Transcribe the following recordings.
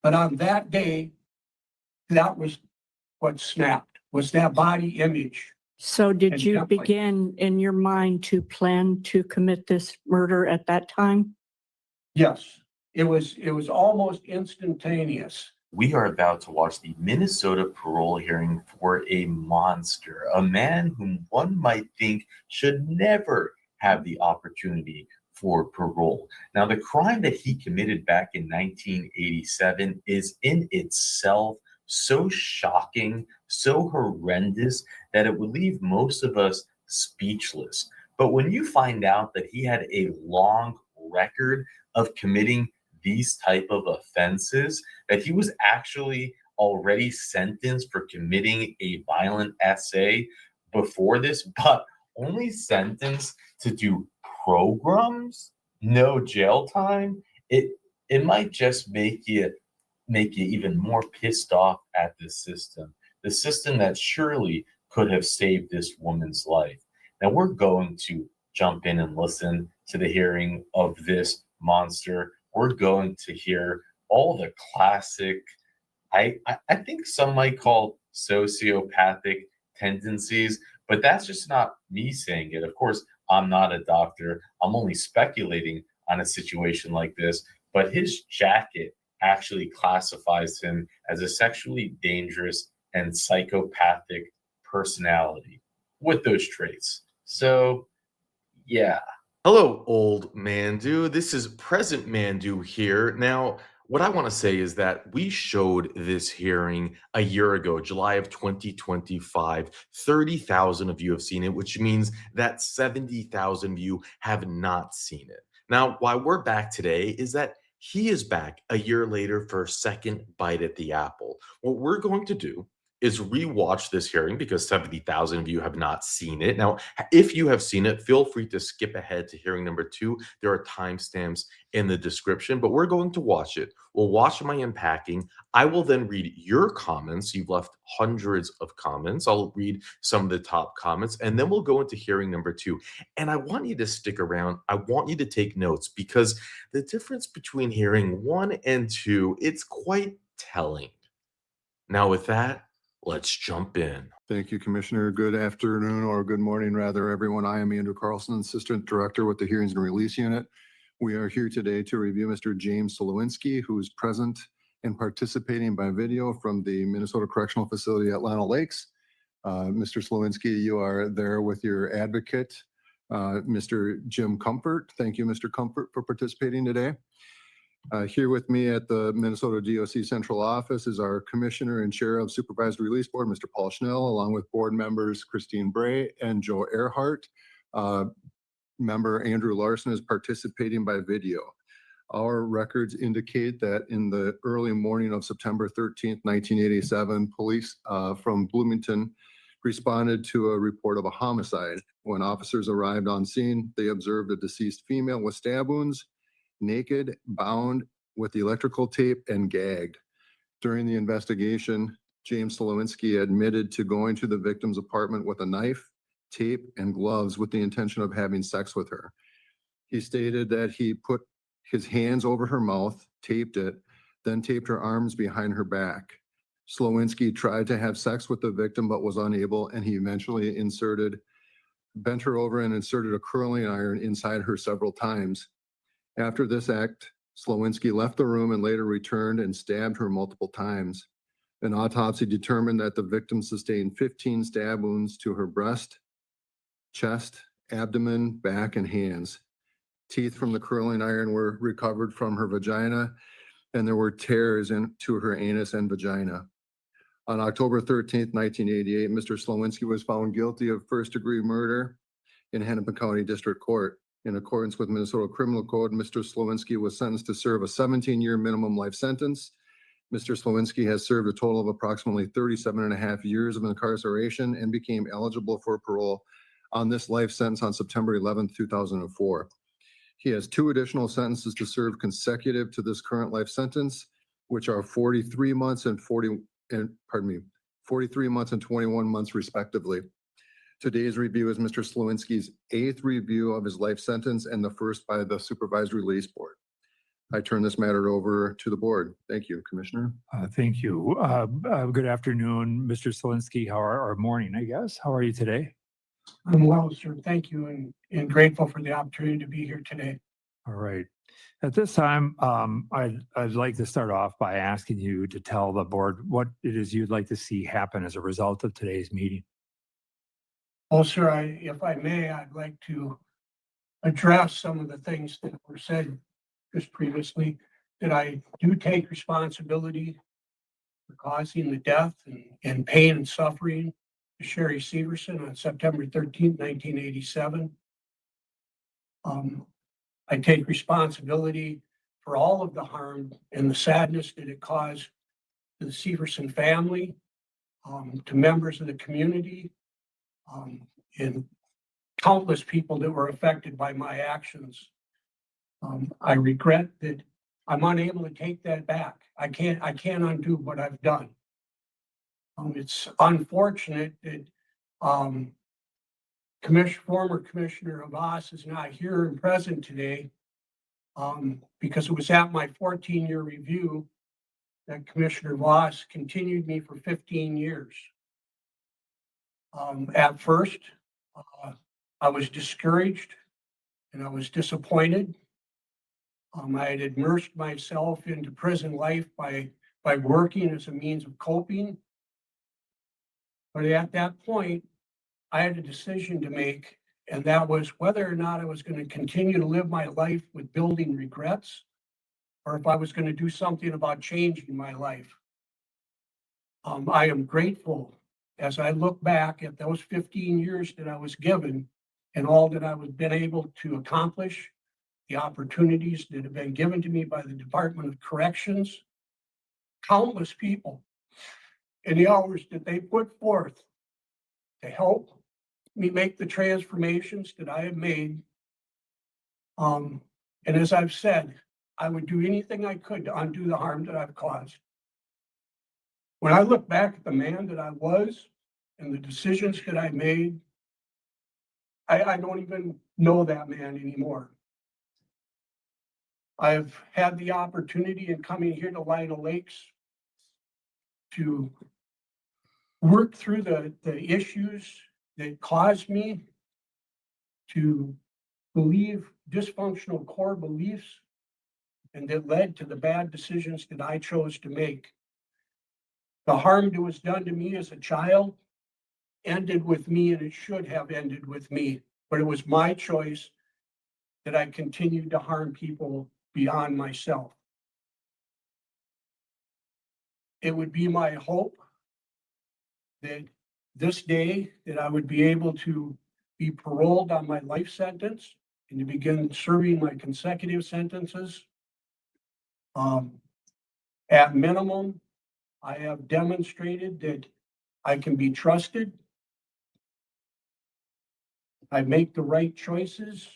But on that day, that was what snapped, was that body image. So did And you definitely- begin in your mind to plan to commit this murder at that time? Yes, it was almost instantaneous. We are about to watch the Minnesota parole hearing for a monster, a man whom one might think should never have the opportunity for parole. Now, the crime that he committed back in 1987 is in itself so shocking, so horrendous, that it would leave most of us speechless. But when you find out that he had a long record of committing these type of offenses, that he was actually already sentenced for committing a violent essay before this, but only sentenced to do programs, no jail time, it might just make you even more pissed off at the system that surely could have saved this woman's life. Now we're going to jump in and listen to the hearing of this monster. We're going to hear all the classic, I think some might call sociopathic tendencies, but that's just not me saying it. Of course, I'm not a doctor. I'm only speculating on a situation like this, but his jacket actually classifies him as a sexually dangerous and psychopathic personality with those traits. So, yeah. Hello, old Mandoo. This is present Mandoo here. Now, what I want to say is that we showed this hearing a year ago, July of 2025. 30,000 of you have seen it, which means that 70,000 of you have not seen it. Now, why we're back today is that he is back a year later for a second bite at the apple. What we're going to do is rewatch this hearing because 70,000 of you have not seen it. Now, if you have seen it, feel free to skip ahead to hearing number 2. There are timestamps in the description, but we're going to watch it. We'll watch my unpacking. I will then read your comments. You've left hundreds of comments. I'll read some of the top comments, and then we'll go into hearing number 2. And I want you to stick around. I want you to take notes because the difference between hearing 1 and 2, it's quite telling. Now, with that, let's jump in. Thank you, Commissioner. Good afternoon, or good morning, rather, everyone. I am Andrew Carlson, Assistant Director with the Hearings and Release Unit. We are here today to review Mr. James Slowinski, who is present and participating by video from the Minnesota Correctional Facility at Lino Lakes. Mr. Slowinski, you are there with your advocate, Mr. Jim Comfort. Thank you, Mr. Comfort, for participating today. Here with me at the Minnesota DOC Central Office is our Commissioner and Chair of Supervised Release Board, Mr. Paul Schnell, along with board members Christine Bray and Joe Earhart. Member Andrew Larson is participating by video. Our records indicate that in the early morning of September 13th, 1987, police from Bloomington responded to a report of a homicide. When officers arrived on scene, they observed a deceased female with stab wounds, naked, bound with electrical tape, and gagged. During the investigation, James Slowinski admitted to going to the victim's apartment with a knife, tape, and gloves with the intention of having sex with her. He stated that he put his hands over her mouth, taped it, then taped her arms behind her back. Slowinski tried to have sex with the victim but was unable, and he eventually bent her over and inserted a curling iron inside her several times. After this act, Slowinski left the room and later returned and stabbed her multiple times. An autopsy determined that the victim sustained 15 stab wounds to her breast, chest, abdomen, back, and hands. Teeth from the curling iron were recovered from her vagina, and there were tears into her anus and vagina. On October 13th, 1988, Mr. Slowinski was found guilty of first-degree murder in Hennepin County District Court. In accordance with Minnesota Criminal Code, Mr. Slowinski was sentenced to serve a 17-year minimum life sentence. Mr. Slowinski has served a total of approximately 37 and a half years of incarceration and became eligible for parole on this life sentence on September 11, 2004. He has 2 additional sentences to serve consecutive to this current life sentence, which are 43 months and 21 months respectively. Today's review is Mr. Slowinski's 8th review of his life sentence and the first by the Supervised Release Board. I turn this matter over to the board. Thank you, Commissioner. Thank you. Good afternoon, Mr. Slowinski, or morning, I guess. How are you today? I'm well, sir. Thank you, and grateful for the opportunity to be here today. All right. At this time, I'd like to start off by asking you to tell the board what it is you'd like to see happen as a result of today's meeting. Well, sir, if I may, I'd like to address some of the things that were said just previously, that I do take responsibility for causing the death and pain and suffering to Sherry Severson on September 13th, 1987. I take responsibility for all of the harm and the sadness that it caused to the Severson family, to members of the community, and countless people that were affected by my actions. I regret that I'm unable to take that back. I can't undo what I've done. It's unfortunate that former Commissioner Abbas is not here and present today, because it was at my 14-year review that Commissioner Voss continued me for 15 years. At first, I was discouraged and I was disappointed. I had immersed myself into prison life by working as a means of coping. But at that point, I had a decision to make, and that was whether or not I was going to continue to live my life with building regrets, or if I was going to do something about changing my life. I am grateful as I look back at those 15 years that I was given and all that I was been able to accomplish, the opportunities that have been given to me by the Department of Corrections, countless people, and the hours that they put forth to help me make the transformations that I have made. And as I've said, I would do anything I could to undo the harm that I've caused. When I look back at the man that I was and the decisions that I made, I don't even know that man anymore. I've had the opportunity in coming here to Lino Lakes to work through the issues that caused me to believe dysfunctional core beliefs and that led to the bad decisions that I chose to make. The harm that was done to me as a child ended with me, and it should have ended with me, but it was my choice that I continued to harm people beyond myself. It would be my hope that this day that I would be able to be paroled on my life sentence and to begin serving my consecutive sentences. At minimum, I have demonstrated that I can be trusted. I make the right choices.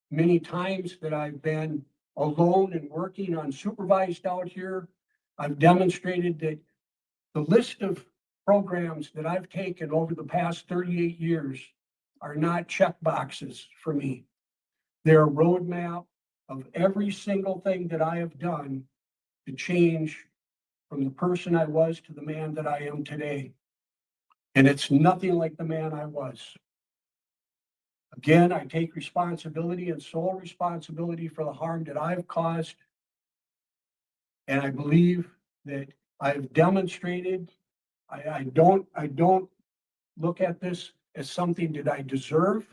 Many times that I've been alone and working unsupervised out here, I've demonstrated that the list of programs that I've taken over the past 38 years are not check boxes for me. They're a roadmap of every single thing that I have done to change from the person I was to the man that I am today. And it's nothing like the man I was. Again, I take responsibility and sole responsibility for the harm that I've caused. And I believe that I've demonstrated, I don't look at this as something that I deserve,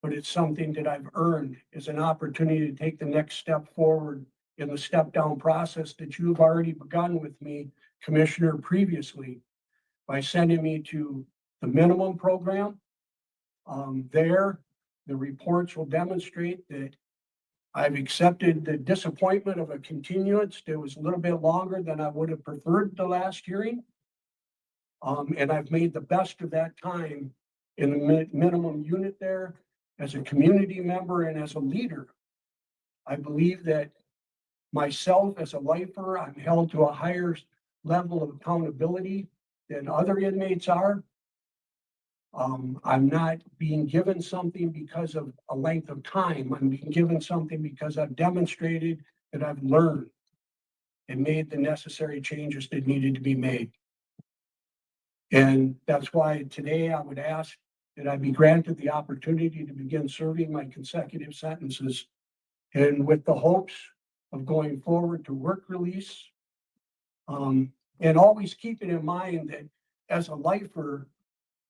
but it's something that I've earned as an opportunity to take the next step forward in the step down process that you've already begun with me, Commissioner, previously by sending me to the minimum program. There, the reports will demonstrate that I've accepted the disappointment of a continuance that was a little bit longer than I would have preferred the last hearing. And I've made the best of that time in the minimum unit there as a community member and as a leader. I believe that myself as a lifer, I'm held to a higher level of accountability than other inmates are. I'm not being given something because of a length of time. I'm being given something because I've demonstrated that I've learned and made the necessary changes that needed to be made. And that's why today I would ask that I be granted the opportunity to begin serving my consecutive sentences, and with the hopes of going forward to work release. And always keeping in mind that as a lifer,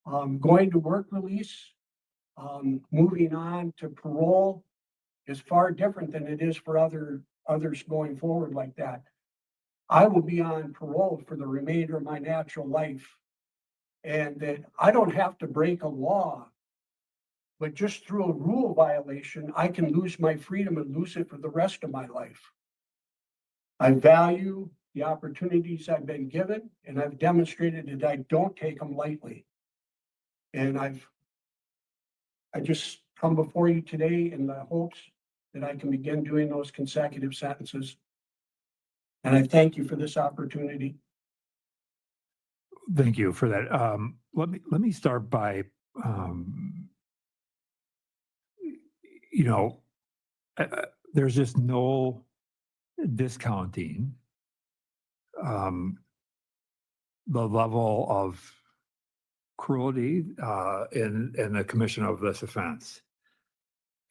going to work release, moving on to parole is far different than it is for others going forward like that. I will be on parole for the remainder of my natural life, and that I don't have to break a law, but just through a rule violation, I can lose my freedom and lose it for the rest of my life. I value the opportunities I've been given, and I've demonstrated that I don't take them lightly. And I just come before you today in the hopes that I can begin doing those consecutive sentences. And I thank you for this opportunity. Thank you for that. Let me start by, you know, there's just no discounting the level of cruelty in the commission of this offense,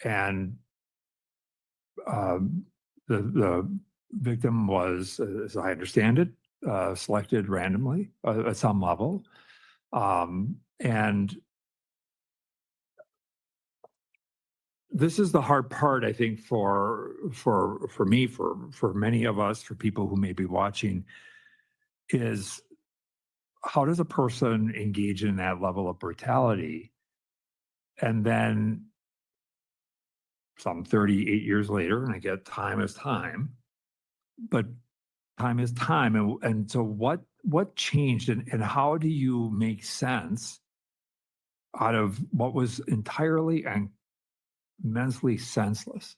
and the victim was, as I understand it, selected randomly at some level, and this is the hard part, I think, for me, for many of us, for people who may be watching, is how does a person engage in that level of brutality, and then some 38 years later, and I get time is time, but time is time, and so what changed, and how do you make sense out of what was entirely and immensely senseless?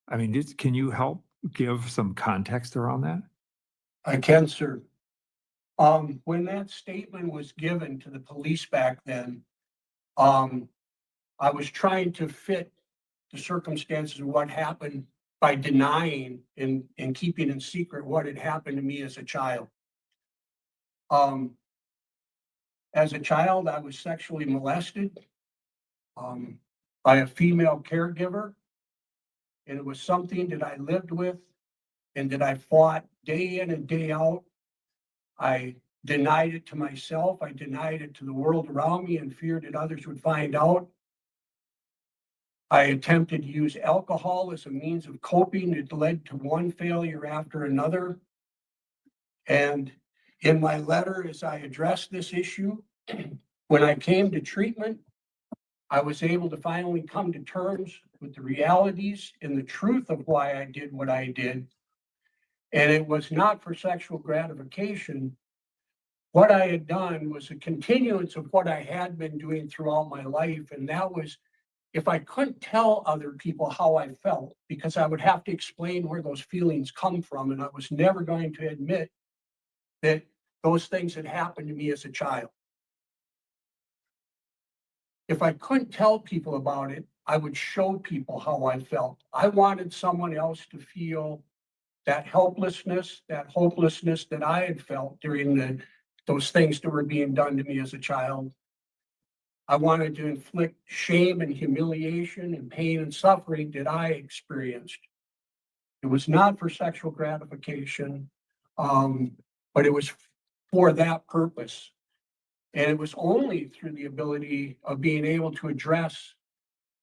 I mean, can you help give some context around that? I can, sir. When that statement was given to the police back then, I was trying to fit the circumstances of what happened by denying and keeping in secret what had happened to me as a child. As a child, I was sexually molested by a female caregiver, and it was something that I lived with and that I fought day in and day out. I denied it to myself. I denied it to the world around me and feared that others would find out. I attempted to use alcohol as a means of coping. It led to one failure after another. And in my letter, as I addressed this issue, when I came to treatment, I was able to finally come to terms with the realities and the truth of why I did what I did. And it was not for sexual gratification. What I had done was a continuance of what I had been doing throughout my life. And that was, if I couldn't tell other people how I felt, because I would have to explain where those feelings come from, and I was never going to admit that those things had happened to me as a child. If I couldn't tell people about it, I would show people how I felt. I wanted someone else to feel that helplessness, that hopelessness that I had felt during those things that were being done to me as a child. I wanted to inflict shame and humiliation and pain and suffering that I experienced. It was not for sexual gratification, but it was for that purpose. And it was only through the ability of being able to address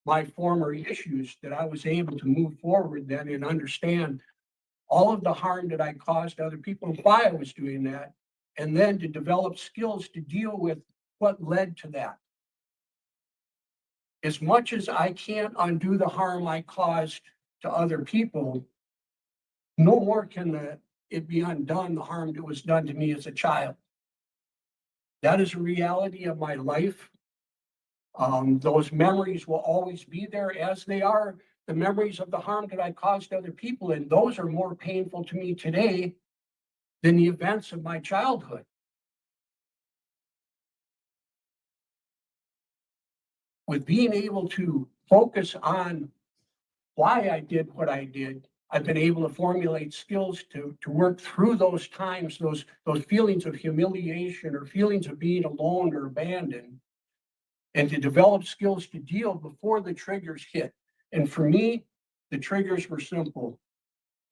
my former issues that I was able to move forward then and understand all of the harm that I caused other people and why I was doing that, and then to develop skills to deal with what led to that. As much as I can't undo the harm I caused to other people, no more can it be undone, the harm that was done to me as a child. That is a reality of my life. Those memories will always be there, as they are the memories of the harm that I caused other people, and those are more painful to me today than the events of my childhood. With being able to focus on why I did what I did, I've been able to formulate skills to work through those times, those feelings of humiliation or feelings of being alone or abandoned, and to develop skills to deal before the triggers hit. And for me, the triggers were simple.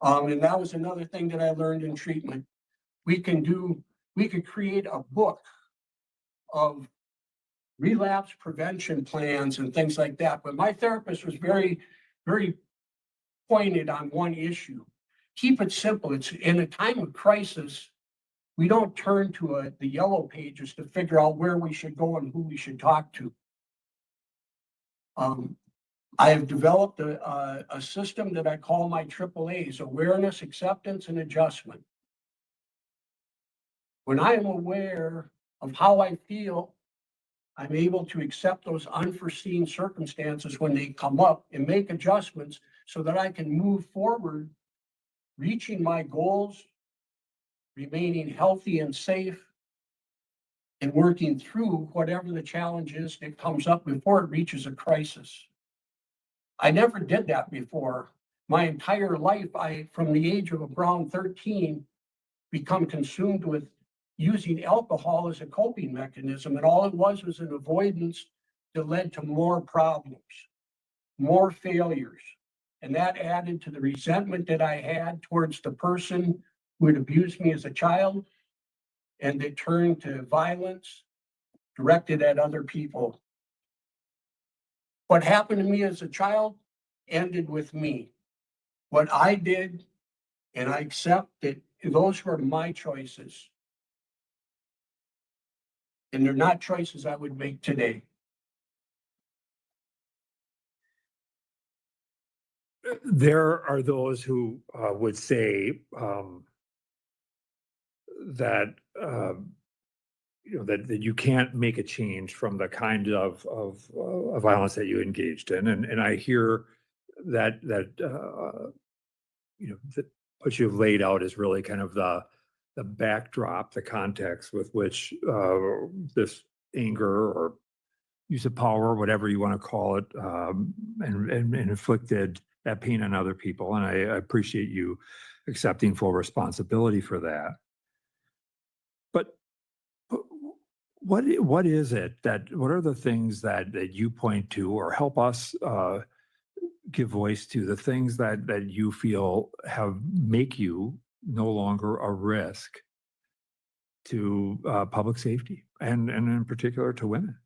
And that was another thing that I learned in treatment. We could create a book of relapse prevention plans and things like that. But my therapist was very, very pointed on one issue. Keep it simple. It's in a time of crisis, we don't turn to the yellow pages to figure out where we should go and who we should talk to. I have developed a system that I call my AAAs: awareness, acceptance, and adjustment. When I am aware of how I feel, I'm able to accept those unforeseen circumstances when they come up and make adjustments so that I can move forward, reaching my goals, remaining healthy and safe, and working through whatever the challenge is that comes up before it reaches a crisis. I never did that before. My entire life, from the age of around 13, become consumed with using alcohol as a coping mechanism. And all it was an avoidance that led to more problems, more failures. And that added to the resentment that I had towards the person who had abused me as a child, and it turned to violence directed at other people. What happened to me as a child ended with me. What I did, and I accept that those were my choices. And they're not choices I would make today. There are those who would say that that you can't make a change from the kind of violence that you engaged in, and I hear that that what you've laid out is really kind of the backdrop, the context with which this anger or use of power, whatever you want to call it, and inflicted that pain on other people. And I appreciate you accepting full responsibility for that. But what is it what are the things that you point to or help us give voice to, the things that you feel make you no longer a risk to public safety and in particular to women?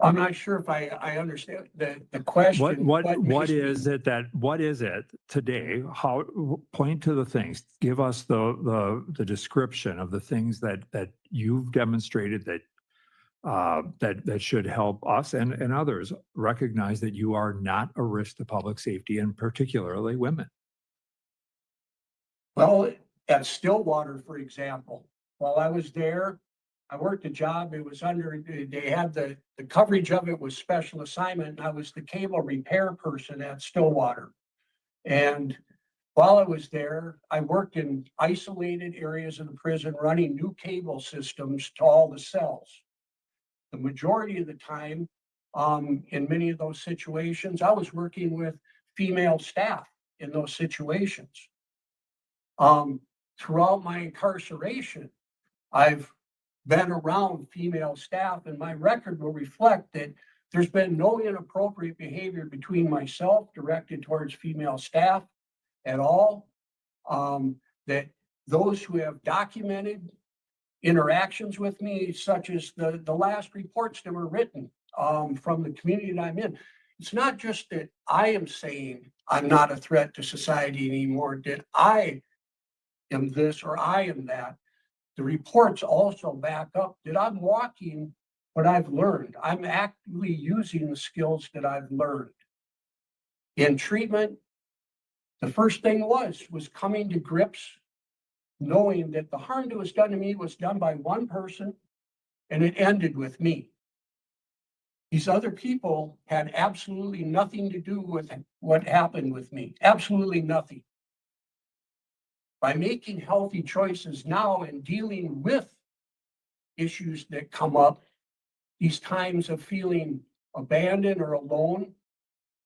I'm not sure if I understand the question. What is it today? Point to the things. Give us the description of the things that you've demonstrated that should help us and others recognize that you are not a risk to public safety, and particularly women. Well, at Stillwater, for example, while I was there, I worked a job. It was they had the coverage of it was special assignment. And I was the cable repair person at Stillwater. And while I was there, I worked in isolated areas of the prison, running new cable systems to all the cells. The majority of the time, in many of those situations, I was working with female staff in those situations. Throughout my incarceration, I've been around female staff, and my record will reflect that there's been no inappropriate behavior between myself directed towards female staff at all. That those who have documented interactions with me, such as the last reports that were written from the community that I'm in, it's not just that I am saying I'm not a threat to society anymore, that I am this or I am that. The reports also back up that I'm walking what I've learned. I'm actively using the skills that I've learned. In treatment, the first thing was coming to grips, knowing that the harm that was done to me was done by one person, and it ended with me. These other people had absolutely nothing to do with what happened with me. Absolutely nothing. By making healthy choices now and dealing with issues that come up, these times of feeling abandoned or alone,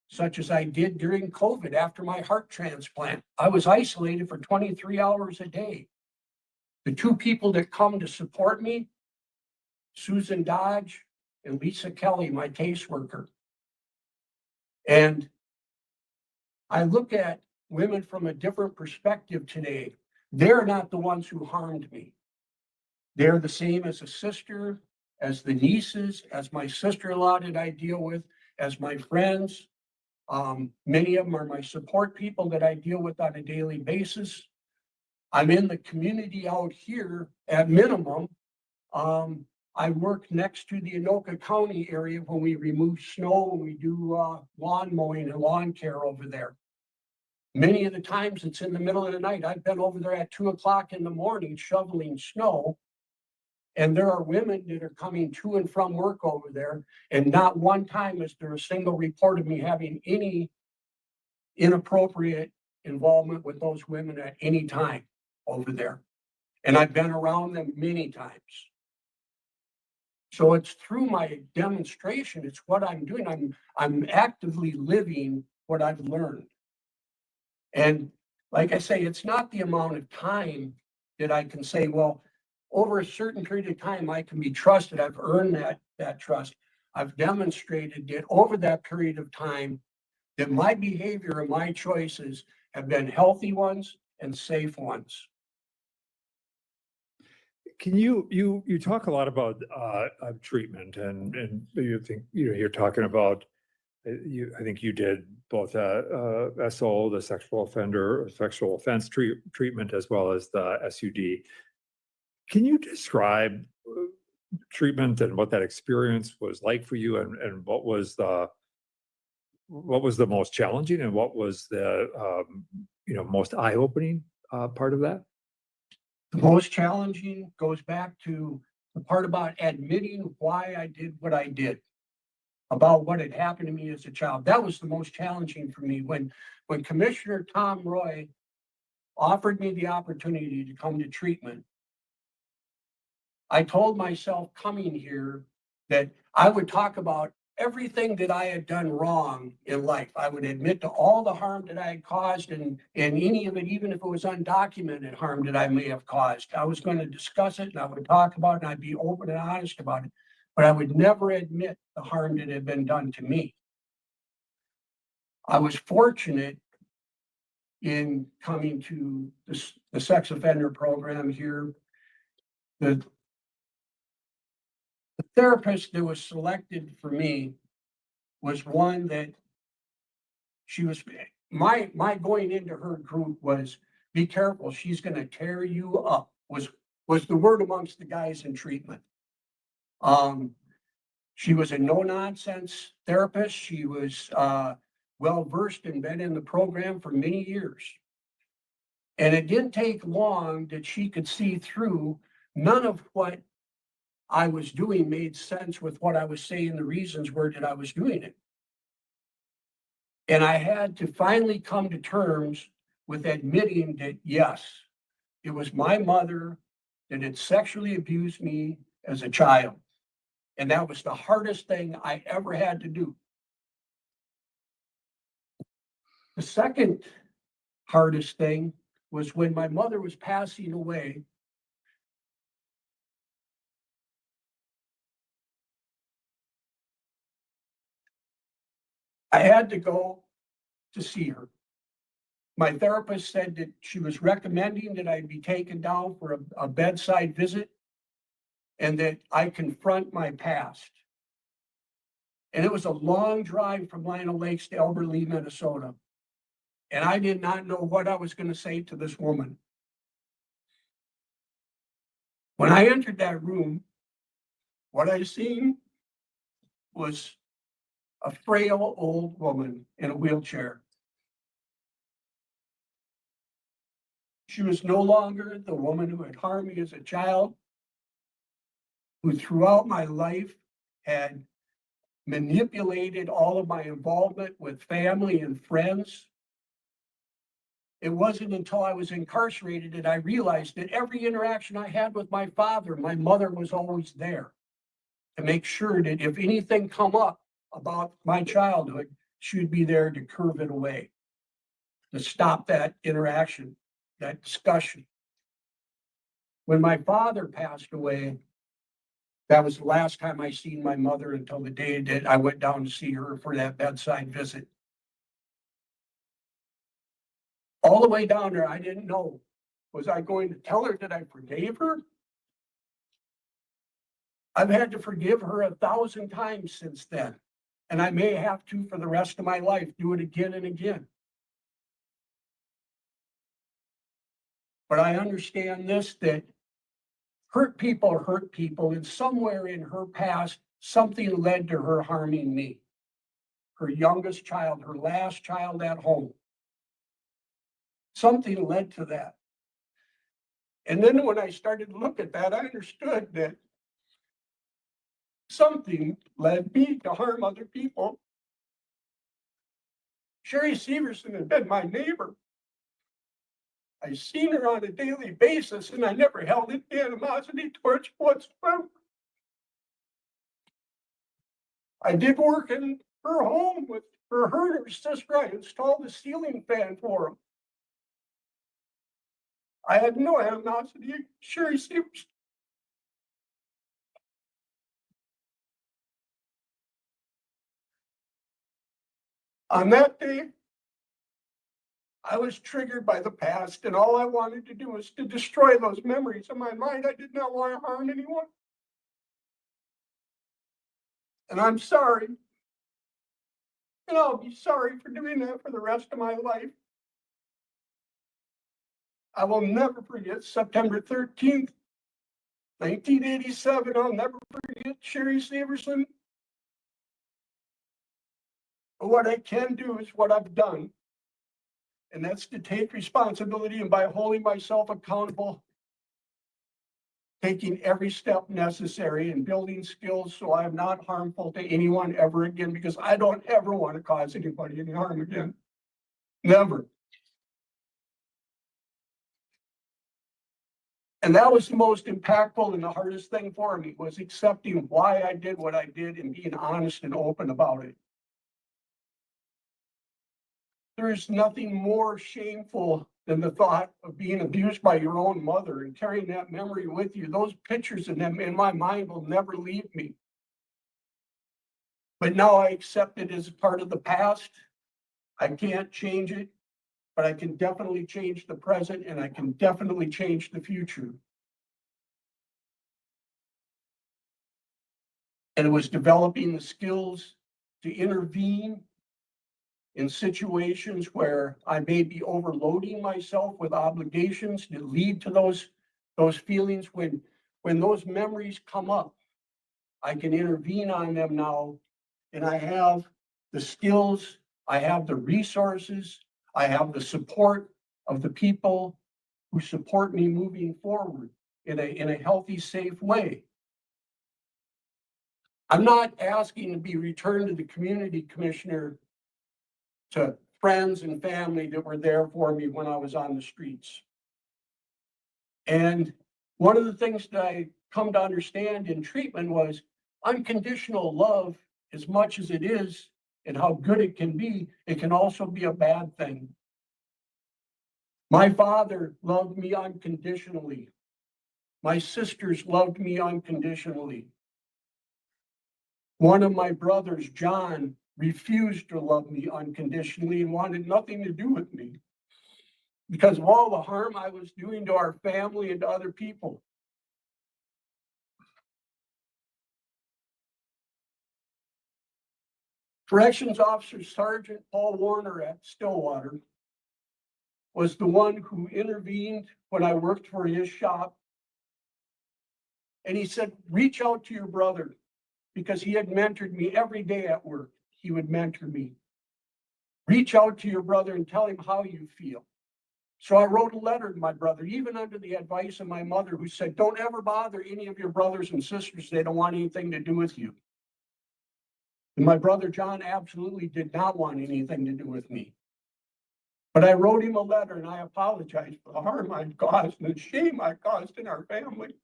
such as I did during COVID after my heart transplant. I was isolated for 23 hours a day. The two people that come to support me, Susan Dodge and Lisa Kelly, my caseworker. And I look at women from a different perspective today. They're not the ones who harmed me. They're the same as a sister, as the nieces, as my sister-in-law that I deal with, as my friends. Many of them are my support people that I deal with on a daily basis. I'm in the community out here at minimum. I work next to the Anoka County area when we remove snow and we do lawn mowing and lawn care over there. Many of the times it's in the middle of the night. I've been over there at 2 o'clock in the morning shoveling snow. And there are women that are coming to and from work over there. And not one time is there a single report of me having any inappropriate involvement with those women at any time over there. And I've been around them many times. So it's through my demonstration, it's what I'm doing. I'm actively living what I've learned. And like I say, it's not the amount of time that I can say, well, over a certain period of time, I can be trusted. I've earned that trust. I've demonstrated that over that period of time, that my behavior and my choices have been healthy ones and safe ones. Can you talk a lot about treatment and you think, you're talking about, I think you did both SO, the sexual offense treatment, as well as the SUD. Can you describe treatment and what that experience was like for you, and what was the most challenging, and what was the most eye-opening part of that? The most challenging goes back to the part about admitting why I did what I did, about what had happened to me as a child. That was the most challenging for me. When Commissioner Tom Roy offered me the opportunity to come to treatment, I told myself coming here that I would talk about everything that I had done wrong in life. I would admit to all the harm that I had caused, and any of it, even if it was undocumented harm that I may have caused. I was going to discuss it and I would talk about it and I'd be open and honest about it, but I would never admit the harm that had been done to me. I was fortunate in coming to the sex offender program here. The therapist that was selected for me was one that my going into her group was, be careful, she's going to tear you up, was the word amongst the guys in treatment. She was a no-nonsense therapist. She was well-versed and been in the program for many years. And it didn't take long that she could see through none of what I was doing made sense with what I was saying. The reasons were that I was doing it. And I had to finally come to terms with admitting that, yes, it was my mother that had sexually abused me as a child. And that was the hardest thing I ever had to do. The second hardest thing was when my mother was passing away. I had to go to see her. My therapist said that she was recommending that I be taken down for a bedside visit and that I confront my past. And it was a long drive from Lionel Lakes to Elbert Lee, Minnesota. And I did not know what I was going to say to this woman. When I entered that room, what I seen was a frail old woman in a wheelchair. She was no longer the woman who had harmed me as a child, who throughout my life had manipulated all of my involvement with family and friends. It wasn't until I was incarcerated that I realized that every interaction I had with my father, my mother was always there to make sure that if anything come up about my childhood, she would be there to curve it away, to stop that interaction, that discussion. When my father passed away, that was the last time I seen my mother until the day that I went down to see her for that bedside visit. All the way down there, I didn't know. Was I going to tell her that I forgave her? I've had to forgive her 1,000 times since then. And I may have to for the rest of my life, do it again and again. But I understand this, that hurt people, and somewhere in her past, something led to her harming me. Her youngest child, her last child at home. Something led to that. And then when I started to look at that, I understood that something led me to harm other people. Sherry Severson had been my neighbor. I seen her on a daily basis, and I never held any animosity towards her whatsoever. I did work in her home with her and her sister. I installed a ceiling fan for them. I had no animosity against Sherry Severson. On that day, I was triggered by the past, and all I wanted to do was to destroy those memories in my mind. I did not want to harm anyone. And I'm sorry. And I'll be sorry for doing that for the rest of my life. I will never forget September 13th, 1987. I'll never forget Sherry Severson. But what I can do is what I've done. And that's to take responsibility, and by holding myself accountable, taking every step necessary and building skills so I'm not harmful to anyone ever again, because I don't ever want to cause anybody any harm again. Never. And that was the most impactful and the hardest thing for me, was accepting why I did what I did and being honest and open about it. There is nothing more shameful than the thought of being abused by your own mother and carrying that memory with you. Those pictures of them in my mind will never leave me. But now I accept it as part of the past. I can't change it, but I can definitely change the present, and I can definitely change the future. And it was developing the skills to intervene in situations where I may be overloading myself with obligations that lead to those feelings. When those memories come up, I can intervene on them now, and I have the skills, I have the resources, I have the support of the people who support me moving forward in a healthy, safe way. I'm not asking to be returned to the community commissioner, to friends and family that were there for me when I was on the streets. And one of the things that I come to understand in treatment was unconditional love, as much as it is and how good it can also be a bad thing. My father loved me unconditionally. My sisters loved me unconditionally. One of my brothers, John, refused to love me unconditionally and wanted nothing to do with me because of all the harm I was doing to our family and to other people. Corrections Officer Sergeant Paul Warner at Stillwater was the one who intervened when I worked for his shop. And he said, reach out to your brother, because he had mentored me every day at work. He would mentor me. Reach out to your brother and tell him how you feel. So I wrote a letter to my brother, even under the advice of my mother, who said, don't ever bother any of your brothers and sisters. They don't want anything to do with you. And my brother John absolutely did not want anything to do with me. But I wrote him a letter, and I apologized for the harm I caused and the shame I caused in our family.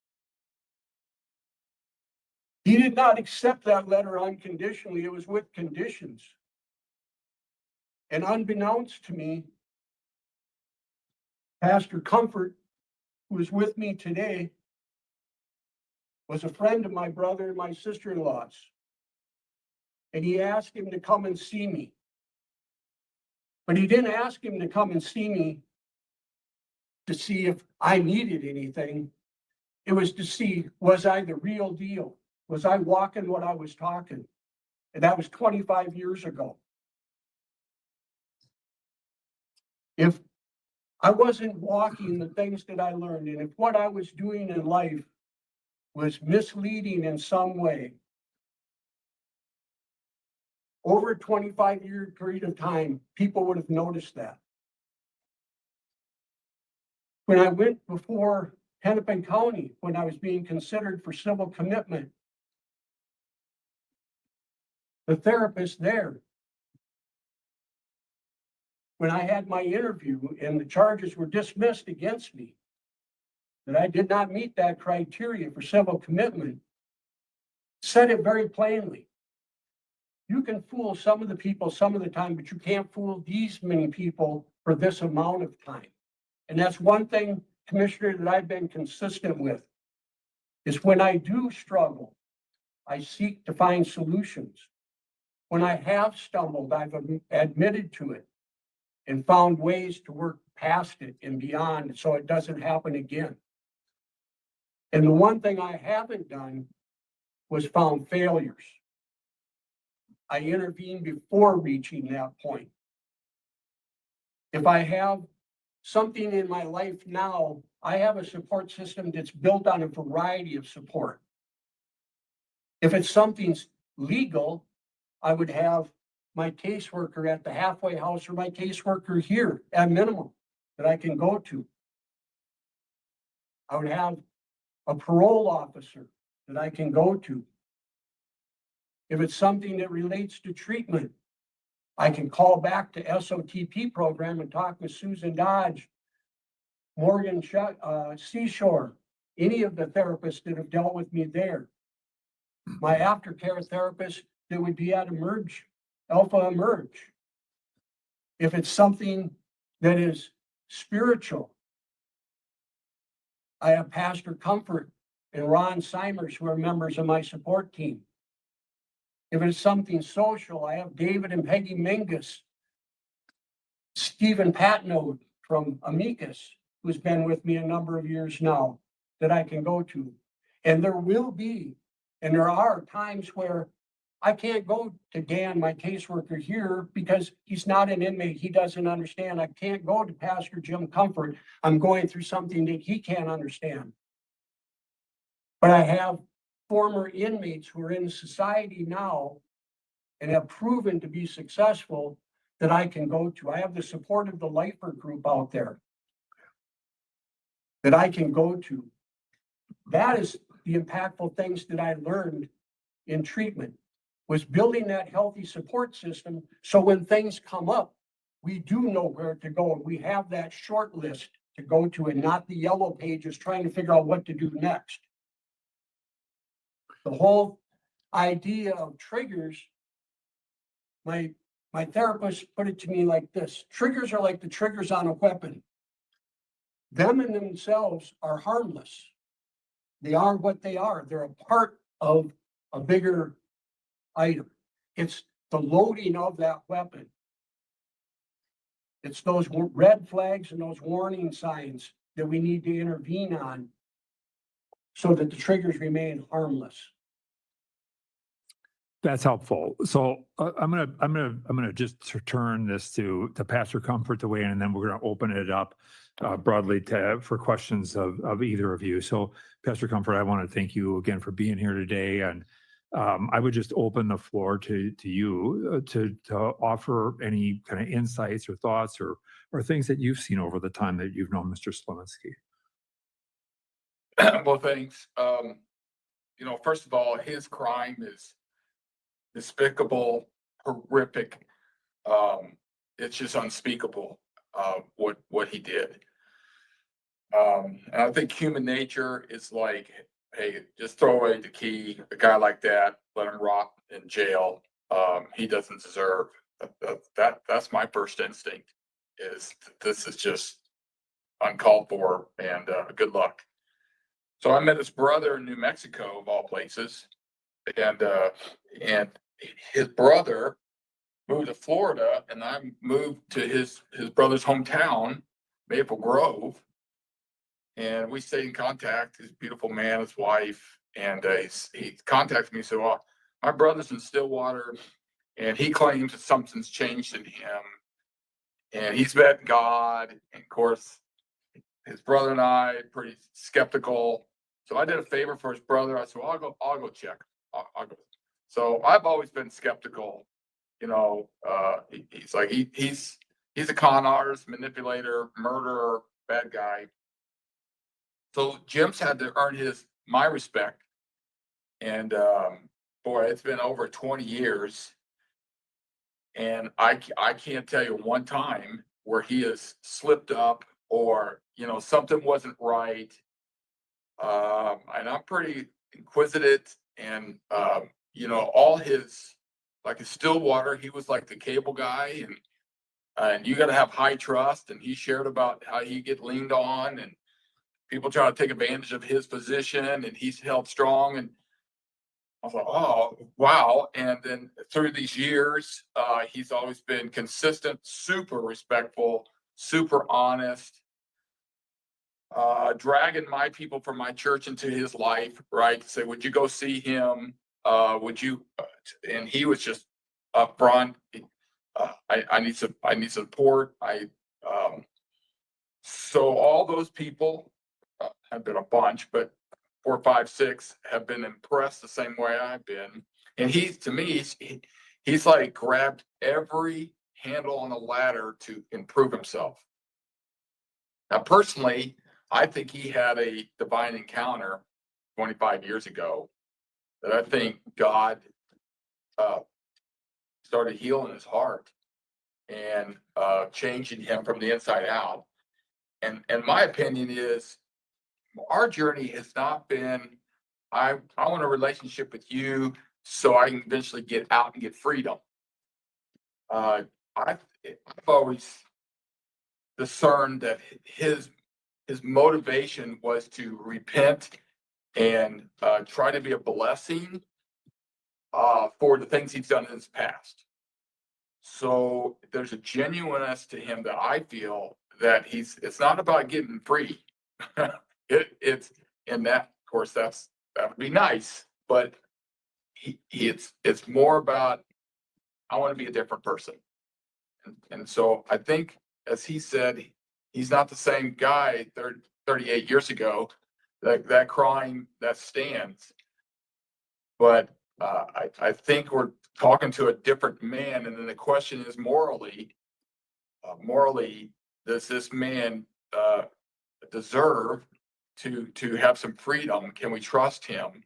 He did not accept that letter unconditionally. It was with conditions. And unbeknownst to me, Pastor Comfort, who is with me today, was a friend of my brother and my sister-in-law's. And he asked him to come and see me. But he didn't ask him to come and see me to see if I needed anything. It was to see, was I the real deal? Was I walking what I was talking? And that was 25 years ago. If I wasn't walking the things that I learned, and if what I was doing in life was misleading in some way, over a 25-year period of time, people would have noticed that. When I went before Hennepin County, when I was being considered for civil commitment, the therapist there, when I had my interview and the charges were dismissed against me, that I did not meet that criteria for civil commitment, said it very plainly. You can fool some of the people some of the time, but you can't fool these many people for this amount of time. And that's one thing, Commissioner, that I've been consistent with, is when I do struggle, I seek to find solutions. When I have stumbled, I've admitted to it and found ways to work past it and beyond so it doesn't happen again. And the one thing I haven't done was found failures. I intervened before reaching that point. If I have something in my life now, I have a support system that's built on a variety of support. If it's something's legal, I would have my caseworker at the halfway house or my caseworker here at minimum that I can go to. I would have a parole officer that I can go to. If it's something that relates to treatment, I can call back to SOTP program and talk with Susan Dodge, Morgan Seashore, any of the therapists that have dealt with me there. My aftercare therapist that would be at Alpha Emerge. If it's something that is spiritual, I have Pastor Comfort and Ron Simers, who are members of my support team. If it's something social, I have David and Peggy Mingus, Stephen Patnode from Amicus, who's been with me a number of years now, that I can go to. And there will be, and there are times where I can't go to Dan, my caseworker here, because he's not an inmate. He doesn't understand. I can't go to Pastor Jim Comfort. I'm going through something that he can't understand. But I have former inmates who are in society now and have proven to be successful that I can go to. I have the support of the Lifer group out there that I can go to. That is the impactful things that I learned in treatment, was building that healthy support system. So when things come up, we do know where to go. And we have that short list to go to and not the yellow pages trying to figure out what to do next. The whole idea of triggers, my therapist put it to me like this: triggers are like the triggers on a weapon. Them in themselves are harmless. They are what they are. They're a part of a bigger item. It's the loading of that weapon. It's those red flags and those warning signs that we need to intervene on so that the triggers remain harmless. That's helpful. So I'm gonna just turn this to Pastor Comfort to weigh in, and then we're gonna open it up broadly for questions of either of you. So Pastor Comfort, I want to thank you again for being here today, and I would just open the floor to you to offer any kind of insights or thoughts or things that you've seen over the time that you've known Mr. Slowinski. Well, thanks. First of all, his crime is despicable, horrific. It's just unspeakable, what he did. And I think human nature is like, hey, just throw away the key. A guy like that, let him rot in jail. He doesn't deserve That's my first instinct, is this is just uncalled for, and good luck. So I met his brother in New Mexico, of all places, and his brother moved to Florida, and I moved to his brother's hometown, Maple Grove, and we stayed in contact. He's a beautiful man, his wife, and he contacted me and said, "Well, my brother's in Stillwater, and he claims that something's changed in him, and he's met God." And of course, his brother and I are pretty skeptical. So I did a favor for his brother. I said, "Well, I'll go check. I'll go." So I've always been skeptical. He's like, he's a con artist, manipulator, murderer, bad guy. So Jim's had to earn my respect. And boy, it's been over 20 years. And I can't tell you one time where he has slipped up, or, something wasn't right. And I'm pretty inquisitive, and, all his, like his Stillwater, he was like the cable guy, and you got to have high trust. And he shared about how he get leaned on, and people try to take advantage of his position, and he's held strong. And I was like, oh, wow. And then through these years, he's always been consistent, super respectful, super honest, dragging my people from my church into his life, right? Say, would you go see him? Would you? And he was just upfront. I need support. So all those people have been a bunch, but 4, 5, 6 have been impressed the same way I've been. And to me, he's like grabbed every handle on the ladder to improve himself. Now, personally, I think he had a divine encounter 25 years ago that I think God started healing his heart and changing him from the inside out. And my opinion is, our journey has not been, I want a relationship with you so I can eventually get out and get freedom. I've always discerned that his motivation was to repent and try to be a blessing for the things he's done in his past. So there's a genuineness to him that I feel that it's not about getting free. It's, and that, of course, that would be nice, but it's more about, I want to be a different person. And so I think, as he said, he's not the same guy 38 years ago. That crime, that stands. But I think we're talking to a different man. And then the question is, morally, does this man deserve to have some freedom? Can we trust him?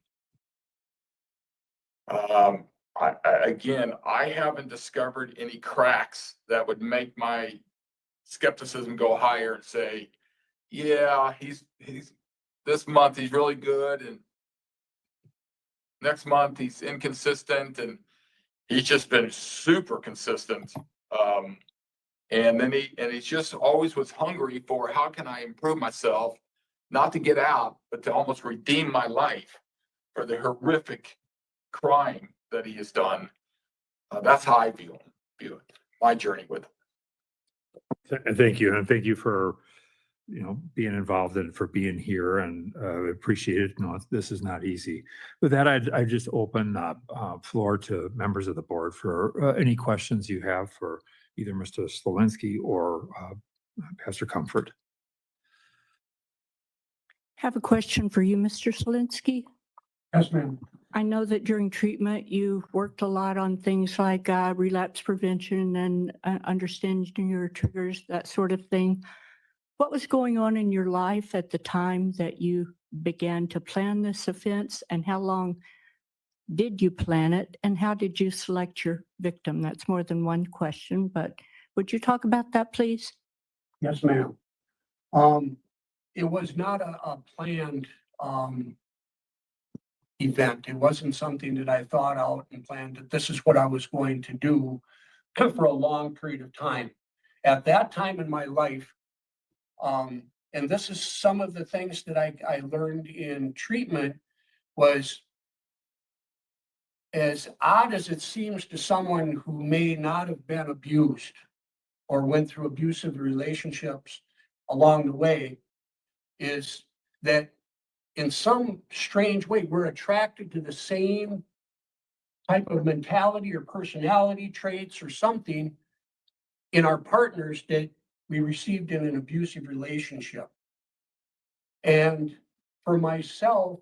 Again, I haven't discovered any cracks that would make my skepticism go higher and say, yeah, he's this month he's really good, and next month he's inconsistent, and he's just been super consistent. And then he's just always was hungry for, how can I improve myself, not to get out, but to almost redeem my life for the horrific crime that he has done. That's how I view it, my journey with him. Thank you. And thank you for, being involved and for being here, and appreciate it. No, this is not easy. With that, I just open up floor to members of the board for any questions you have for either Mr. Slowinski or Pastor Comfort. Have a question for you, Mr. Slowinski. Yes, ma'am. I know that during treatment, you worked a lot on things like relapse prevention and understanding your triggers, that sort of thing. What was going on in your life at the time that you began to plan this offense, and how long did you plan it, and how did you select your victim? That's more than one question, but would you talk about that, please? Yes, ma'am. It was not a planned event. It wasn't something that I thought out and planned that this is what I was going to do. for a long period of time. At that time in my life, and this is some of the things that I learned in treatment, was as odd as it seems to someone who may not have been abused or went through abusive relationships along the way, is that in some strange way, we're attracted to the same type of mentality or personality traits or something in our partners that we received in an abusive relationship. And for myself,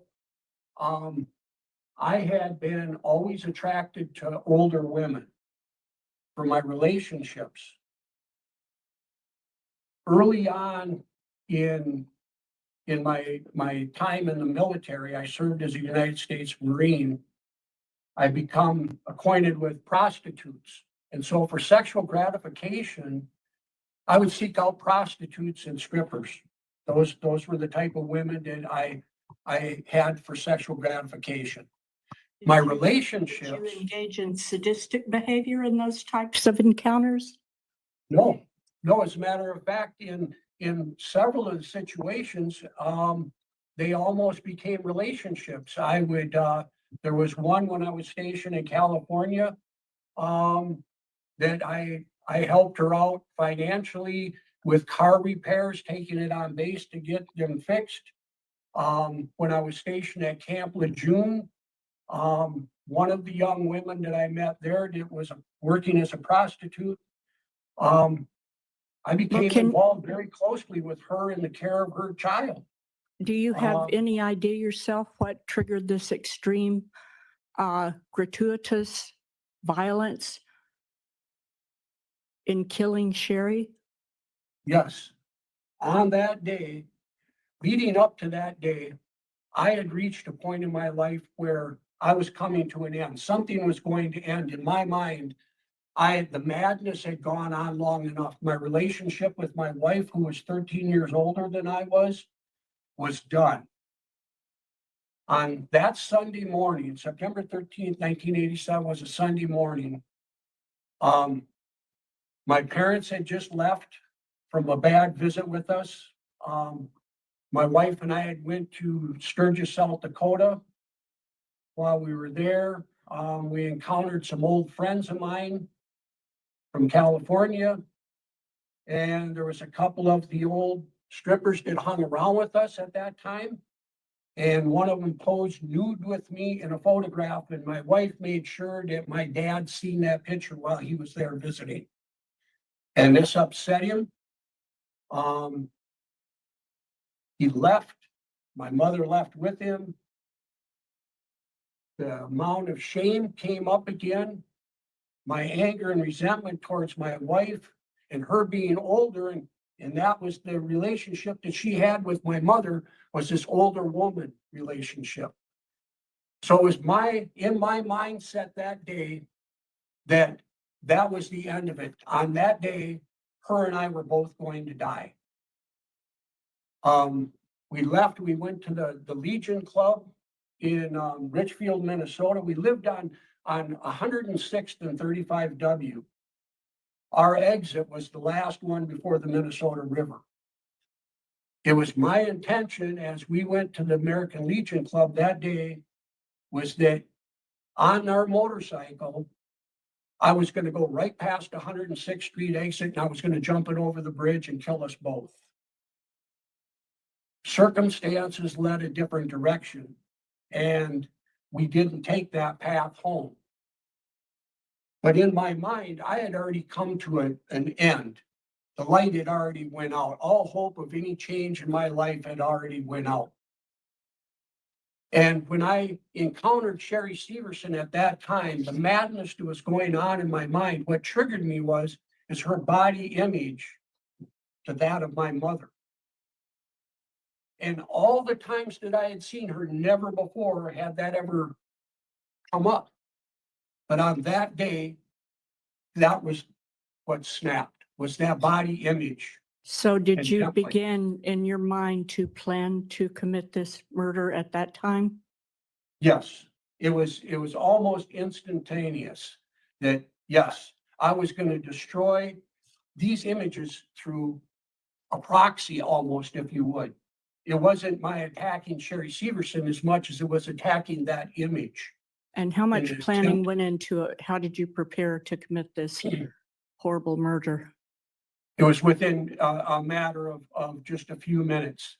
I had been always attracted to older women for my relationships. Early on in my time in the military, I served as a United States Marine. I become acquainted with prostitutes. And so for sexual gratification, I would seek out prostitutes and strippers. Those were the type of women that I had for sexual gratification. My Did relationships, you engage in sadistic behavior in those types of encounters? no, as a matter of fact, in several of the situations, they almost became relationships. I would, there was one when I was stationed in California, that I helped her out financially with car repairs, taking it on base to get them fixed. When I was stationed at Camp Lejeune, one of the young women that I met there that was working as a prostitute, I became involved very closely with her in the care of her child. Do you have any idea yourself what triggered this extreme, gratuitous violence in killing Sherry? Yes. On that day, leading up to that day, I had reached a point in my life where I was coming to an end. Something was going to end. In my mind, the madness had gone on long enough. My relationship with my wife, who was 13 years older than I was done. On that Sunday morning, September 13th, 1987 was a Sunday morning. My parents had just left from a bad visit with us. My wife and I had went to Sturgis, South Dakota. While we were there, we encountered some old friends of mine from California. And there was a couple of the old strippers that hung around with us at that time. And one of them posed nude with me in a photograph. And my wife made sure that my dad seen that picture while he was there visiting. And this upset him. He left. My mother left with him. The amount of shame came up again. My anger and resentment towards my wife and her being older, and that was the relationship that she had with my mother, was this older woman relationship. So it was in my mindset that day that was the end of it. On that day, her and I were both going to die. We left, we went to the Legion Club in Richfield, Minnesota. We lived on 106th and 35W. Our exit was the last one before the Minnesota River. It was my intention as we went to the American Legion Club that day was that on our motorcycle, I was going to go right past 106th Street exit and I was going to jump it over the bridge and kill us both. Circumstances led a different direction and we didn't take that path home. But in my mind, I had already come to an end. The light had already went out. All hope of any change in my life had already went out. And when I encountered Sherry Severson at that time, the madness that was going on in my mind, what triggered me is her body image to that of my mother. And all the times that I had seen her, never before had that ever come up. But on that day, that was what snapped, was that body image. So did And you definitely. begin in your mind to plan to commit this murder at that time? Yes, it was almost instantaneous that, yes, I was going to destroy these images through a proxy almost, if you would. It wasn't my attacking Sherry Severson as much as it was attacking that image. And how much an planning attempt- went into it? How did you prepare to commit this horrible murder? It was within a matter of just a few minutes.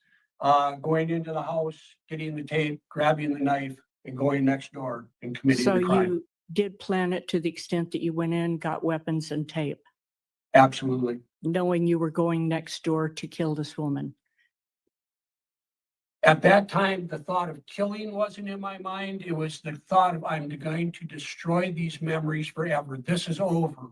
Going into the house, getting the tape, grabbing the knife, and going next door and committing So the crime. you did plan it to the extent that you went in, got weapons and tape, Absolutely. knowing you were going next door to kill this woman. At that time, the thought of killing wasn't in my mind. It was the thought of I'm going to destroy these memories forever. This is over.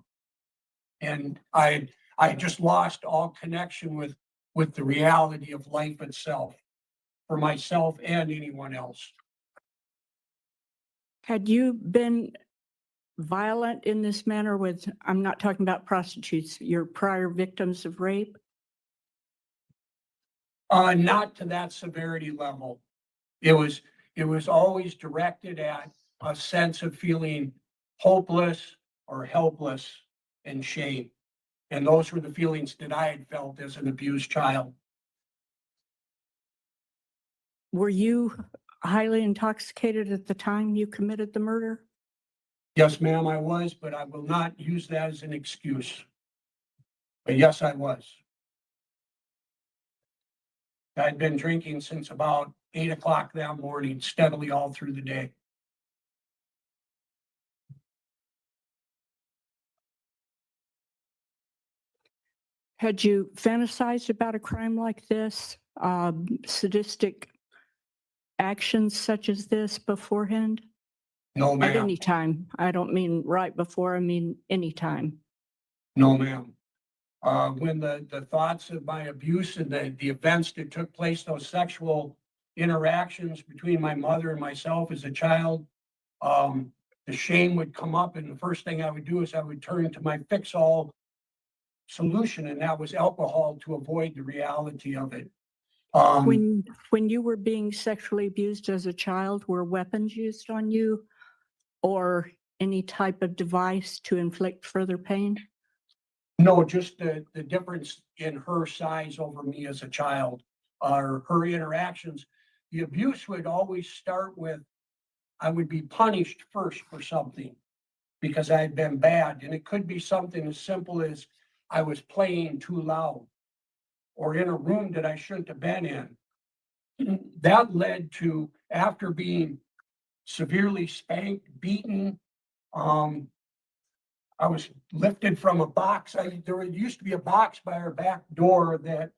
And I just lost all connection with the reality of life itself for myself and anyone else. Had you been violent in this manner with, I'm not talking about prostitutes, your prior victims of rape? Not to that severity level. It was always directed at a sense of feeling hopeless or helpless and shame. And those were the feelings that I had felt as an abused child. Were you highly intoxicated at the time you committed the murder? Yes, ma'am, I was, but I will not use that as an excuse. But yes, I was. I'd been drinking since about 8 o'clock that morning, steadily all through the day. Had you fantasized about a crime like this, sadistic actions such as this beforehand? No, At ma'am. any time. I don't mean right before, I mean any time. No, ma'am. When the thoughts of my abuse and the events that took place, those sexual interactions between my mother and myself as a child, the shame would come up, and the first thing I would do is I would turn to my fix-all solution, and that was alcohol to avoid the reality of it. When you were being sexually abused as a child, were weapons used on you or any type of device to inflict further pain? No, just the difference in her size over me as a child, or her interactions. The abuse would always start with, I would be punished first for something because I had been bad. And it could be something as simple as I was playing too loud or in a room that I shouldn't have been in. That led to, after being severely spanked, beaten, I was lifted from a box. There used to be a box by our back door that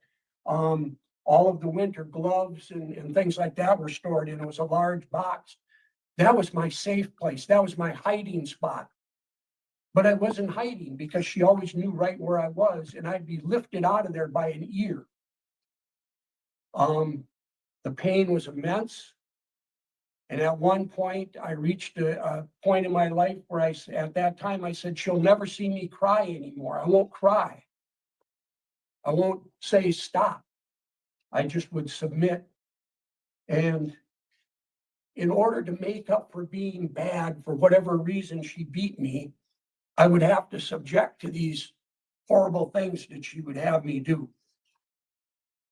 all of the winter gloves and things like that were stored in. It was a large box. That was my safe place. That was my hiding spot. But I wasn't hiding because she always knew right where I was, and I'd be lifted out of there by an ear. The pain was immense. And at one point, I reached a point in my life where at that time, I said, she'll never see me cry anymore. I won't cry. I won't say stop. I just would submit. And in order to make up for being bad, for whatever reason she beat me, I would have to subject to these horrible things that she would have me do.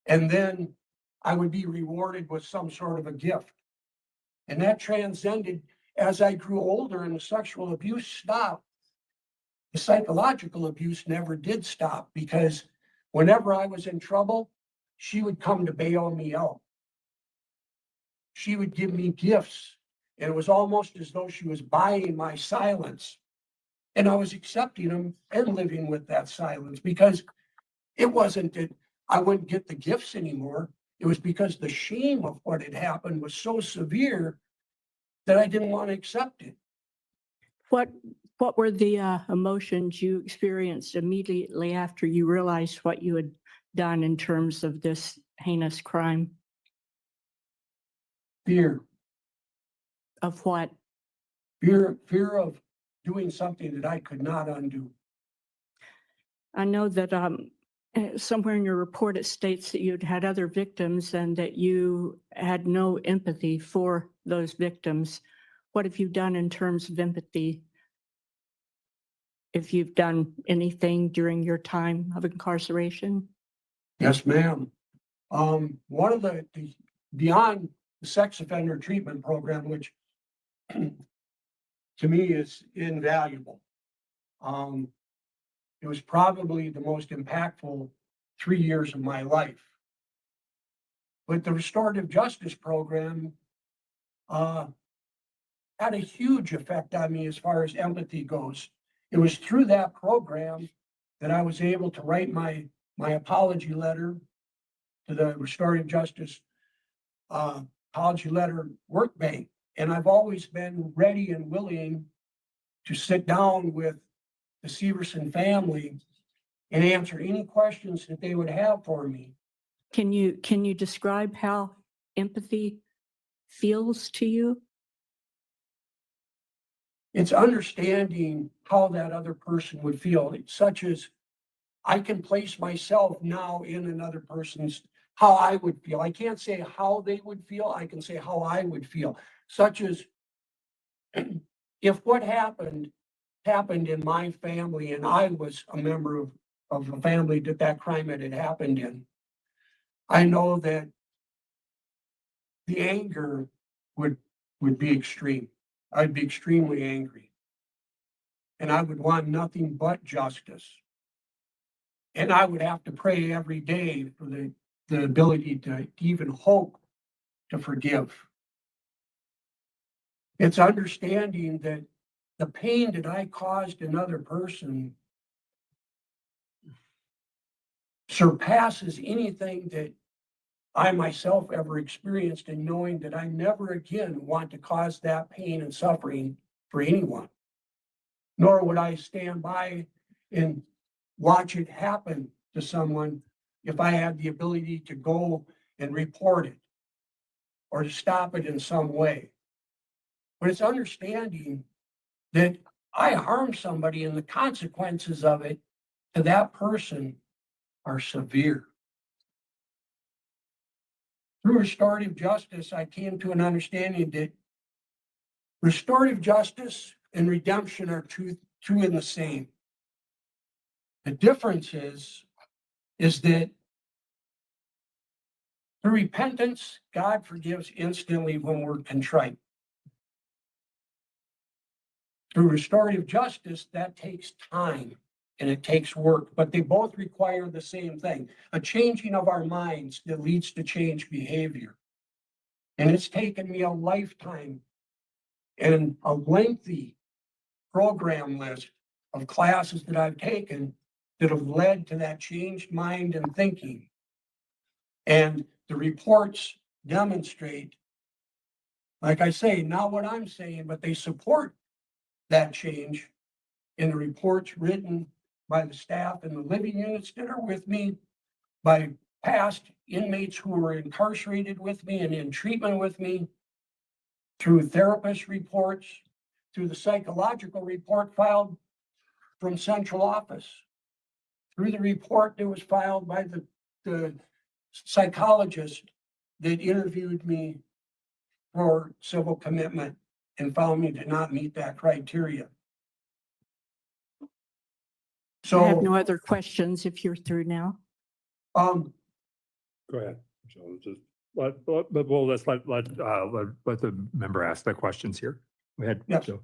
And then I would be rewarded with some sort of a gift. And that transcended as I grew older and the sexual abuse stopped. The psychological abuse never did stop because whenever I was in trouble, she would come to bail me out. She would give me gifts, and it was almost as though she was buying my silence. And I was accepting them and living with that silence because it wasn't that I wouldn't get the gifts anymore. It was because the shame of what had happened was so severe that I didn't want to accept it. What were the emotions you experienced immediately after you realized what you had done in terms of this heinous crime? Fear, Of what? fear of doing something that I could not undo. I know that somewhere in your report it states that you'd had other victims and that you had no empathy for those victims. What have you done in terms of empathy if you've done anything during your time of incarceration? Yes, ma'am. One of the beyond the sex offender treatment program, which to me is invaluable. It was probably the most impactful 3 years of my life. But the restorative justice program had a huge effect on me as far as empathy goes. It was through that program that I was able to write my apology letter to the restorative justice apology letter work bank. And I've always been ready and willing to sit down with the Severson family and answer any questions that they would have for me. Can you describe how empathy feels to you? It's understanding how that other person would feel, such as I can place myself now in another person's, how I would feel. I can't say how they would feel. I can say how I would feel, such as if what happened in my family and I was a member of a family that crime had happened in. I know that the anger would be extreme. I'd be extremely angry. And I would want nothing but justice. And I would have to pray every day for the ability to even hope to forgive. It's understanding that the pain that I caused another person surpasses anything that I myself ever experienced, and knowing that I never again want to cause that pain and suffering for anyone. Nor would I stand by and watch it happen to someone if I had the ability to go and report it or to stop it in some way. But it's understanding that I harmed somebody and the consequences of it to that person are severe. Through restorative justice, I came to an understanding that restorative justice and redemption are two in the same. The difference is that through repentance, God forgives instantly when we're contrite. Through restorative justice, that takes time and it takes work, but they both require the same thing, a changing of our minds that leads to change behavior. And it's taken me a lifetime and a lengthy program list of classes that I've taken that have led to that changed mind and thinking. And the reports demonstrate, like I say, not what I'm saying, but they support that change in the reports written by the staff in the living units that are with me, by past inmates who were incarcerated with me and in treatment with me, through therapist reports, through the psychological report filed from central office, through the report that was filed by the psychologist that interviewed me for civil commitment and found me to not meet that criteria. I have So, no other questions if you're through now. Go ahead. So just but well, let's let the member ask the questions here. Go ahead. Yes. Joe.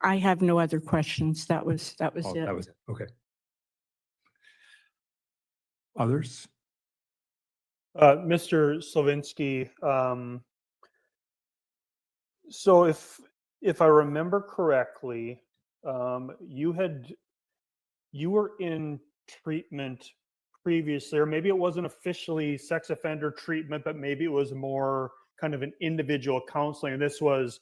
I have no other questions. That was Oh, it. that was it. Okay. Others? Mr. Slowinski, so if I remember correctly, you were in treatment previously, or maybe it wasn't officially sex offender treatment, but maybe it was more kind of an individual counseling. And this was,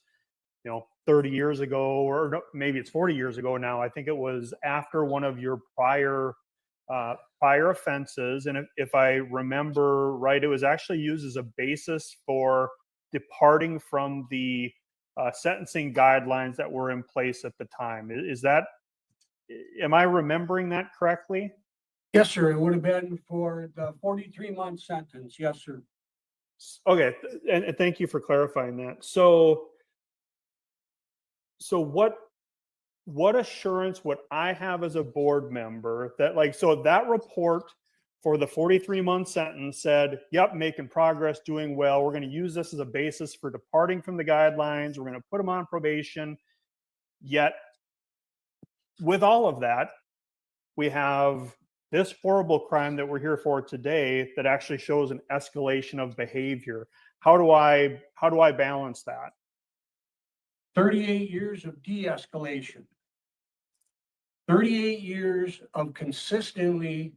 30 years ago, or no, maybe it's 40 years ago now. I think it was after one of your prior offenses. And if I remember right, it was actually used as a basis for departing from the sentencing guidelines that were in place at the time. Am I remembering that correctly? yes, sir, it would have been for the 43-month sentence. Yes, sir. Okay, and thank you for clarifying that. So what what assurance would I have as a board member that, like, so that report for the 43-month sentence said, yep, making progress, doing well. We're going to use this as a basis for departing from the guidelines. We're going to put him on probation. Yet, with all of that, we have this horrible crime that we're here for today that actually shows an escalation of behavior. How do I balance that? 38 years of de-escalation. 38 years of consistently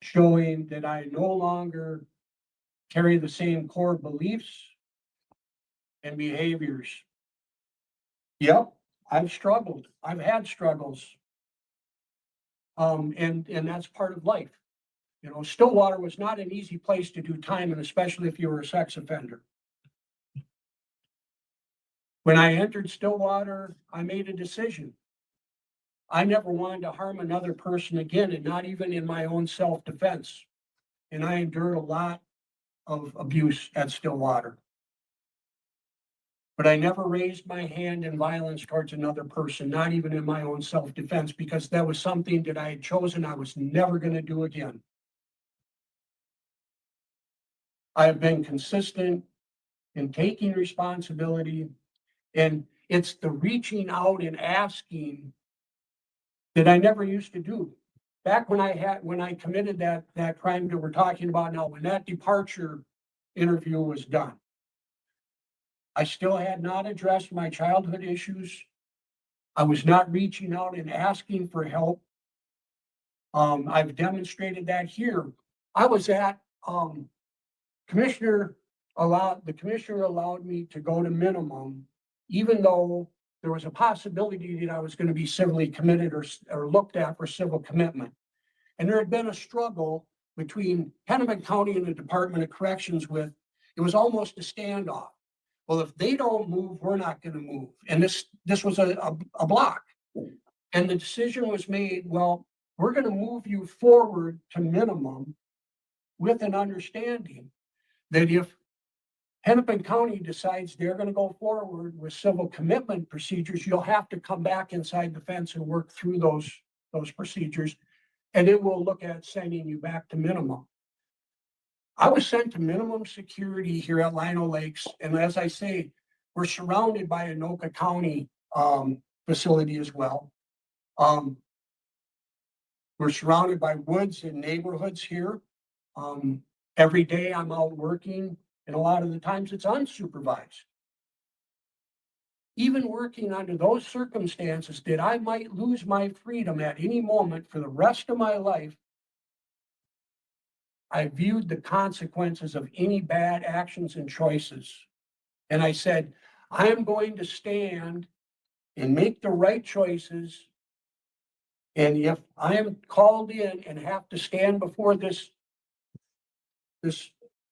showing that I no longer carry the same core beliefs and behaviors. Yep, I've struggled. I've had struggles. And that's part of life. You know, Stillwater was not an easy place to do time, and especially if you were a sex offender. When I entered Stillwater, I made a decision. I never wanted to harm another person again, and not even in my own self-defense. And I endured a lot of abuse at Stillwater. But I never raised my hand in violence towards another person, not even in my own self-defense, because that was something that I had chosen I was never going to do again. I have been consistent in taking responsibility, and it's the reaching out and asking that I never used to do. Back when I committed that crime that we're talking about now, when that departure interview was done, I still had not addressed my childhood issues. I was not reaching out and asking for help. I've demonstrated that here. I was at the commissioner allowed me to go to minimum, even though there was a possibility that I was going to be civilly committed or looked at for civil commitment. And there had been a struggle between Hennepin County and the Department of Corrections it was almost a standoff. Well, if they don't move, we're not going to move. And this was a block. And the decision was made, well, we're going to move you forward to minimum with an understanding that if Hennepin County decides they're going to go forward with civil commitment procedures, you'll have to come back inside the fence and work through those procedures. And it will look at sending you back to minimum. I was sent to minimum security here at Lino Lakes. And as I say, we're surrounded by a Anoka County facility as well. We're surrounded by woods and neighborhoods here. Every day I'm out working, and a lot of the times it's unsupervised. Even working under those circumstances that I might lose my freedom at any moment for the rest of my life, I viewed the consequences of any bad actions and choices. And I said, I am going to stand and make the right choices. And if I am called in and have to stand before this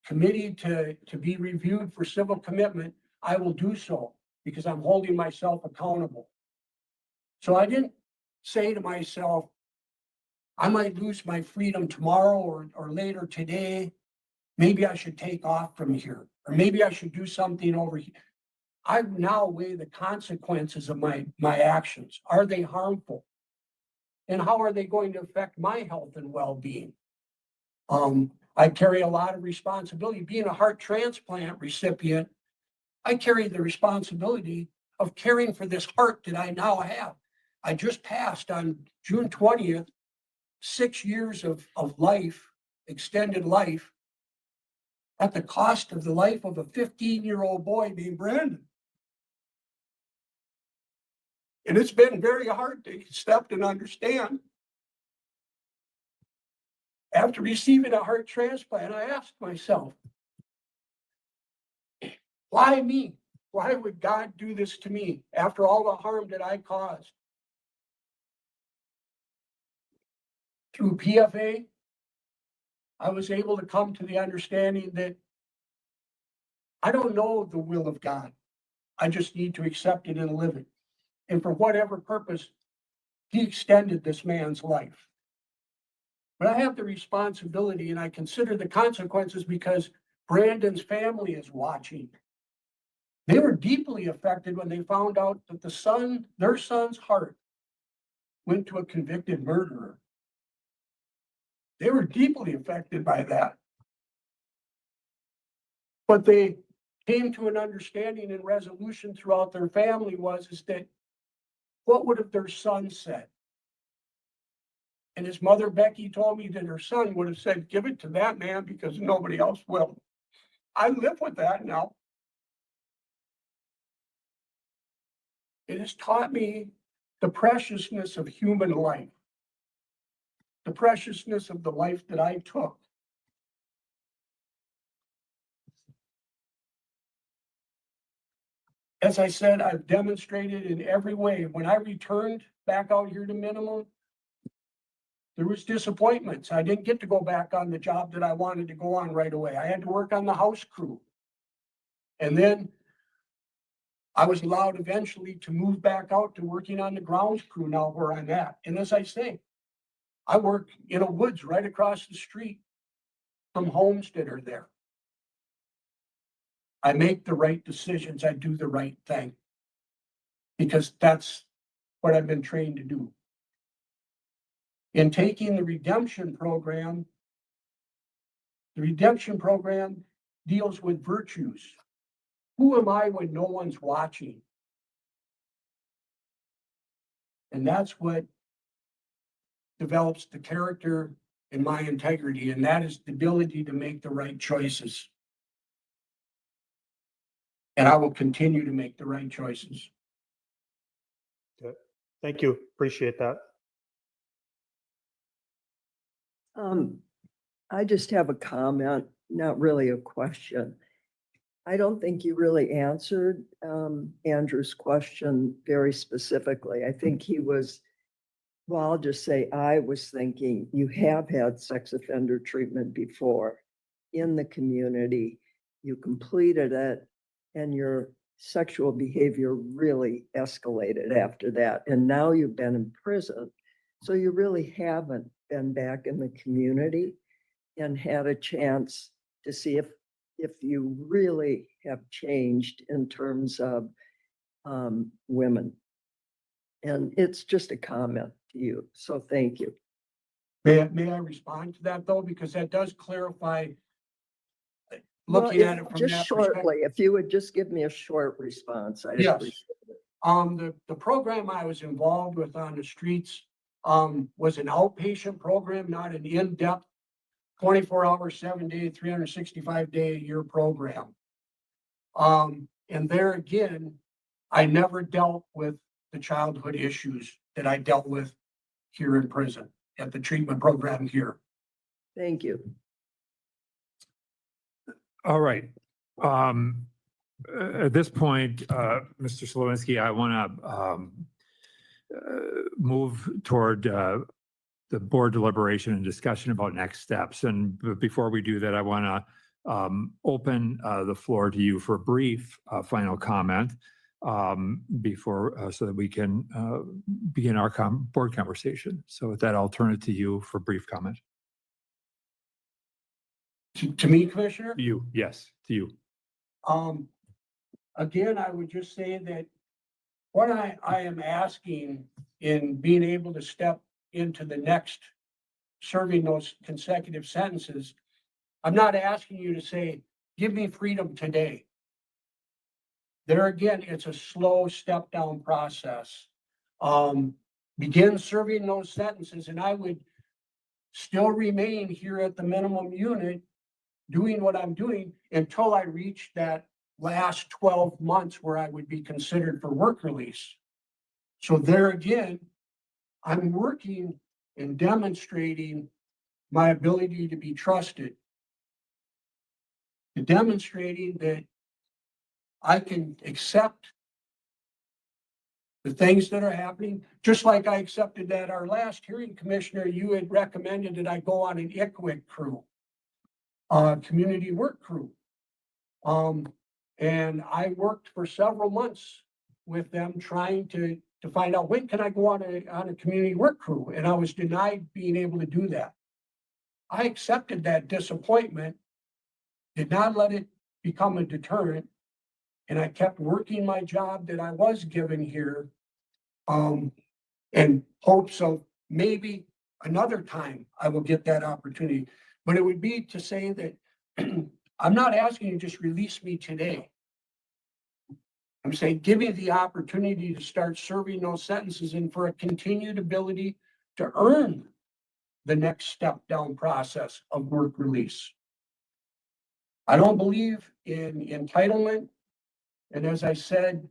committee to be reviewed for civil commitment, I will do so because I'm holding myself accountable. So I didn't say to myself, I might lose my freedom tomorrow or later today. Maybe I should take off from here, or maybe I should do something over here. I now weigh the consequences of my actions. Are they harmful? And how are they going to affect my health and well-being? I carry a lot of responsibility. Being a heart transplant recipient, I carry the responsibility of caring for this heart that I now have. I just passed on June 20th, 6 years of life, extended life, at the cost of the life of a 15-year-old boy named Brandon. And it's been very hard to accept and understand. After receiving a heart transplant, I asked myself, why me? Why would God do this to me after all the harm that I caused? Through PFA, I was able to come to the understanding that I don't know the will of God. I just need to accept it and live it. And for whatever purpose, He extended this man's life. But I have the responsibility, and I consider the consequences because Brandon's family is watching. They were deeply affected when they found out that their son's heart went to a convicted murderer. They were deeply affected by that. But they came to an understanding and resolution throughout their family is that what would have their son said? And his mother, Becky, told me that her son would have said, give it to that man because nobody else will. I live with that now. It has taught me the preciousness of human life, the preciousness of the life that I took. As I said, I've demonstrated in every way. When I returned back out here to minimum, there was disappointments. I didn't get to go back on the job that I wanted to go on right away. I had to work on the house crew. And then I was allowed eventually to move back out to working on the grounds crew now where I'm at. And as I say, I work in a woods right across the street from homes that are there. I make the right decisions. I do the right thing because that's what I've been trained to do. In taking the redemption program deals with virtues. Who am I when no one's watching? And that's what develops the character and my integrity, and that is the ability to make the right choices. And I will continue to make the right choices. Okay. Thank you. Appreciate that. I just have a comment, not really a question. I don't think you really answered Andrew's question very specifically. I think he was, well, I'll just say I was thinking you have had sex offender treatment before in the community. You completed it and your sexual behavior really escalated after that. And now you've been in prison. So you really haven't been back in the community and had a chance to see if you really have changed in terms of women. And it's just a comment to you. So thank you. May I respond to that though? Because that does clarify looking at it from just that shortly, perspective. if you would just give me a short response. I Yes. appreciate it. The program I was involved with on the streets was an outpatient program, not an in-depth 24-hour, 7-day, 365-day-a-year program. And there again, I never dealt with the childhood issues that I dealt with here in prison at the treatment program here. Thank you. All right. At this point, Mr. Slowinski, I want to move toward the board deliberation and discussion about next steps. And before we do that, I want to open the floor to you for a brief final comment before so that we can begin our board conversation. So with that, I'll turn it to you for brief comment. To me, Commissioner? You, yes, to you. Again, I would just say that what I am asking in being able to step into the next serving those consecutive sentences, I'm not asking you to say, give me freedom today. There again, it's a slow step down process. Begin serving those sentences and I would still remain here at the minimum unit doing what I'm doing until I reach that last 12 months where I would be considered for work release. So there again, I'm working and demonstrating my ability to be trusted, and demonstrating that I can accept the things that are happening, just like I accepted that our last hearing, Commissioner, you had recommended that I go on an ICWIC crew, community work crew. And I worked for several months with them trying to find out when can I go on a community work crew, and I was denied being able to do that. I accepted that disappointment, did not let it become a deterrent, and I kept working my job that I was given here, in hopes of maybe another time I will get that opportunity. But it would be to say that I'm not asking you to just release me today. I'm saying, give me the opportunity to start serving those sentences and for a continued ability to earn the next step down process of work release. I don't believe in entitlement. And as I said,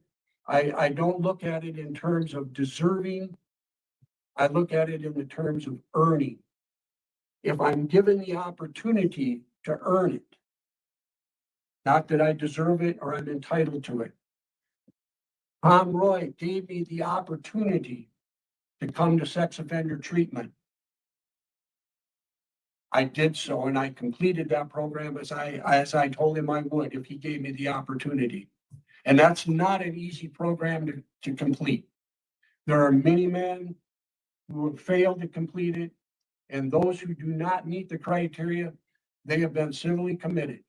I don't look at it in terms of deserving. I look at it in the terms of earning. If I'm given the opportunity to earn it, not that I deserve it or I'm entitled to it. Tom Roy gave me the opportunity to come to sex offender treatment. I did so, and I completed that program as I told him I would if he gave me the opportunity. And that's not an easy program to complete. There are many men who have failed to complete it, and those who do not meet the criteria, they have been civilly committed.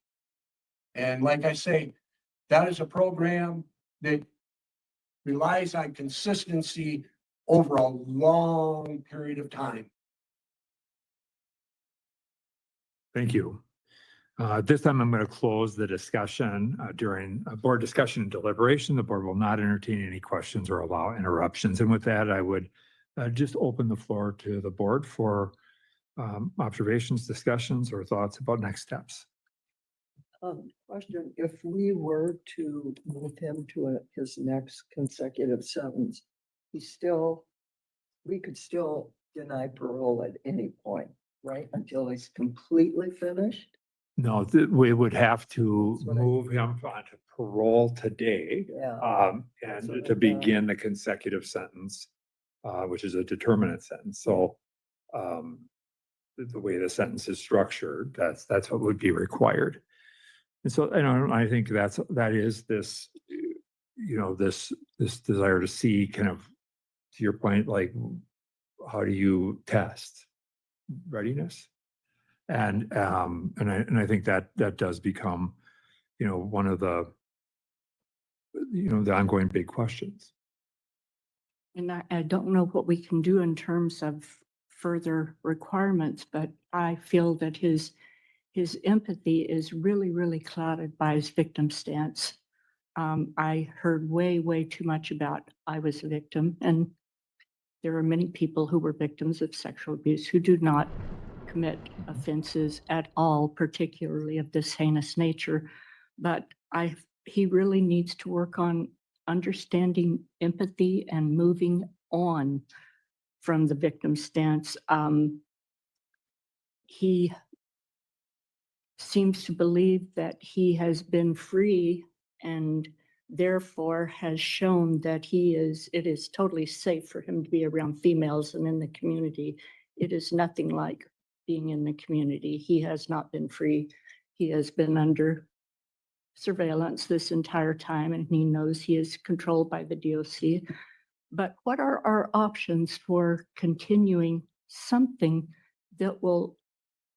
And like I say, that is a program that relies on consistency over a long period of time. Thank you. This time I'm going to close the discussion during board discussion and deliberation. The board will not entertain any questions or allow interruptions. And with that, I would just open the floor to the board for observations, discussions, or thoughts about next steps. Question, if we were to move him to his next consecutive sentence, we could still deny parole at any point, right? Until he's completely finished? No, we would have to That's what I- move him onto parole today Yeah. and what I to thought. begin the consecutive sentence, which is a determinate sentence. So the way the sentence is structured, that's what would be required. And so, I think that is this, this desire to see kind of, to your point, like, how do you test readiness? And I think that does become, one of the, the ongoing big questions. And I don't know what we can do in terms of further requirements, but I feel that his empathy is really, really clouded by his victim stance. I heard way too much about I was a victim, and there are many people who were victims of sexual abuse who do not commit offenses at all, particularly of this heinous nature. But he really needs to work on understanding empathy and moving on from the victim stance. He seems to believe that he has been free and therefore has shown that it is totally safe for him to be around females and in the community. It is nothing like being in the community. He has not been free. He has been under surveillance this entire time, and he knows he is controlled by the DOC. But what are our options for continuing something that will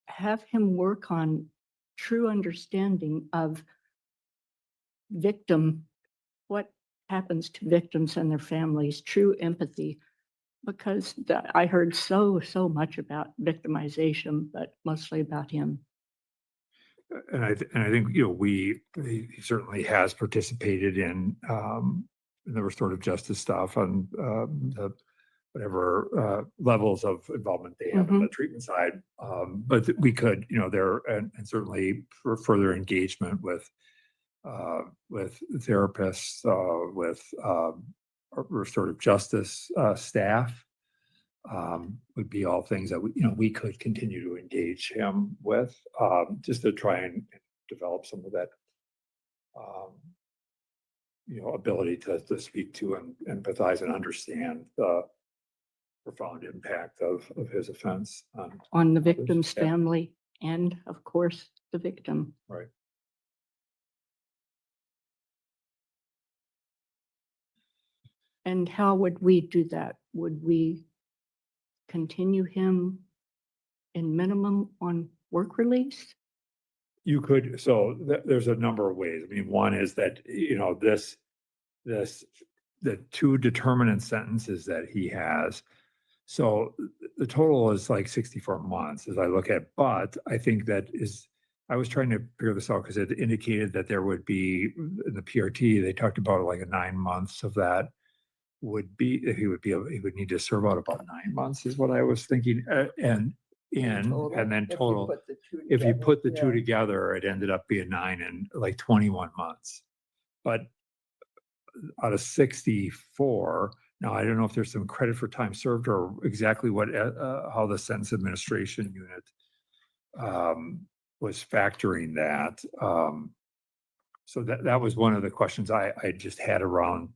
have him work on true understanding of what happens to victims and their families, true empathy? Because I heard so much about victimization, but mostly about him. And I think, he certainly has participated in the restorative justice stuff and the whatever levels of involvement they have on the treatment side. But we could, and certainly for further engagement with therapists, with restorative justice staff, would be all things that we could continue to engage him with, just to try and develop some of that ability to speak to and empathize and understand the profound impact of his offense On the others. victim's Yeah. family and, of course, the victim. Right. And how would we do that? Would we continue him in minimum on work release? You could, so there's a number of ways. I mean, one is that, the two determinant sentences that he has. So the total is like 64 months as I look at, but I think I was trying to figure this out because it indicated that there would be, in the PRT, they talked about like 9 months of that would be, he would need to serve out about 9 months is what I was thinking. And then total. If you put the two together, it ended up being 9 and like 21 months. But out of 64, now I don't know if there's some credit for time served or exactly how the sentence administration unit was factoring that. So that was one of the questions I just had around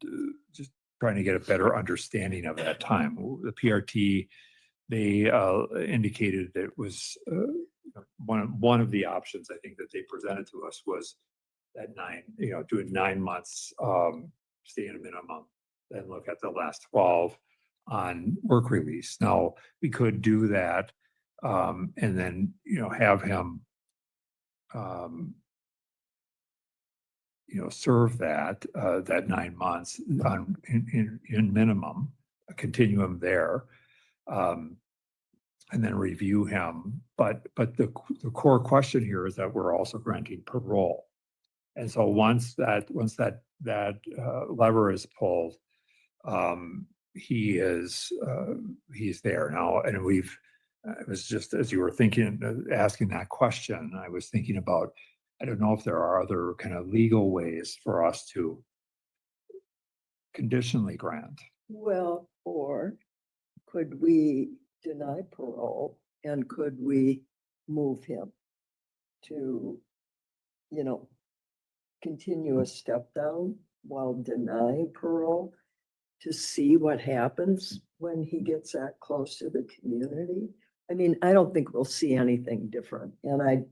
just trying to get a better understanding of that time. The PRT, they indicated that it was one of the options I think that they presented to us was that doing 9 months, stay in a minimum, then look at the last 12 on work release. Now we could do that, and then have him serve that 9 months in minimum, a continuum there. And then review him. But the core question here is that we're also granting parole. And so once that lever is pulled, he's there now. And it was just as you were asking that question, I was thinking about, I don't know if there are other kind of legal ways for us to conditionally grant. Well, or could we deny parole and could we move him to, continue a step down while denying parole to see what happens when he gets that close to the community? I mean, I don't think we'll see anything different. And I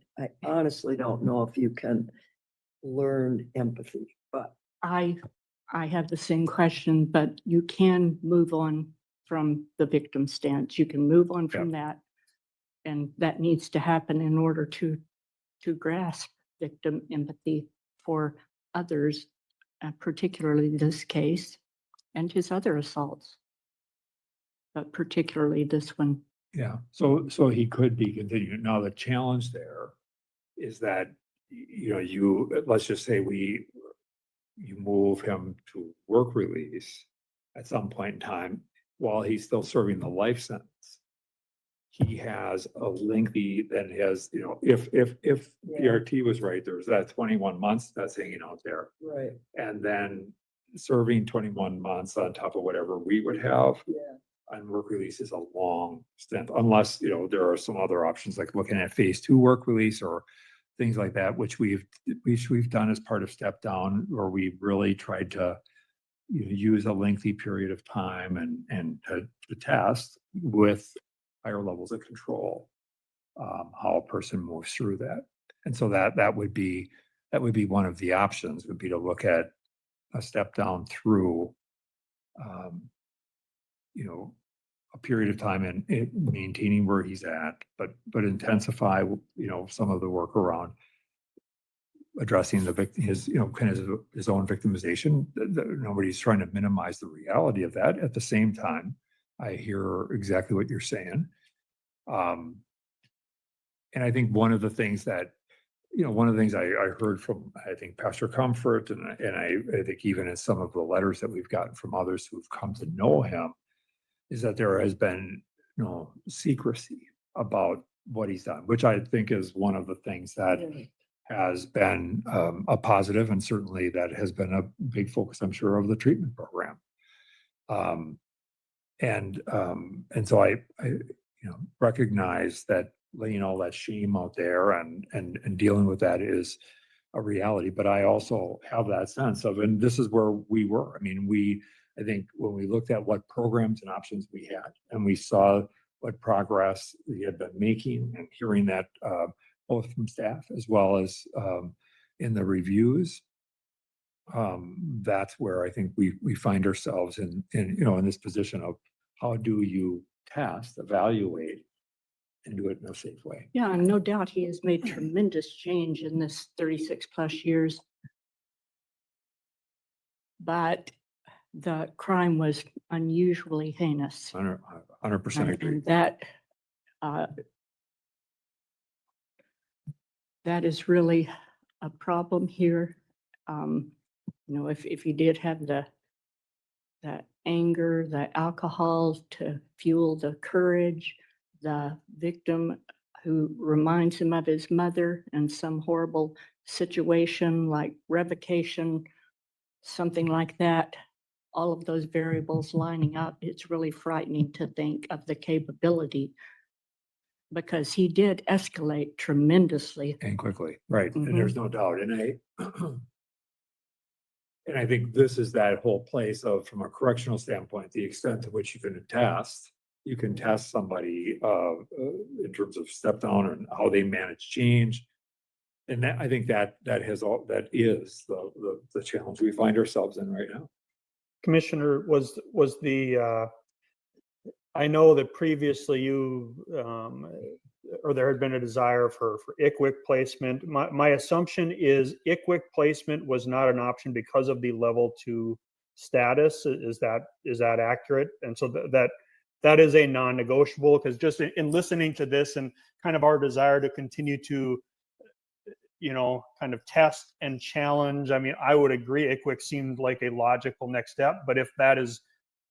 honestly don't know if you can learn empathy, but I have the same question, but you can move on from the victim stance. You can move on from that. And that needs to happen in order to grasp victim empathy for others, particularly this case and his other assaults, but particularly this one. Yeah, so he could be continuing. Now, the challenge there is that, let's just say you move him to work release at some point in time while he's still serving the life sentence. He has a lengthy, if PRT was right, there's that 21 months that's hanging out there. right, And then serving 21 months on top of whatever we would have on work release is a long stint, unless, there are some other options like looking at phase 2 work release or things like that, which we've done as part of step down, where we really tried to use a lengthy period of time and to test with higher levels of control, how a person moves through that. And so that would be one of the options, would be to look at a step down through, a period of time and maintaining where he's at, but intensify, some of the work around addressing the victim, his own victimization. Nobody's trying to minimize the reality of that. At the same time, I hear exactly what you're saying. And I think one of the things I heard from, I think, Pastor Comfort, and I think even in some of the letters that we've gotten from others who've come to know him, is that there has been secrecy about what he's done, which I think is one of the things that has been a positive, and certainly that has been a big focus, I'm sure, of the treatment program. And so I recognize that laying all that shame out there and dealing with that is a reality. But I also have that sense of, and this is where we were. I mean, I think when we looked at what programs and options we had, and we saw what progress we had been making, and hearing that both from staff as well as in the reviews, that's where I think we find ourselves in this position of, how do you test, evaluate, and do it in a safe way. Yeah, and no doubt he has made tremendous change in this 36 plus years. But the crime was unusually heinous. 100% agree. And that, uh, that is really a problem here. You know, if he did have the anger, the alcohol to fuel the courage, the victim who reminds him of his mother in some horrible situation like revocation, something like that, all of those variables lining up, it's really frightening to think of the capability, because he did escalate tremendously. And quickly, right, Mhm. and there's no doubt, and I think this is that whole place of, from a correctional standpoint, the extent to which you can test somebody in terms of step down and how they manage change. And that, I think that is the challenge we find ourselves in right now. Commissioner, was the, I know that previously you, or there had been a desire for ICWIC placement. My assumption is ICWIC placement was not an option because of the level 2 status. Is that accurate? And so that is a non-negotiable, because just in listening to this and kind of our desire to continue to, you know, kind of test and challenge. I mean, I would agree ICWIC seemed like a logical next step, but if that is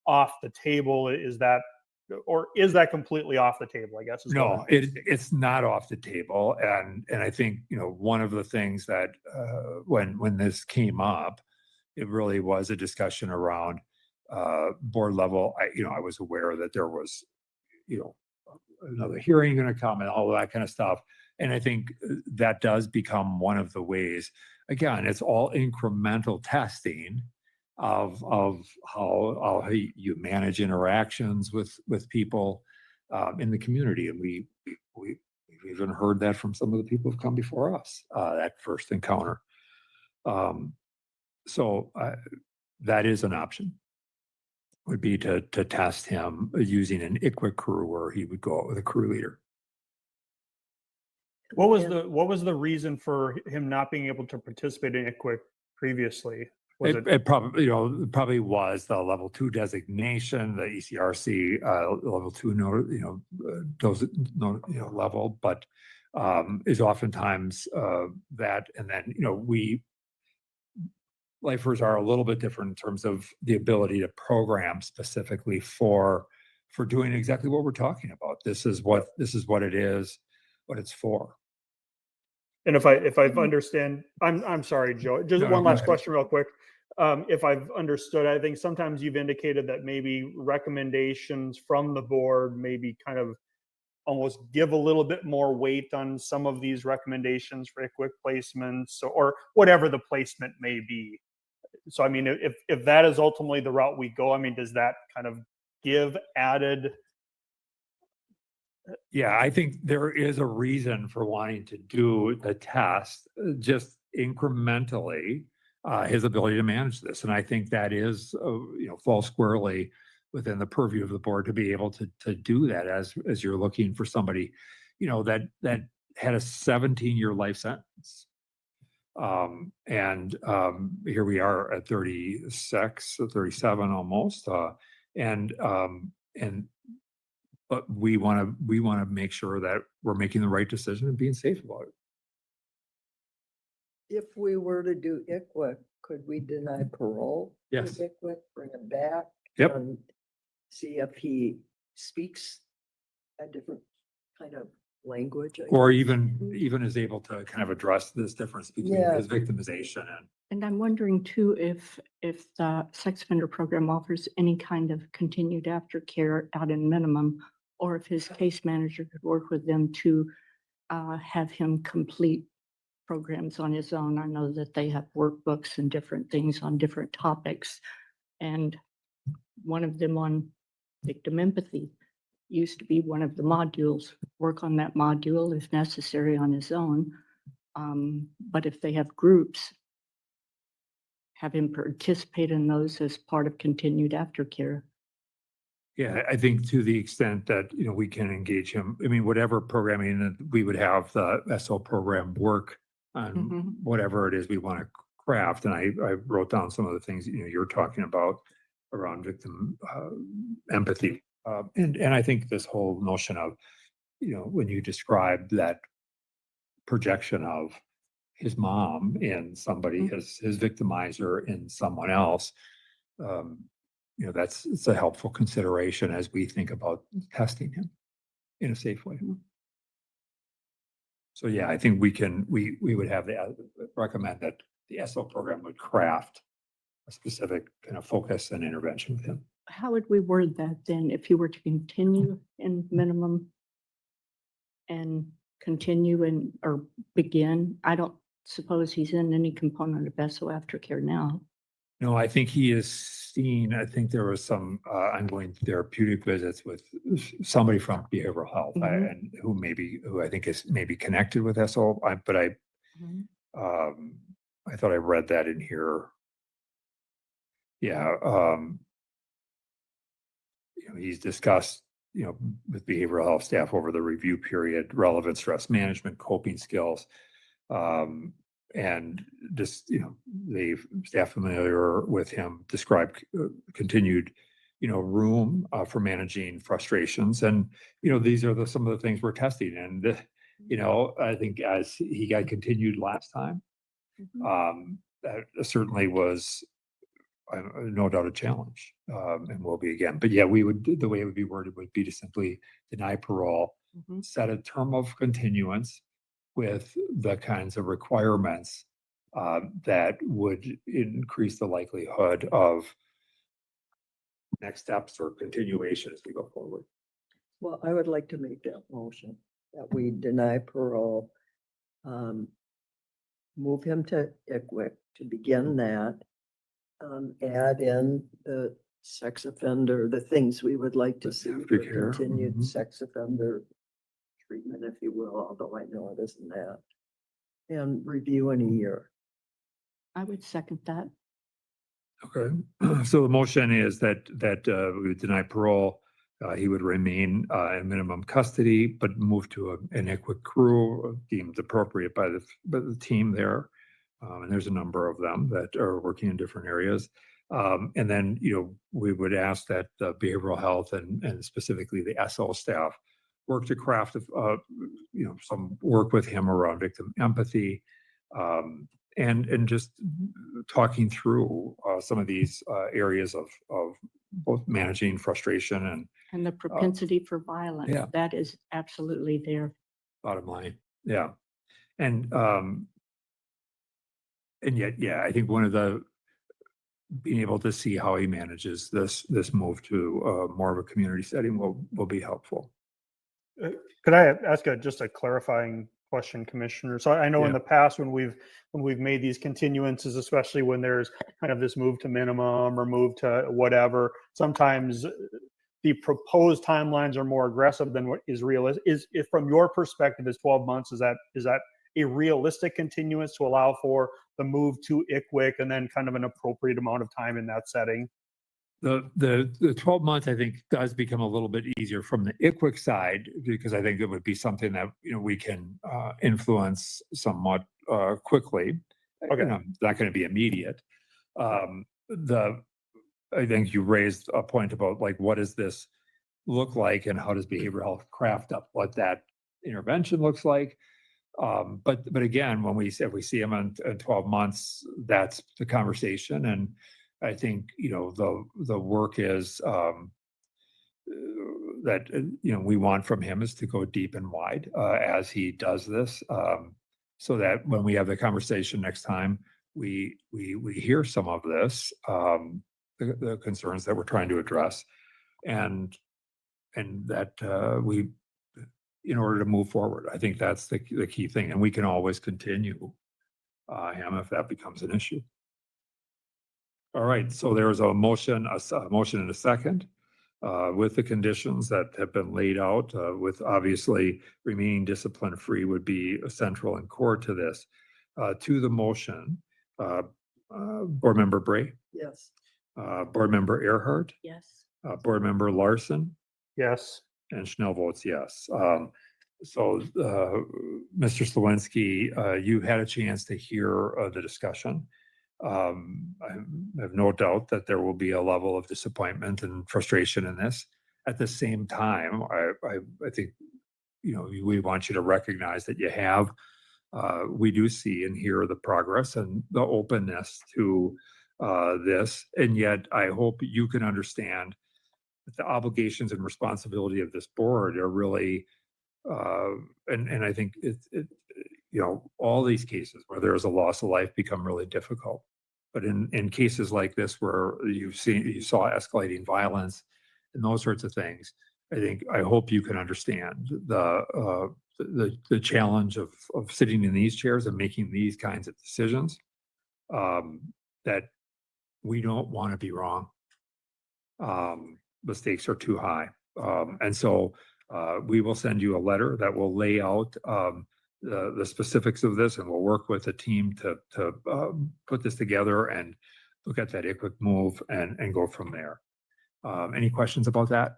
off the table, is that completely off the table, I guess? No, it's not off the table. And I think, you know, one of the things that when this came up, it really was a discussion around board level. I was aware that there was, you know, another hearing going to come and all of that kind of stuff. And I think that does become one of the ways. Again, it's all incremental testing of how you manage interactions with people in the community. And we've even heard that from some of the people who've come before us, that first encounter. So that is an option, would be to test him using an ICWIC crew where he would go out with a crew leader. What was the reason for him not being able to participate in ICWIC previously? Was It probably was the level 2 designation, the ECRC level 2 level, but is oftentimes that. And then, we lifers are a little bit different in terms of the ability to program specifically for doing exactly what we're talking about. This is what it is, what it's for. And if I've understand, I'm sorry, Joe. Just No, one go last ahead. question, real quick. If I've understood, I think sometimes you've indicated that maybe recommendations from the board maybe kind of almost give a little bit more weight on some of these recommendations for ICWIC placements or whatever the placement may be. So, I mean, if that is ultimately the route we go, I mean, does that kind of give added? Yeah, I think there is a reason for wanting to do the test, just incrementally, his ability to manage this. And I think that is, falls squarely within the purview of the board to be able to do that as you're looking for somebody, that had a 17-year life sentence. Here we are at 36, 37 almost. But we want to make sure that we're making the right decision and being safe about it. If we were to do ICWIC, could we deny parole? to Yes. ICWIC, bring him back? Yep. And see if he speaks a different kind of language. I Or guess. even is able to kind of address this difference between Yeah. his victimization And I'm wondering too, if the sex offender program offers any kind of continued aftercare out in minimum, or if his case manager could work with them to have him complete programs on his own. I know that they have workbooks and different things on different topics. And one of them on victim empathy used to be one of the modules. Work on that module if necessary on his own. But if they have groups, have him participate in those as part of continued aftercare. Yeah, I think to the extent that, we can engage him, I mean, whatever programming that we would have the SO program work on Mhm. whatever it is we want to craft. And I wrote down some of the things, you're talking about around victim empathy. And I think this whole notion of, when you describe that projection of his mom in somebody, his victimizer in someone else, it's a helpful consideration as we think about testing him in a safe way. So yeah, I think we would have recommend that the SO program would craft a specific kind of focus and intervention with him. How would we word that then if you were to continue in minimum and continue or begin? I don't suppose he's in any component of SO aftercare now. No, I think he is seen, I think there was some ongoing therapeutic visits with somebody from behavioral health and who I think is maybe connected with SO, but I thought I read that in here. Yeah, he's discussed, with behavioral health staff over the review period, relevant stress management, coping skills, and just, the staff familiar with him described continued, room for managing frustrations. And, these are some of the things we're testing. And, I think as he got continued last time, that certainly was no doubt a challenge, and will be again. But yeah, the way it would be worded would be to simply deny parole, set a term of continuance with the kinds of requirements that would increase the likelihood of next steps or continuation as we go forward. Well, I would like to make that motion that we deny parole, move him to ICWIC to begin that, add in the sex offender, the things we would like to see for Aftercare, continued sex offender treatment, if you will, although I know it isn't that, and review in a year. I would second that. Okay, so the motion is that we would deny parole. He would remain in minimum custody, but move to an ICWIC crew deemed appropriate by the team there. And there's a number of them that are working in different areas. And then, we would ask that behavioral health and specifically the SO staff work to craft, some work with him around victim empathy, and just talking through some of these areas of both managing frustration and the propensity for violence. yeah. That is absolutely there. Bottom line. Yeah. And yet, yeah, I think one of the being able to see how he manages this move to more of a community setting will be helpful. Could I ask just a clarifying question, Commissioner? So I know in the past when we've made these continuances, especially when there's kind of this move to minimum or move to whatever, sometimes the proposed timelines are more aggressive than what is realistic. If from your perspective, is 12 months, is that a realistic continuance to allow for the move to ICWIC and then kind of an appropriate amount of time in that setting? The 12 months, I think, does become a little bit easier from the ICWIC side, because I think it would be something that, we can influence somewhat quickly. Okay. It's not going to be immediate. I think you raised a point about like, what does this look like and how does behavioral health craft up what that intervention looks like? But again, if we see him in 12 months, that's the conversation. And I think, the work is that, we want from him is to go deep and wide as he does this, so that when we have the conversation next time, we hear some of this, the concerns that we're trying to address, and that we, in order to move forward, I think that's the key thing, and we can always continue him if that becomes an issue. All right, so there's a motion and a second with the conditions that have been laid out, with obviously remaining discipline free would be central and core to this. To the motion, Board Member Bray, Yes. Board Member Earhart, Yes. Board Member Larson, Yes. and Schnell votes yes. So, Mr. Slowinski, you had a chance to hear the discussion. I have no doubt that there will be a level of disappointment and frustration in this. At the same time, I think, we want you to recognize that we do see and hear the progress and the openness to this. And yet I hope you can understand that the obligations and responsibility of this board are really, and I think all these cases where there is a loss of life become really difficult. But in cases like this, where you saw escalating violence and those sorts of things, I hope you can understand the challenge of sitting in these chairs and making these kinds of decisions. That we don't want to be wrong. The stakes are too high, and so we will send you a letter that will lay out the specifics of this, and we'll work with a team to put this together and look at that ICWIC move and go from there. Any questions about that?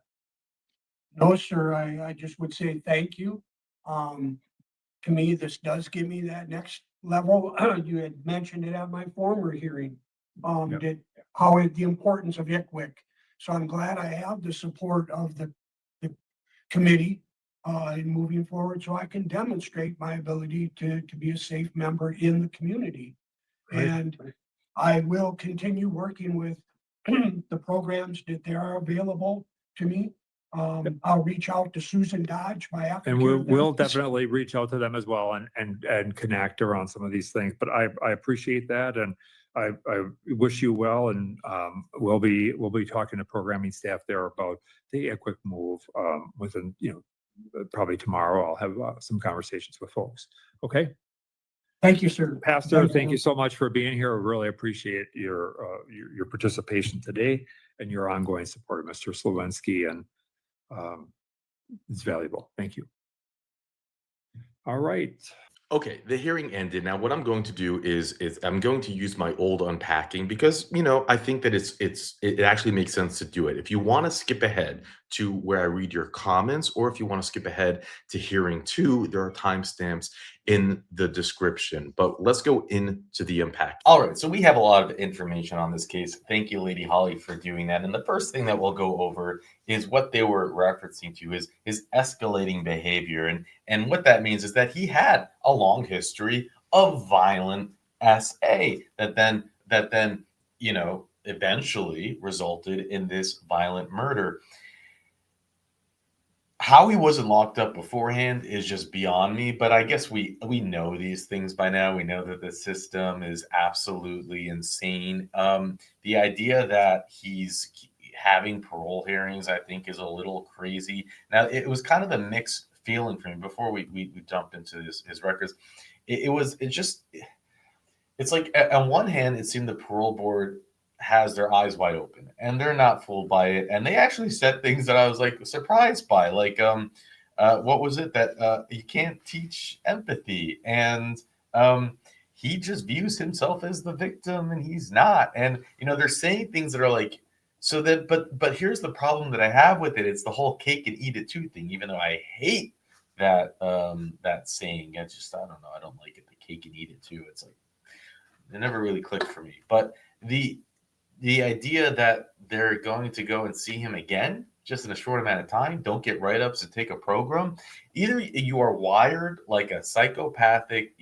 No, sir, I just would say thank you. To me, this does give me that next level. You had mentioned it at my former hearing, Yep. the importance of ICWIC. So I'm glad I have the support of the committee in moving forward, so I can demonstrate my ability to be a safe member in the community. Right. And I will continue working with the programs that they are available to me. I'll reach out to Susan Dodge, my And applicant. we'll definitely reach out to them as well and connect around some of these things. But I appreciate that, and I wish you well. And we'll be talking to programming staff there about the ICWIC move within probably tomorrow. I'll have some conversations with folks. Okay, Thank you, sir. Pastor. Thank you so much for being here. I really appreciate your participation today and your ongoing support of Mr. Slowinski, and it's valuable. Thank you. All right. Okay, the hearing ended. Now, what I'm going to do is I'm going to use my old unpacking because I think that it actually makes sense to do it. If you want to skip ahead to where I read your comments, or if you want to skip ahead to hearing 2, there are timestamps in the description. But let's go into the unpack. All right, so we have a lot of information on this case. Thank you, Lady Holly, for doing that. And the first thing that we'll go over is what they were referencing to is his escalating behavior. And what that means is that he had a long history of violent SA that then eventually resulted in this violent murder. How he wasn't locked up beforehand is just beyond me, but I guess we know these things by now. We know that the system is absolutely insane. The idea that he's having parole hearings, I think, is a little crazy. Now, it was kind of a mixed feeling for me before we jump into his records. It's like on one hand, it seemed the parole board has their eyes wide open and they're not fooled by it, and they actually said things that I was like surprised by, like what was it that you can't teach empathy, and he just views himself as the victim and he's not, and they're saying things that are like, so that but here's the problem that I have with it. It's the whole cake and eat it too thing, even though I hate that saying. I don't know, I don't like it, the cake and eat it too. It's like it never really clicked for me. But the idea that they're going to go and see him again just in a short amount of time, don't get write-ups to take a program. Either you are wired like a psychopathic,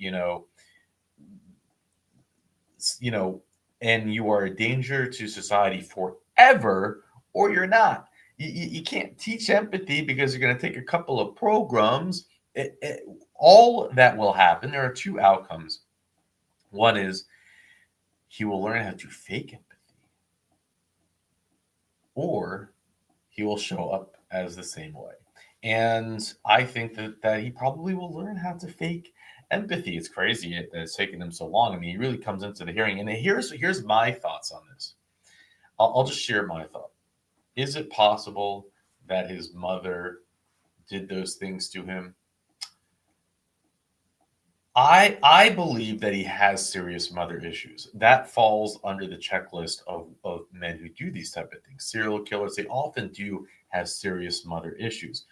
and you are a danger to society forever, or you're not. You can't teach empathy because you're going to take a couple of programs. All that will happen, there are 2 outcomes. One is he will learn how to fake empathy, or he will show up as the same way. And I think that he probably will learn how to fake empathy. It's crazy that it's taken him so long. I mean, he really comes into the hearing. And here's my thoughts on this. I'll just share my thought. Is it possible that his mother did those things to him? I believe that he has serious mother issues. That falls under the checklist of men who do these type of things. Serial killers, they often do have serious mother issues.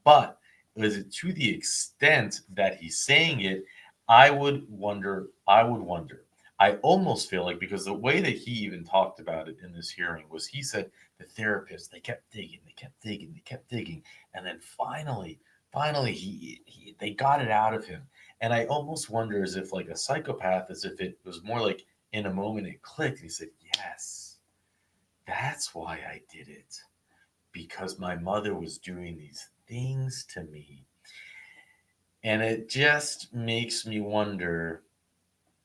But is it to the extent that he's saying it? I would wonder. I would wonder. I almost feel like, because the way that he even talked about it in this hearing was, he said the therapist, they kept digging, they kept digging, they kept digging, and then finally they got it out of him. And I almost wonder, as if like a psychopath, as if it was more like in a moment it clicked. He said, yes, that's why I did it, because my mother was doing these things to me. And it just makes me wonder.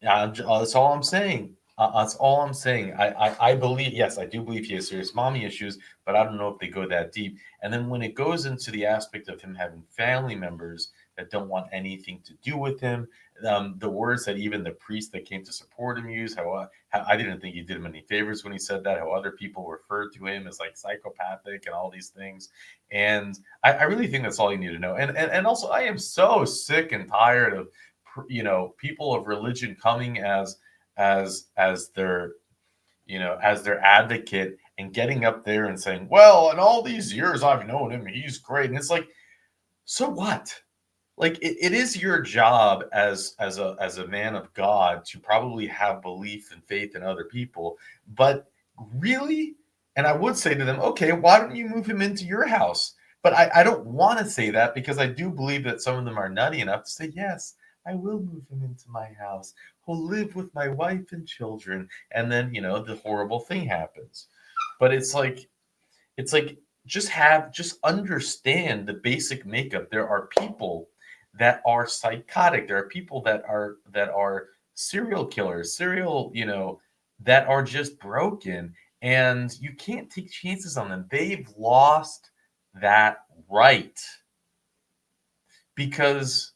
That's all I'm saying. That's all I'm saying. I believe, yes, I do believe he has serious mommy issues, but I don't know if they go that deep. And then when it goes into the aspect of him having family members that don't want anything to do with him, the words that even the priest that came to support him used, how I didn't think he did him any favors when he said that, how other people referred to him as like psychopathic and all these things. And I really think that's all you need to know. And also, I am so sick and tired of people of religion coming as their as their advocate and getting up there and saying, well, in all these years I've known him, he's great. And it's like, so what? Like, it is your job as a man of God to probably have belief and faith in other people, but really. And I would say to them, okay, why don't you move him into your house? But I don't want to say that, because I do believe that some of them are nutty enough to say, yes, I will move him into my house. He'll live with my wife and children. And then, the horrible thing happens. But it's like just understand the basic makeup. There are people that are psychotic. There are people that are serial killers, that are just broken, and you can't take chances on them. They've lost that right, because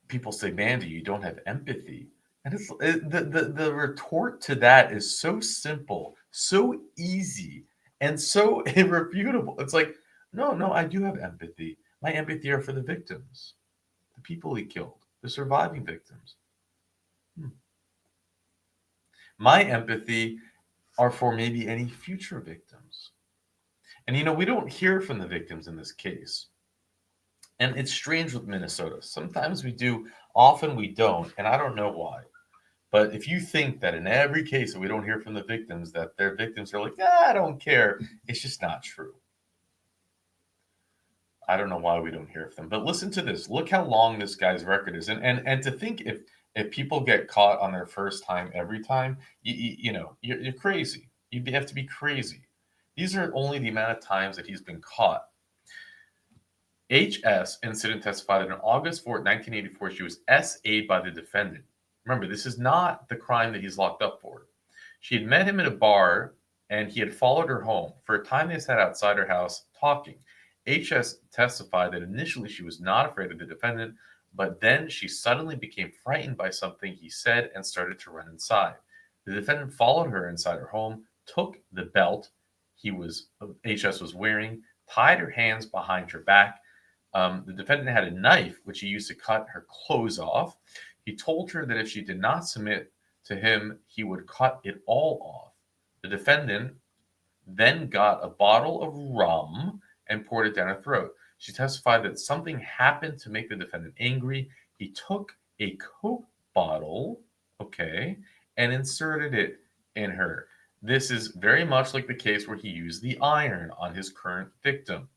people say, Mandy, you don't have empathy. And the retort to that is so simple, so easy, and so irrefutable. It's like, no, I do have empathy. My empathy are for the victims, the people he killed, the surviving victims. My empathy are for maybe any future victims. And we don't hear from the victims in this case. And it's strange with Minnesota. Sometimes we do, often we don't, and I don't know why. But if you think that in every case that we don't hear from the victims, that their victims are like, I don't care, it's just not true. I don't know why we don't hear from them. But listen to this. Look how long this guy's record is. And to think, if people get caught on their first time every time, you're crazy. You have to be crazy. These are only the amount of times that he's been caught. HS incident testified that on August 4th, 1984, she was SA'd by the defendant. Remember, this is not the crime that he's locked up for. She had met him at a bar, and he had followed her home. For a time, they sat outside her house talking. HS testified that initially she was not afraid of the defendant, but then she suddenly became frightened by something he said and started to run inside. The defendant followed her inside her home, took the belt HS was wearing, tied her hands behind her back. The defendant had a knife, which he used to cut her clothes off. He told her that if she did not submit to him, he would cut it all off. The defendant then got a bottle of rum and poured it down her throat. She testified that something happened to make the defendant angry. He took a Coke bottle, and inserted it in her. This is very much like the case where he used the iron on his current victim.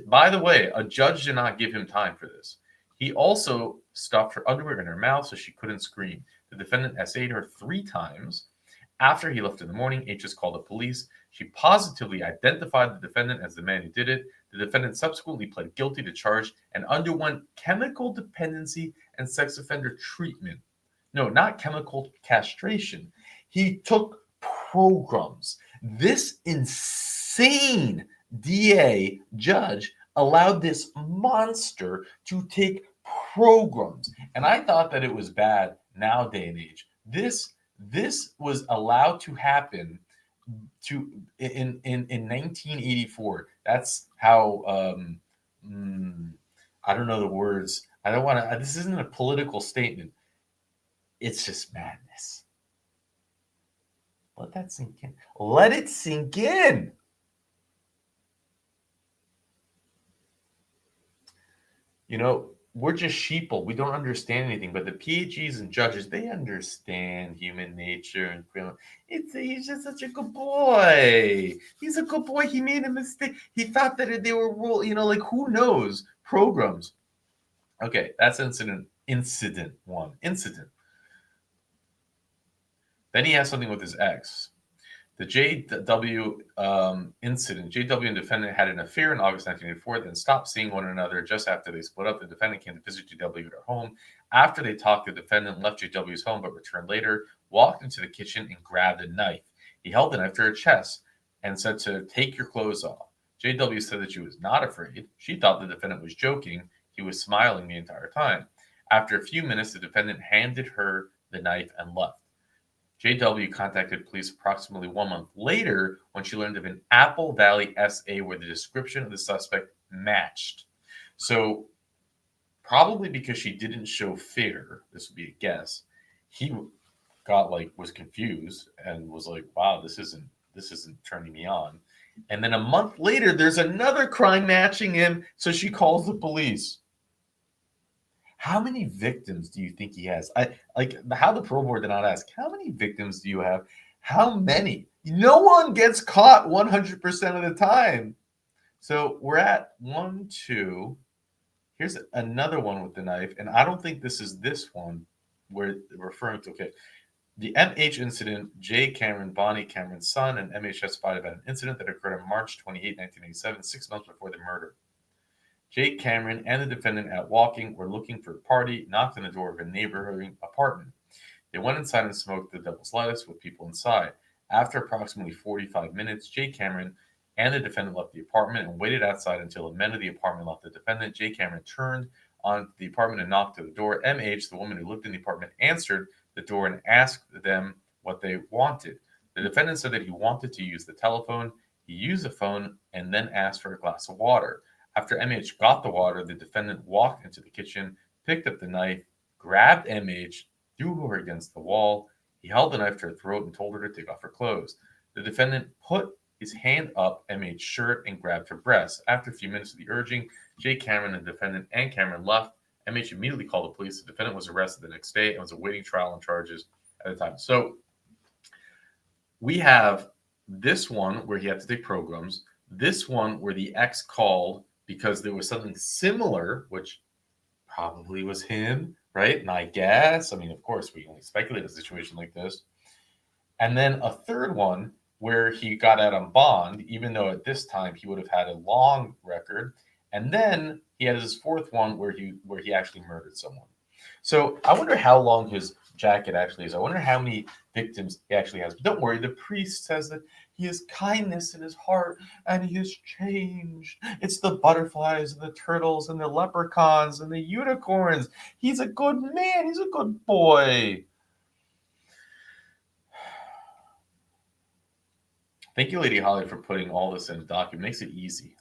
By the way, a judge did not give him time for this. He also stuffed her underwear in her mouth so she couldn't scream. The defendant essayed her 3 times. After he left in the morning, HS called the police. She positively identified the defendant as the man who did it. The defendant subsequently pled guilty to charge and underwent chemical dependency and sex offender treatment. No, not chemical castration. He took programs. This insane DA judge allowed this monster to take programs. And I thought that it was bad now day and age. This was allowed to happen in 1984. That's how I don't know the words. I don't want to, this isn't a political statement. It's just madness. Let that sink in. Let it sink in. You know, we're just sheeple. We don't understand anything. But the PhDs and judges, they understand human nature and criminal. He's just such a good boy. He's a good boy. He made a mistake. He thought that they were rule. You know, like who knows? Programs. Okay, that's incident one. Incident. Then he has something with his ex. The JW incident, JW and defendant had an affair in August 1984, then stopped seeing one another just after they split up. The defendant came to visit JW at her home. After they talked, the defendant left JW's home but returned later, walked into the kitchen, and grabbed a knife. He held the knife to her chest and said to take your clothes off. JW said that she was not afraid. She thought the defendant was joking. He was smiling the entire time. After a few minutes, the defendant handed her the knife and left. JW contacted police approximately 1 month later when she learned of an Apple Valley SA where the description of the suspect matched. So, probably because she didn't show fear, this would be a guess, he was confused and was like, wow, this isn't turning me on. And then a month later, there's another crime matching him, so she calls the police. How many victims do you think he has? How the parole board did not ask, how many victims do you have? How many? No one gets caught 100% of the time. So we're at 1, 2. Here's another one with the knife. And I don't think this is this one where referring to, okay, the MH incident, Jay Cameron, Bonnie Cameron's son, and MH testified about an incident that occurred on March 28, 1987, 6 months before the murder. Jake Cameron and the defendant at Walking were looking for a party, knocked on the door of a neighboring apartment. They went inside and smoked the devil's lettuce with people inside. After approximately 45 minutes, Jake Cameron and the defendant left the apartment and waited outside until the men of the apartment left the defendant. Jake Cameron turned on the apartment and knocked at the door. MH, the woman who lived in the apartment, answered the door and asked them what they wanted. The defendant said that he wanted to use the telephone. He used the phone and then asked for a glass of water. After MH got the water, the defendant walked into the kitchen, picked up the knife, grabbed MH, threw her against the wall. He held the knife to her throat and told her to take off her clothes. The defendant put his hand up MH's shirt and grabbed her breasts. After a few minutes of the urging, Jay Cameron, the defendant, and Cameron left. MH immediately called the police. The defendant was arrested the next day and was awaiting trial and charges at the time. So we have this one where he had to take programs, this one where the ex called because there was something similar, which probably was him, right? And I guess, of course, we only speculate a situation like this. And then a third one where he got out on bond, even though at this time he would have had a long record. And then he had his fourth one where he actually murdered someone. So I wonder how long his jacket actually is. I wonder how many victims he actually has. But don't worry, the priest says that he has kindness in his heart and he has changed. It's the butterflies and the turtles and the leprechauns and the unicorns. He's a good man. He's a good boy. Thank you, Lady Holly, for putting all this in a document. Makes it easy.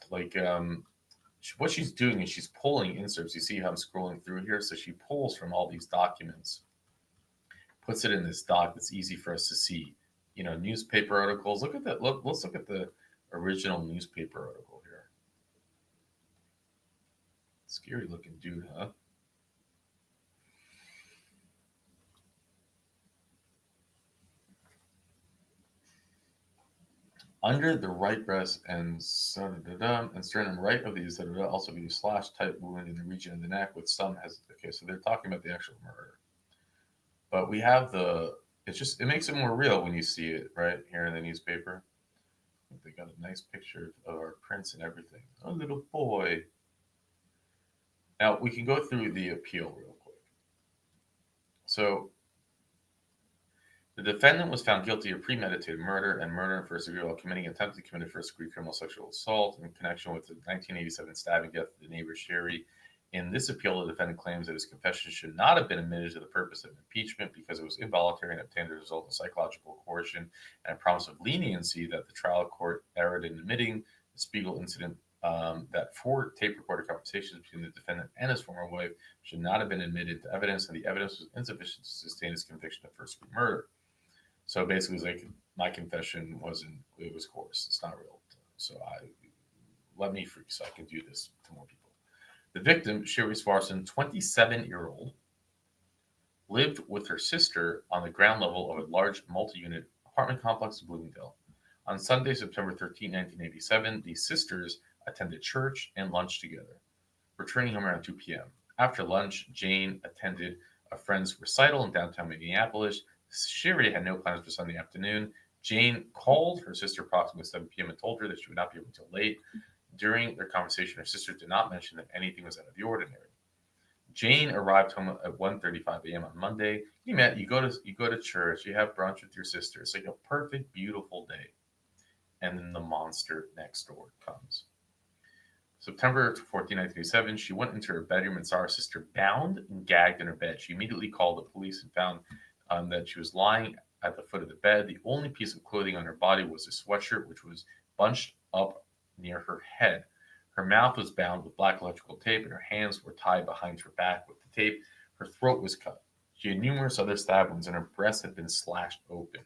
What she's doing is she's pulling inserts. You see how I'm scrolling through here? So she pulls from all these documents, puts it in this doc that's easy for us to see. Newspaper articles. Look at that. Let's look at the original newspaper article here. Scary looking dude, huh? Under the right breast and sternum right of these also be a slash type wound in the region of the neck with some okay, so they're talking about the actual murder. But we have it makes it more real when you see it right here in the newspaper. They got a nice picture of our prince and everything. A little boy. Now we can go through the appeal real quick. So the defendant was found guilty of premeditated murder and murder in first degree while committing attempted to commit first degree criminal sexual assault in connection with the 1987 stabbing death of the neighbor Sherry. In this appeal, the defendant claims that his confession should not have been admitted to the purpose of impeachment because it was involuntary and obtained as a result of psychological coercion and a promise of leniency that the trial court erred in admitting the Spiegel incident that 4 tape recorded conversations between the defendant and his former wife should not have been admitted to evidence, and the evidence was insufficient to sustain his conviction of first-degree murder. So basically, it was like my confession it was coarse. It's not real. So let me free so I can do this to more people. The victim, Sherry Swarson, 27-year-old, lived with her sister on the ground level of a large multi-unit apartment complex in Bloomingdale. On Sunday, September 13, 1987, the sisters attended church and lunch together, returning home around 2 p.m. After lunch, Jane attended a friend's recital in downtown Minneapolis. Sherry had no plans for Sunday afternoon. Jane called her sister approximately 7 p.m. and told her that she would not be home until late. During their conversation, her sister did not mention that anything was out of the ordinary. Jane arrived home at 1:35 a.m. on Monday. You go to church, you have brunch with your sister. It's like a perfect, beautiful day. And then the monster next door comes. September 14, 1987, she went into her bedroom and saw her sister bound and gagged in her bed. She immediately called the police and found that she was lying at the foot of the bed. The only piece of clothing on her body was a sweatshirt, which was bunched up near her head. Her mouth was bound with black electrical tape, and her hands were tied behind her back with the tape. Her throat was cut. She had numerous other stab wounds, and her breast had been slashed open.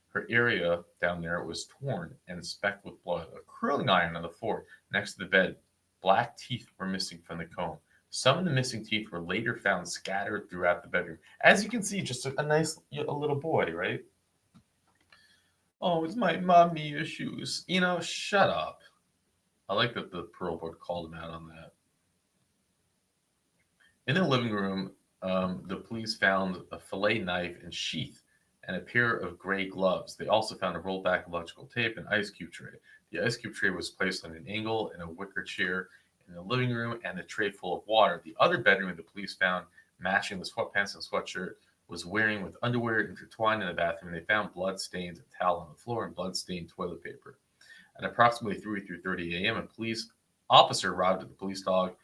Her area down there was torn and specked with blood. A curling iron on the floor next to the bed. Black teeth were missing from the comb. Some of the missing teeth were later found scattered throughout the bedroom. As you can see, just a nice little boy, right? Oh, it's my mommy issues. Shut up. I like that the parole board called him out on that. In the living room, the police found a fillet knife and sheath and a pair of gray gloves. They also found a rolled back electrical tape and ice cube tray. The ice cube tray was placed on an angle in a wicker chair in the living room, and a tray full of water. The other bedroom the police found, matching the sweatpants and sweatshirt, was wearing with underwear intertwined in the bathroom. They found blood-stained towel on the floor and blood-stained toilet paper. At approximately 3:30 a.m., a police officer arrived at the police dog.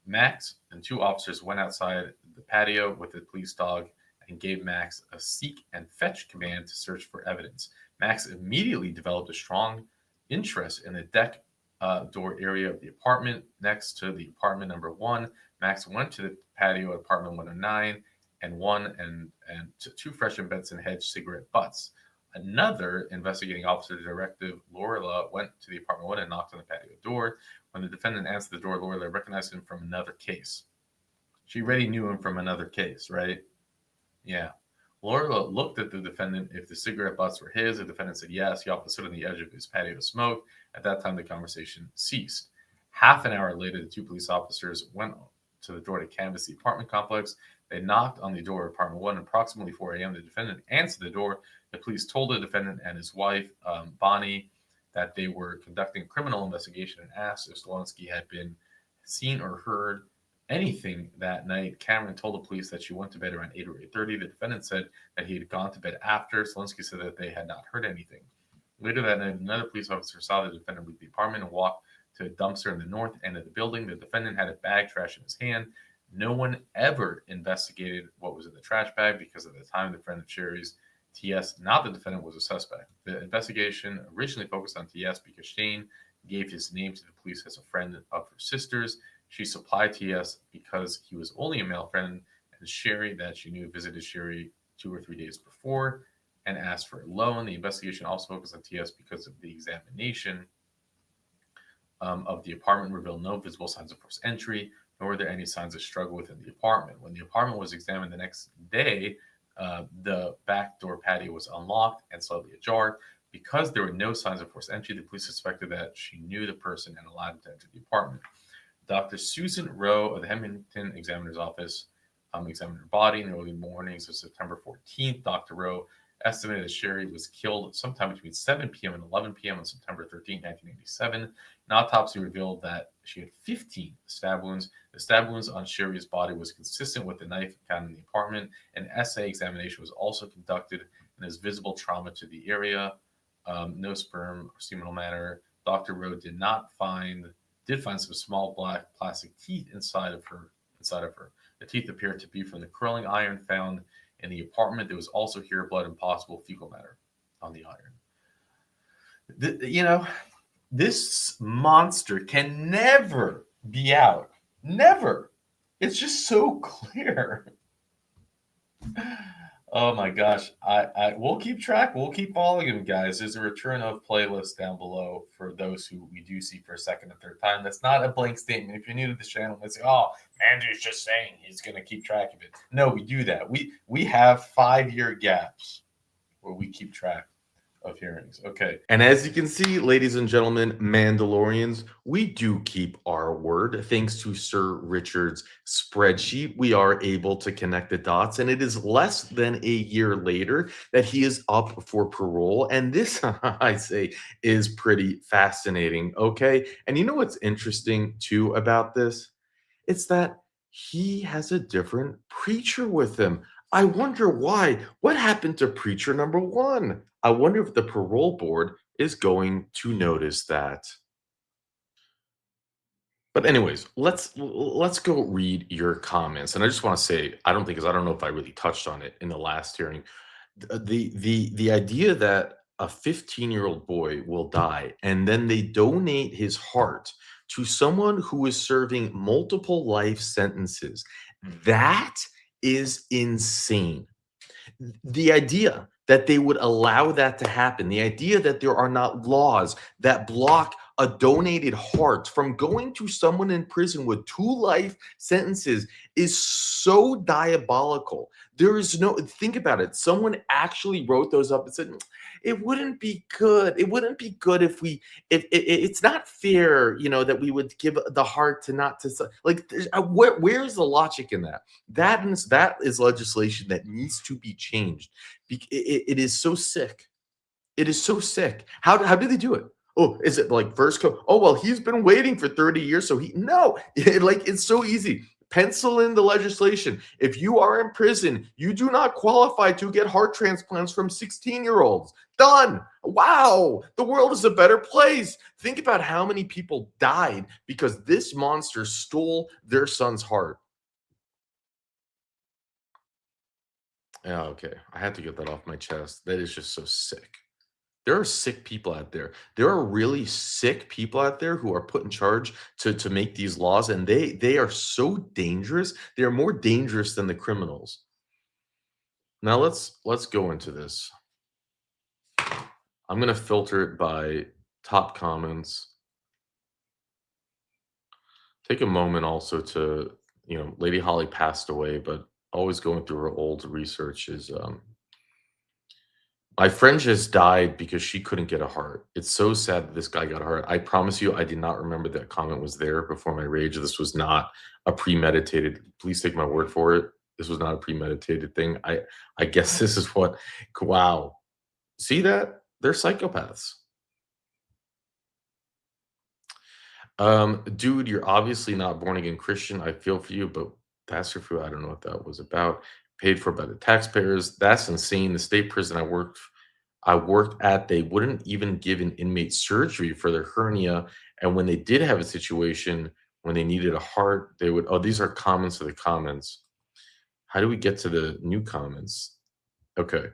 Max and 2 officers went outside the patio with the police dog and gave Max a seek and fetch command to search for evidence. Max immediately developed a strong interest in the deck door area of the apartment next to the apartment number 1. Max went to the patio at apartment 109 and to 2 Fresh and Benson Hedge cigarette butts. Another investigating officer, Detective Lorla, went to the apartment 1 and knocked on the patio door. When the defendant answered the door, Lorla recognized him from another case. She already knew him from another case, right? Yeah. Lorla looked at the defendant if the cigarette butts were his. The defendant said yes. He often stood on the edge of his patio to smoke. At that time, the conversation ceased. Half an hour later, the 2 police officers went to the door to canvass the apartment complex. They knocked on the door of apartment 1 at approximately 4 a.m. The defendant answered the door. The police told the defendant and his wife, Bonnie, that they were conducting a criminal investigation and asked if Slowinski had been seen or heard anything that night. Cameron told the police that she went to bed around 8 or 8:30. The defendant said that he had gone to bed after. Slowinski said that they had not heard anything. Later that night, another police officer saw the defendant leave the apartment and walk to a dumpster in the north end of the building. The defendant had a bag trash in his hand. No one ever investigated what was in the trash bag because at the time the friend of Sherry's, TS, not the defendant, was a suspect. The investigation originally focused on TS because Shane gave his name to the police as a friend of her sister's. She supplied TS because he was only a male friend, and Sherry, that she knew, visited Sherry 2 or 3 days before and asked for a loan. The investigation also focused on TS because of the examination of the apartment revealed no visible signs of forced entry, nor were there any signs of struggle within the apartment. When the apartment was examined the next day, the back door patio was unlocked and slightly ajar. Because there were no signs of forced entry, the police suspected that she knew the person and allowed him to enter the apartment. Dr. Susan Rowe of the Hemington Examiner's Office examined her body in the early mornings of September 14th. Dr. Rowe estimated that Sherry was killed sometime between 7 p.m. and 11 p.m. on September 13, 1987. An autopsy revealed that she had 15 stab wounds. The stab wounds on Sherry's body was consistent with the knife found in the apartment. An SA examination was also conducted, and there's visible trauma to the area. No sperm or seminal matter. Dr. Rowe did find some small black plastic teeth inside of her. The teeth appeared to be from the curling iron found in the apartment. There was also hair, blood, and possible fecal matter on the iron. This monster can never be out. Never. It's just so clear. Oh my gosh. We'll keep track. We'll keep following him, guys. There's a return of playlist down below for those who we do see for a second and third time. That's not a blank statement. If you're new to this channel, let's say, oh, Andrew's just saying he's gonna keep track of it. No, we do that. We have 5-year gaps where we keep track of hearings. Okay. And as you can see, ladies and gentlemen, Mandalorians, we do keep our word. Thanks to Sir Richard's spreadsheet, we are able to connect the dots. And it is less than a year later that he is up for parole. And this, I say, is pretty fascinating. Okay. And you know what's interesting too about this? It's that he has a different preacher with him. I wonder why. What happened to preacher number one? I wonder if the parole board is going to notice that. But anyways, let's go read your comments. And I just want to say, I don't know if I really touched on it in the last hearing. The idea that a 15-year-old boy will die and then they donate his heart to someone who is serving multiple life sentences, that is insane. The idea that they would allow that to happen, the idea that there are not laws that block a donated heart from going to someone in prison with 2 life sentences is so diabolical. There is no, think about it. Someone actually wrote those up and said, it wouldn't be good. It wouldn't be good if it's not fair, that we would give the heart to not to, like, where's the logic in that? That is legislation that needs to be changed. It is so sick. It is so sick. How do they do it? Oh, is it like first code? Oh, well, he's been waiting for 30 years. So no, it's so easy. Pencil in the legislation. If you are in prison, you do not qualify to get heart transplants from 16-year-olds. Done. Wow. The world is a better place. Think about how many people died because this monster stole their son's heart. Yeah, okay. I had to get that off my chest. That is just so sick. There are sick people out there. There are really sick people out there who are put in charge to make these laws, and they are so dangerous. They are more dangerous than the criminals. Now let's go into this. I'm gonna filter it by top comments. Take a moment also to, Lady Holly passed away, but always going through her old research is my friend just died because she couldn't get a heart. It's so sad that this guy got a heart. I promise you, I did not remember that comment was there before my rage. This was not a premeditated. Please take my word for it. This was not a premeditated thing. I guess this is what. Wow, see that? They're psychopaths. Dude, you're obviously not born again Christian. I feel for you, but that's your food. I don't know what that was about. Paid for by the taxpayers. That's insane. The state prison I worked at, they wouldn't even give an inmate surgery for their hernia. And when they did have a situation when they needed a heart, they would, oh, these are comments of the comments. How do we get to the new comments? Okay.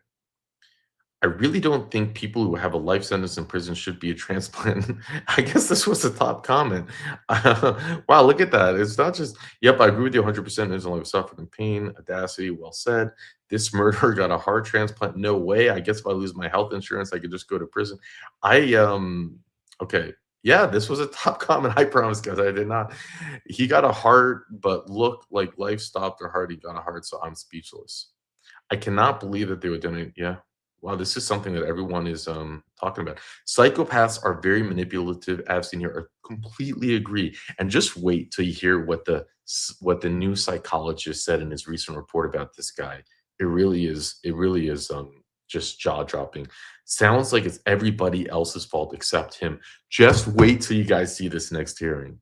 I really don't think people who have a life sentence in prison should be a transplant. I guess this was the top comment. Wow, look at that. It's not just, yep, I agree with you 100%. There's only suffering and pain. Audacity, well said. This murderer got a heart transplant. No way. I guess if I lose my health insurance, I could just go to prison. Okay. Yeah, this was a top comment. I promise, guys, I did not. He got a heart, but looked like life stopped her heart. He got a heart, so I'm speechless. I cannot believe that they would donate. Yeah. Wow, this is something that everyone is talking about. Psychopaths are very manipulative. I've seen here. I completely agree. And just wait till you hear what the new psychologist said in his recent report about this guy. It really is just jaw-dropping. Sounds like it's everybody else's fault except him. Just wait till you guys see this next hearing.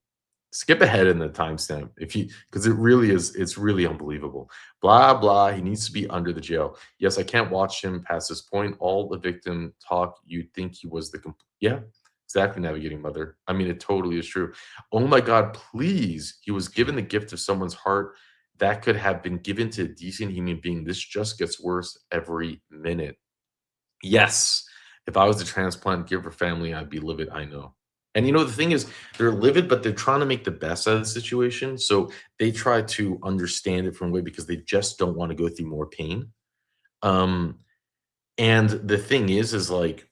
Skip ahead in the timestamp because it's really unbelievable. Blah, blah. He needs to be under the jail. Yes, I can't watch him past this point. All the victim talk, you'd think he was yeah, exactly, navigating mother. I mean, it totally is true. Oh my God, please. He was given the gift of someone's heart that could have been given to a decent human being. This just gets worse every minute. Yes, if I was a transplant giver family, I'd be livid. I know. And the thing is, they're livid, but they're trying to make the best out of the situation. So they try to understand it from way because they just don't want to go through more pain. Um, and the thing is like,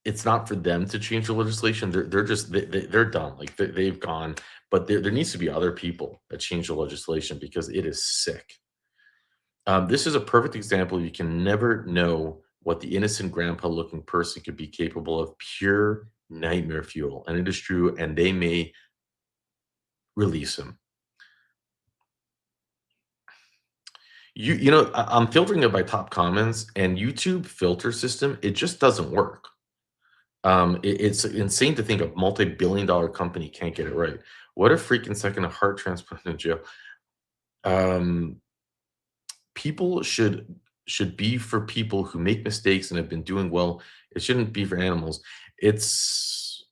it's not for them to change the legislation. They're just they're done. Like they've gone, but there needs to be other people that change the legislation because it is sick. This is a perfect example. You can never know what the innocent grandpa looking person could be capable of. Pure nightmare fuel. And it is true. And they may release him. I'm filtering it by top comments, and YouTube filter system, it just doesn't work. It's insane to think a multi-billion-dollar company can't get it right. What a freaking second of heart transplant in jail. Um, People should be for people who make mistakes and have been doing well. It shouldn't be for animals. That's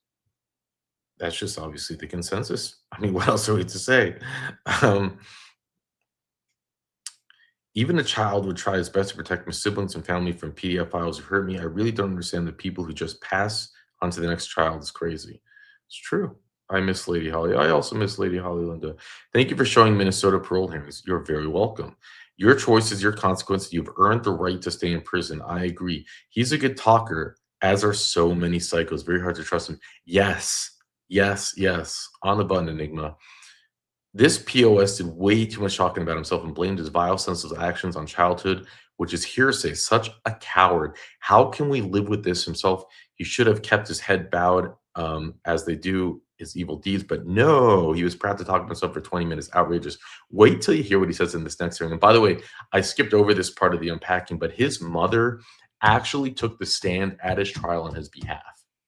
just obviously the consensus. I mean, what else are we to say? Um, Even a child would try his best to protect my siblings and family from PDF files who hurt me. I really don't understand the people who just pass on to the next child. Is crazy. It's true. I miss Lady Holly. I also miss Lady Holly Linda. Thank you for showing Minnesota parole hearings. You're very welcome. Your choice is your consequence. You've earned the right to stay in prison. I agree. He's a good talker, as are so many psychos. Very hard to trust him. Yes, yes, yes. On the button, Enigma. This POS did way too much talking about himself and blamed his vile senseless actions on childhood, which is hearsay. Such a coward. How can we live with this himself? He should have kept his head bowed, as they do his evil deeds, but no, he was proud to talk about himself for 20 minutes. Outrageous. Wait till you hear what he says in this next hearing. And by the way, I skipped over this part of the unpacking, but his mother actually took the stand at his trial on his behalf.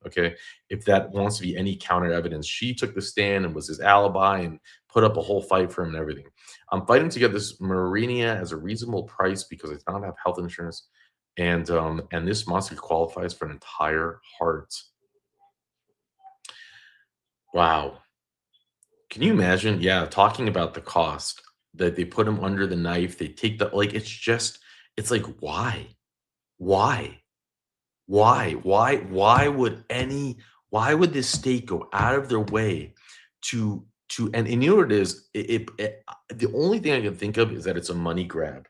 Okay. If that wants to be any counter evidence, she took the stand and was his alibi and put up a whole fight for him and everything. I'm fighting to get this Marinia as a reasonable price because I do not have health insurance, and this monster qualifies for an entire heart. Wow, can you imagine? Yeah, talking about the cost that they put him under the knife. They take the like. It's like why, why, why would this state go out of their way and you know what it is? The only thing I can think of is that it's a money grab.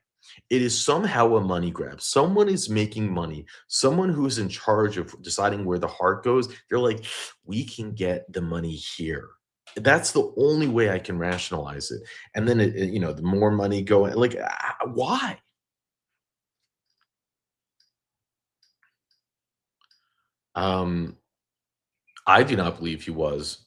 It is somehow a money grab. Someone is making money. Someone who is in charge of deciding where the heart goes. They're like, we can get the money here. That's the only way I can rationalize it. And then the more money going, like, why? I do not believe he was,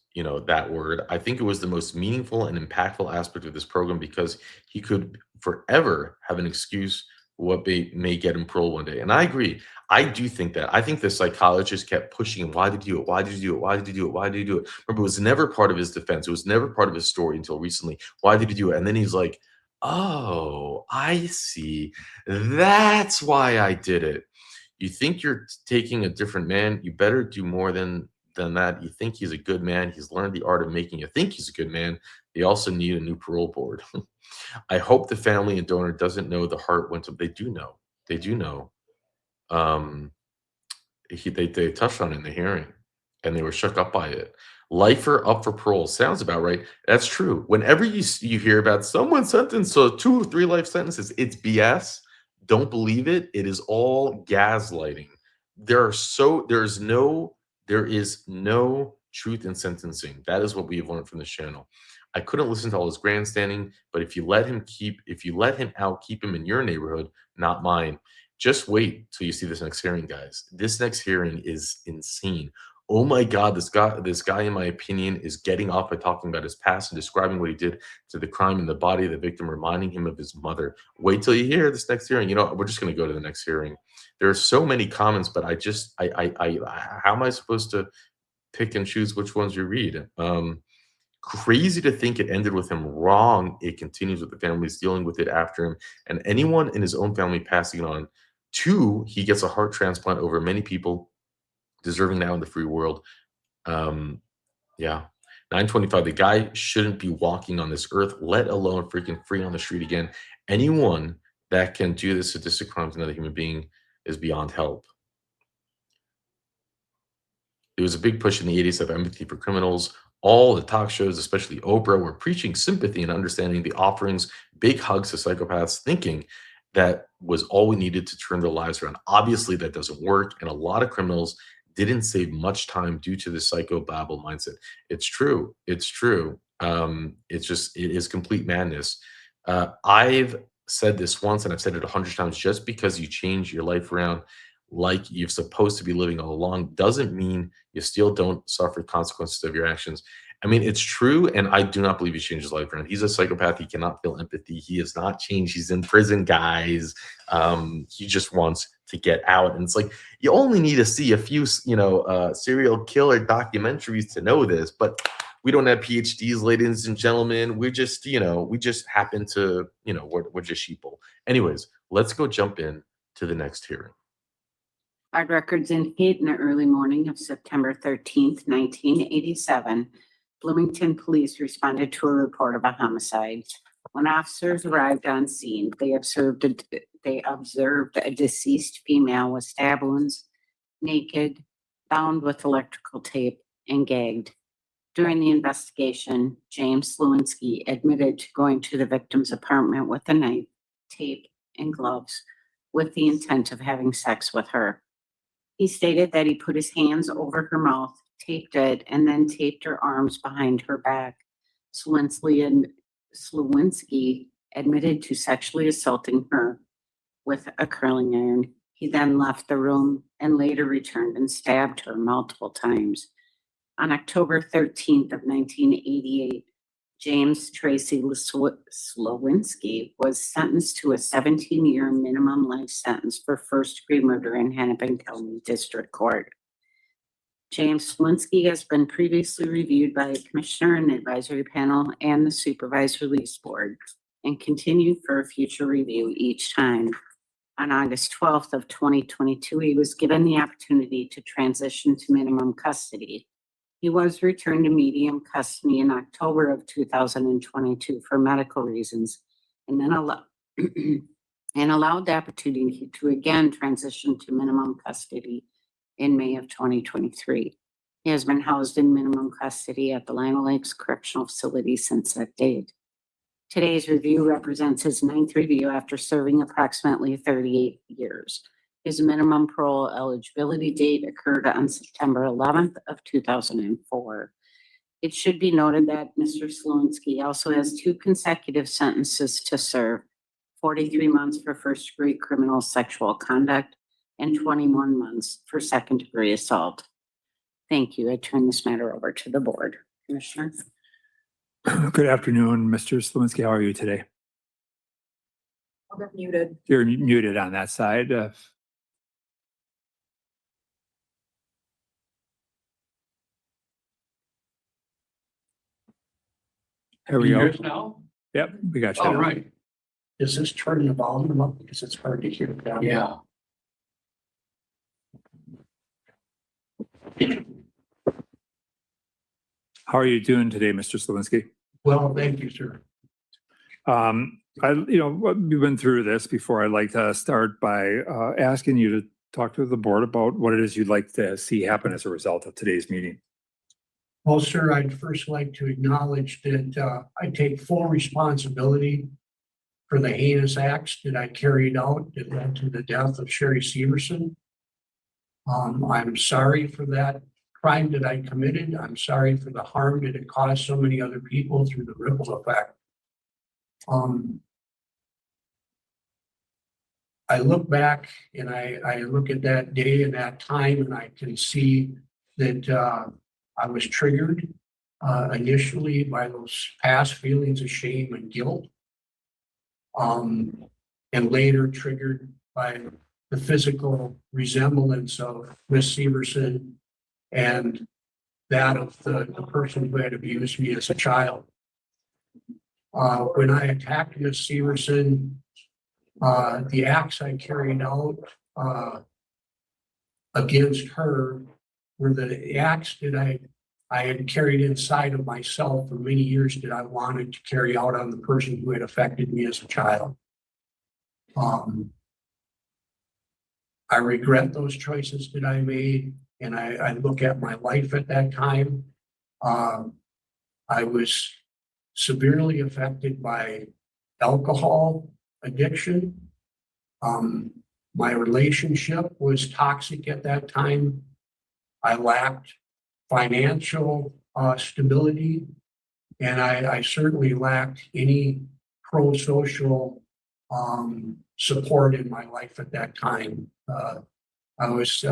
that word. I think it was the most meaningful and impactful aspect of this program because he could forever have an excuse for what may get him parole one day. And I agree. I do think that. I think the psychologist kept pushing him. Why did you do it? Why did you do it? Why did you do it? Why did you do it? Remember, it was never part of his defense. It was never part of his story until recently. Why did he do it? And then he's like, oh, I see. That's why I did it. You think you're taking a different man, you better do more than that. You think he's a good man. He's learned the art of making you think he's a good man. They also need a new parole board. I hope the family and donor doesn't know the heart went to. They do know. They do know. They touched on it in the hearing, and they were shook up by it. Lifer up for parole sounds about right. That's true. Whenever you hear about someone sentenced to 2 or 3 life sentences, it's BS. Don't believe it. It is all gaslighting. There is no truth in sentencing. That is what we have learned from this channel. I couldn't listen to all his grandstanding, but if you let him out, keep him in your neighborhood, not mine. Just wait till you see this next hearing, guys. This next hearing is insane. Oh my God, this guy, in my opinion, is getting off by talking about his past and describing what he did to the crime in the body of the victim, reminding him of his mother. Wait till you hear this next hearing. We're just going to go to the next hearing. There are so many comments, but how am I supposed to pick and choose which ones you read? Crazy to think it ended with him. Wrong. It continues with the families dealing with it after him and anyone in his own family passing it on. 2, he gets a heart transplant over many people deserving now in the free world. Yeah. 925. The guy shouldn't be walking on this earth, let alone freaking free on the street again. Anyone that can do this sadistic crime to another human being is beyond help. There was a big push in the 80s of empathy for criminals. All the talk shows, especially Oprah, were preaching sympathy and understanding the offerings, big hugs to psychopaths, thinking that was all we needed to turn their lives around. Obviously, that doesn't work. And a lot of criminals didn't save much time due to the psychobabble mindset. It's true. It's true. It is complete madness. I've said this once and I've said it 100 times. Just because you change your life around like you're supposed to be living all along doesn't mean you still don't suffer consequences of your actions. I mean, it's true, and I do not believe he changed his life around. He's a psychopath. He cannot feel empathy. He has not changed. He's in prison, guys. He just wants to get out. And it's like, you only need to see a few, serial killer documentaries to know this, but we don't have PhDs, ladies and gentlemen. We just happen to, we're just sheeple. Anyways, let's go jump in to the next hearing. Our records indicate in the early morning of September 13th, 1987, Bloomington police responded to a report of a homicide. When officers arrived on scene, they observed a deceased female with stab wounds, naked, bound with electrical tape, and gagged. During the investigation, James Slowinski admitted to going to the victim's apartment with a knife, tape, and gloves with the intent of having sex with her. He stated that he put his hands over her mouth, taped it, and then taped her arms behind her back. Slowinski admitted to sexually assaulting her with a curling iron. He then left the room and later returned and stabbed her multiple times. On October 13th of 1988, James Tracy Slowinski was sentenced to a 17-year minimum life sentence for first-degree murder in Hennepin County District Court. James Slowinski has been previously reviewed by a commissioner and advisory panel and the supervised release board and continued for a future review each time. On August 12th of 2022, he was given the opportunity to transition to minimum custody. He was returned to medium custody in October of 2022 for medical reasons, and then allowed the opportunity to again transition to minimum custody in May of 2023. He has been housed in minimum custody at the Lima Lakes Correctional Facility since that date. Today's review represents his 9th review after serving approximately 38 years. His minimum parole eligibility date occurred on September 11th of 2004. It should be noted that Mr. Slowinski also has 2 consecutive sentences to serve, 43 months for first-degree criminal sexual conduct and 21 months for second-degree assault. Thank you. I turn this matter over to the board. Commissioner. Good afternoon, Mr. Slowinski. How are you today? I'll get muted. You're muted on that side. Here we Can you go. hear us now? Yep, we got you. All right. Is this turning the volume up because it's hard to hear down? Yeah. How are you doing today, Mr. Slowinski? Well, thank you, sir. We've been through this before. I'd like to start by asking you to talk to the board about what it is you'd like to see happen as a result of today's meeting. Well, sir, I'd first like to acknowledge that I take full responsibility for the heinous acts that I carried out that led to the death of Sherry Severson. I'm sorry for that crime that I committed. I'm sorry for the harm that it caused so many other people through the ripple effect. I look back and I look at that day and that time, and I can see that I was triggered initially by those past feelings of shame and guilt, and later triggered by the physical resemblance of Miss Severson and that of the person who had abused me as a child. When I attacked Miss Severson, the acts I carried out against her were the acts that I had carried inside of myself for many years that I wanted to carry out on the person who had affected me as a child. I regret those choices that I made. and I look at my life at that time, I was severely affected by alcohol addiction. My relationship was toxic at that time. I lacked financial stability, and I certainly lacked any pro-social support in my life at that time. I was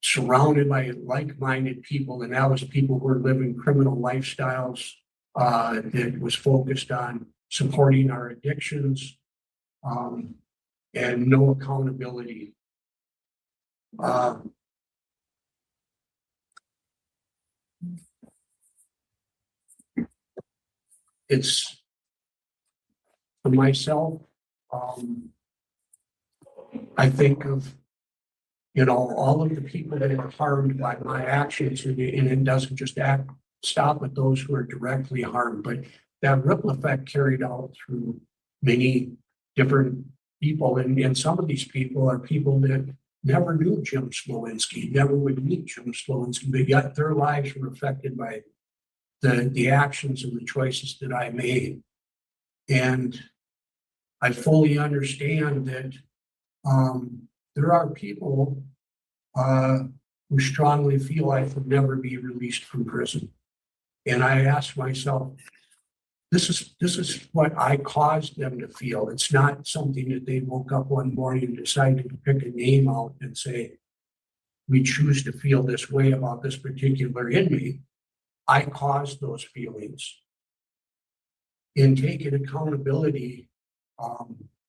surrounded by like-minded people, and that was people who were living criminal lifestyles that was focused on supporting our addictions and no accountability. It's for myself, I think of, all of the people that are harmed by my actions, and it doesn't just stop with those who are directly harmed, but that ripple effect carried out through many different people. And some of these people are people that never knew Jim Slowinski, never would meet Jim Slowinski, but yet their lives were affected by the actions and the choices that I made. And I fully understand that there are people who strongly feel I could never be released from prison. And I ask myself, this is what I caused them to feel. It's not something that they woke up one morning and decided to pick a name out and say, we choose to feel this way about this particular inmate. I caused those feelings. In taking accountability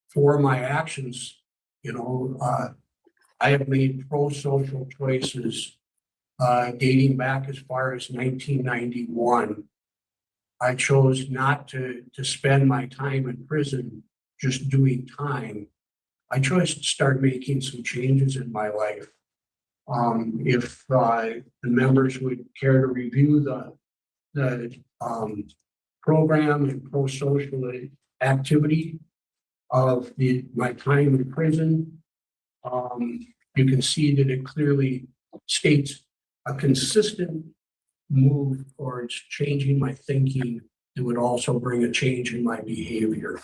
for my actions, I have made pro-social choices dating back as far as 1991. I chose not to spend my time in prison just doing time. I chose to start making some changes in my life. If the members would care to review the program and pro-social activity of my time in prison, you can see that it clearly states a consistent move towards changing my thinking that would also bring a change in my behavior.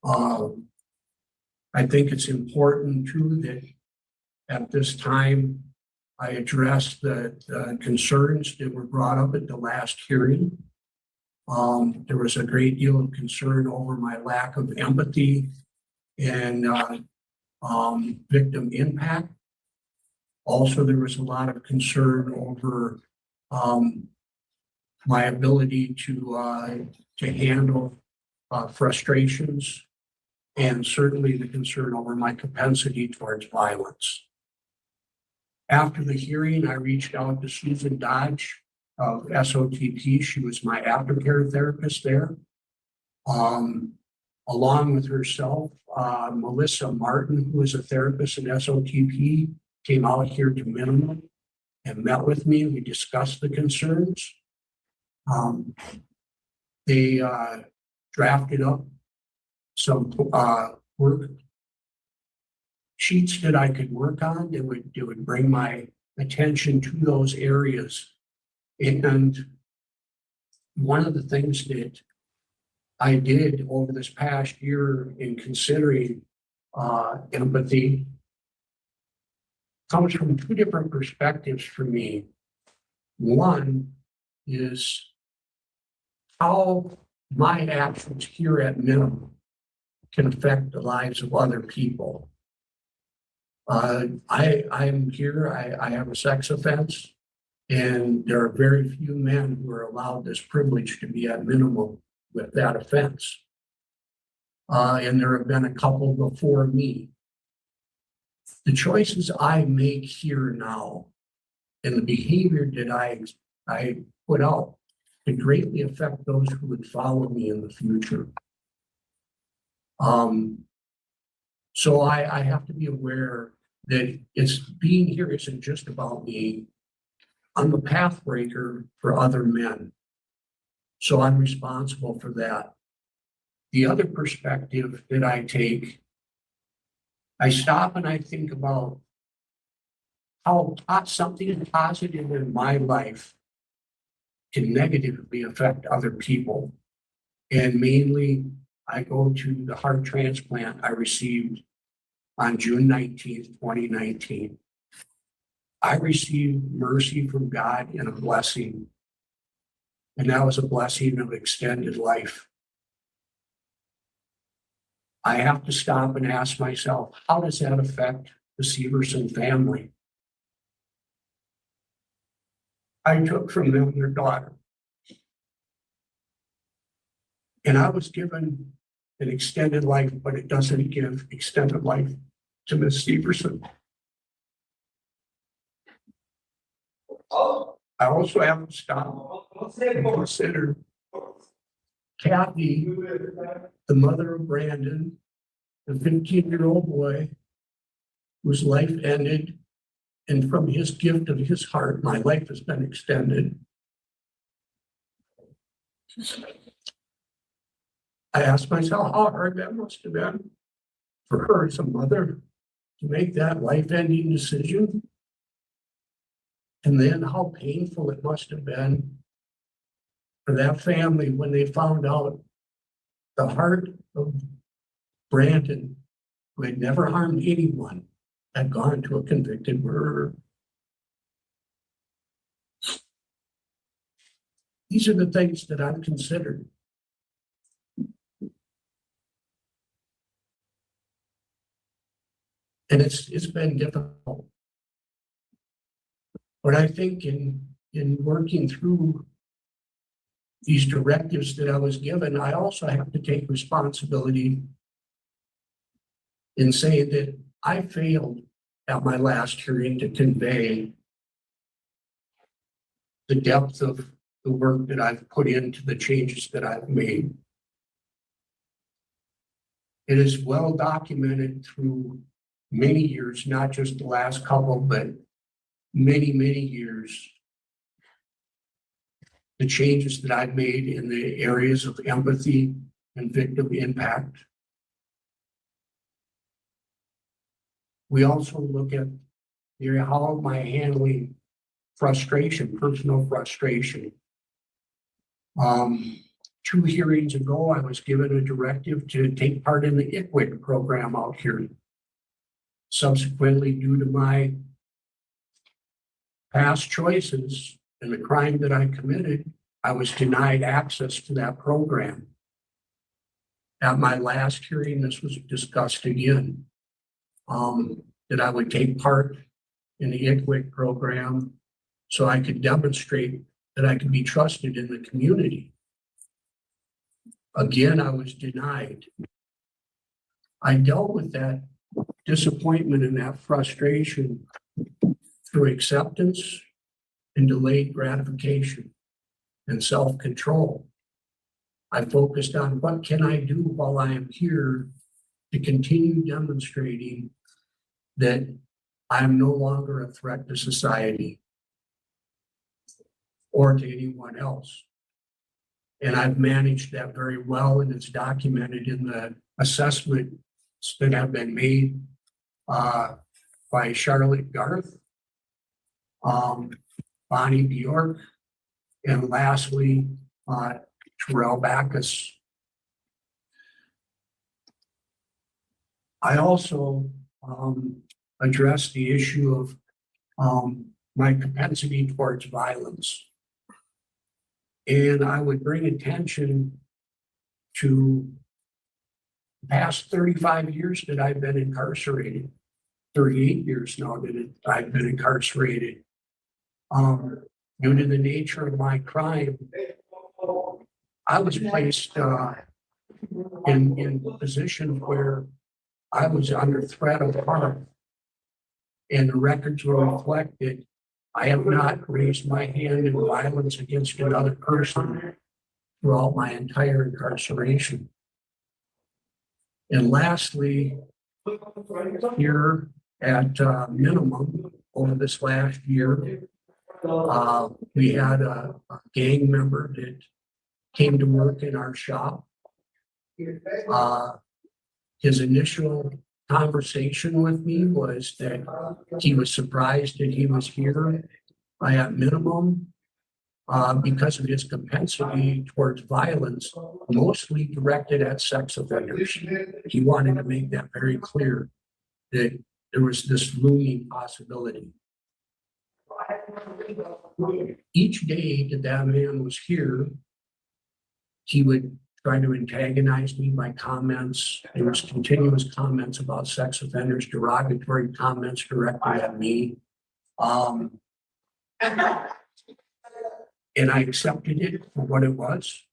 I think it's important too that at this time I address the concerns that were brought up at the last hearing. There was a great deal of concern over my lack of empathy and victim impact. Also, there was a lot of concern over my ability to handle frustrations, and certainly the concern over my propensity towards violence. After the hearing, I reached out to Susan Dodge of SOTP. She was my aftercare therapist there. Along with herself, Melissa Martin, who is a therapist at SOTP, came out here to Minimum and met with me. We discussed the concerns. They drafted up some work sheets that I could work on that would bring my attention to those areas. And one of the things that I did over this past year in considering empathy comes from two different perspectives for me. One is how my actions here at Minimum can affect the lives of other people. I'm here, I have a sex offense, and there are very few men who are allowed this privilege to be at Minimum with that offense. And there have been a couple before me. The choices I make here now and the behavior that I put out could greatly affect those who would follow me in the future. So I have to be aware that being here isn't just about me. I'm a path breaker for other men. So I'm responsible for that. The other perspective that I take, I stop and I think about how something positive in my life can negatively affect other people. And mainly, I go to the heart transplant I received on June 19th, 2019. I received mercy from God and a blessing. And that was a blessing of extended life. I have to stop and ask myself, how does that affect the Severson family? I took from them their daughter. And I was given an extended life, but it doesn't give extended life to Miss Severson. I also have to stop and consider Kathy, the mother of Brandon, the 15-year-old boy whose life ended, and from his gift of his heart, my life has been extended. I asked myself how hard that must have been for her as a mother to make that life-ending decision. And then how painful it must have been for that family when they found out the heart of Brandon, who had never harmed anyone, had gone to a convicted murderer. These are the things that I've considered. And it's been difficult. But I think in working through these directives that I was given, I also have to take responsibility in saying that I failed at my last hearing to convey the depth of the work that I've put into the changes that I've made. It is well documented through many years, not just the last couple, but many, many years. The changes that I've made in the areas of empathy and victim impact. We also look at how am I handling frustration, personal frustration. 2 hearings ago, I was given a directive to take part in the ICWIC program out here. Subsequently, due to my past choices and the crime that I committed, I was denied access to that program. At my last hearing, this was discussed again, that I would take part in the ICWIC program so I could demonstrate that I could be trusted in the community. Again, I was denied. I dealt with that disappointment and that frustration through acceptance and delayed gratification and self-control. I focused on what can I do while I am here to continue demonstrating that I am no longer a threat to society or to anyone else. And I've managed that very well, and it's documented in the assessments that have been made by Charlotte Garth, Bonnie Bjork, and lastly, Terrell Backus. I also addressed the issue of my propensity towards violence. And I would bring attention to the past 35 years that I've been incarcerated, 38 years now that I've been incarcerated. Due to the nature of my crime, I was placed in a position where I was under threat of harm. And the records will reflect that I have not raised my hand in violence against another person throughout my entire incarceration. And lastly, here at minimum over this last year, we had a gang member that came to work in our shop. His initial conversation with me was that he was surprised that he was here by at minimum because of his propensity towards violence, mostly directed at sex offenders. He wanted to make that very clear that there was this looming possibility. Each day that that man was here, he would try to antagonize me by comments. There was continuous comments about sex offenders, derogatory comments directed at me. And I accepted it for what it was.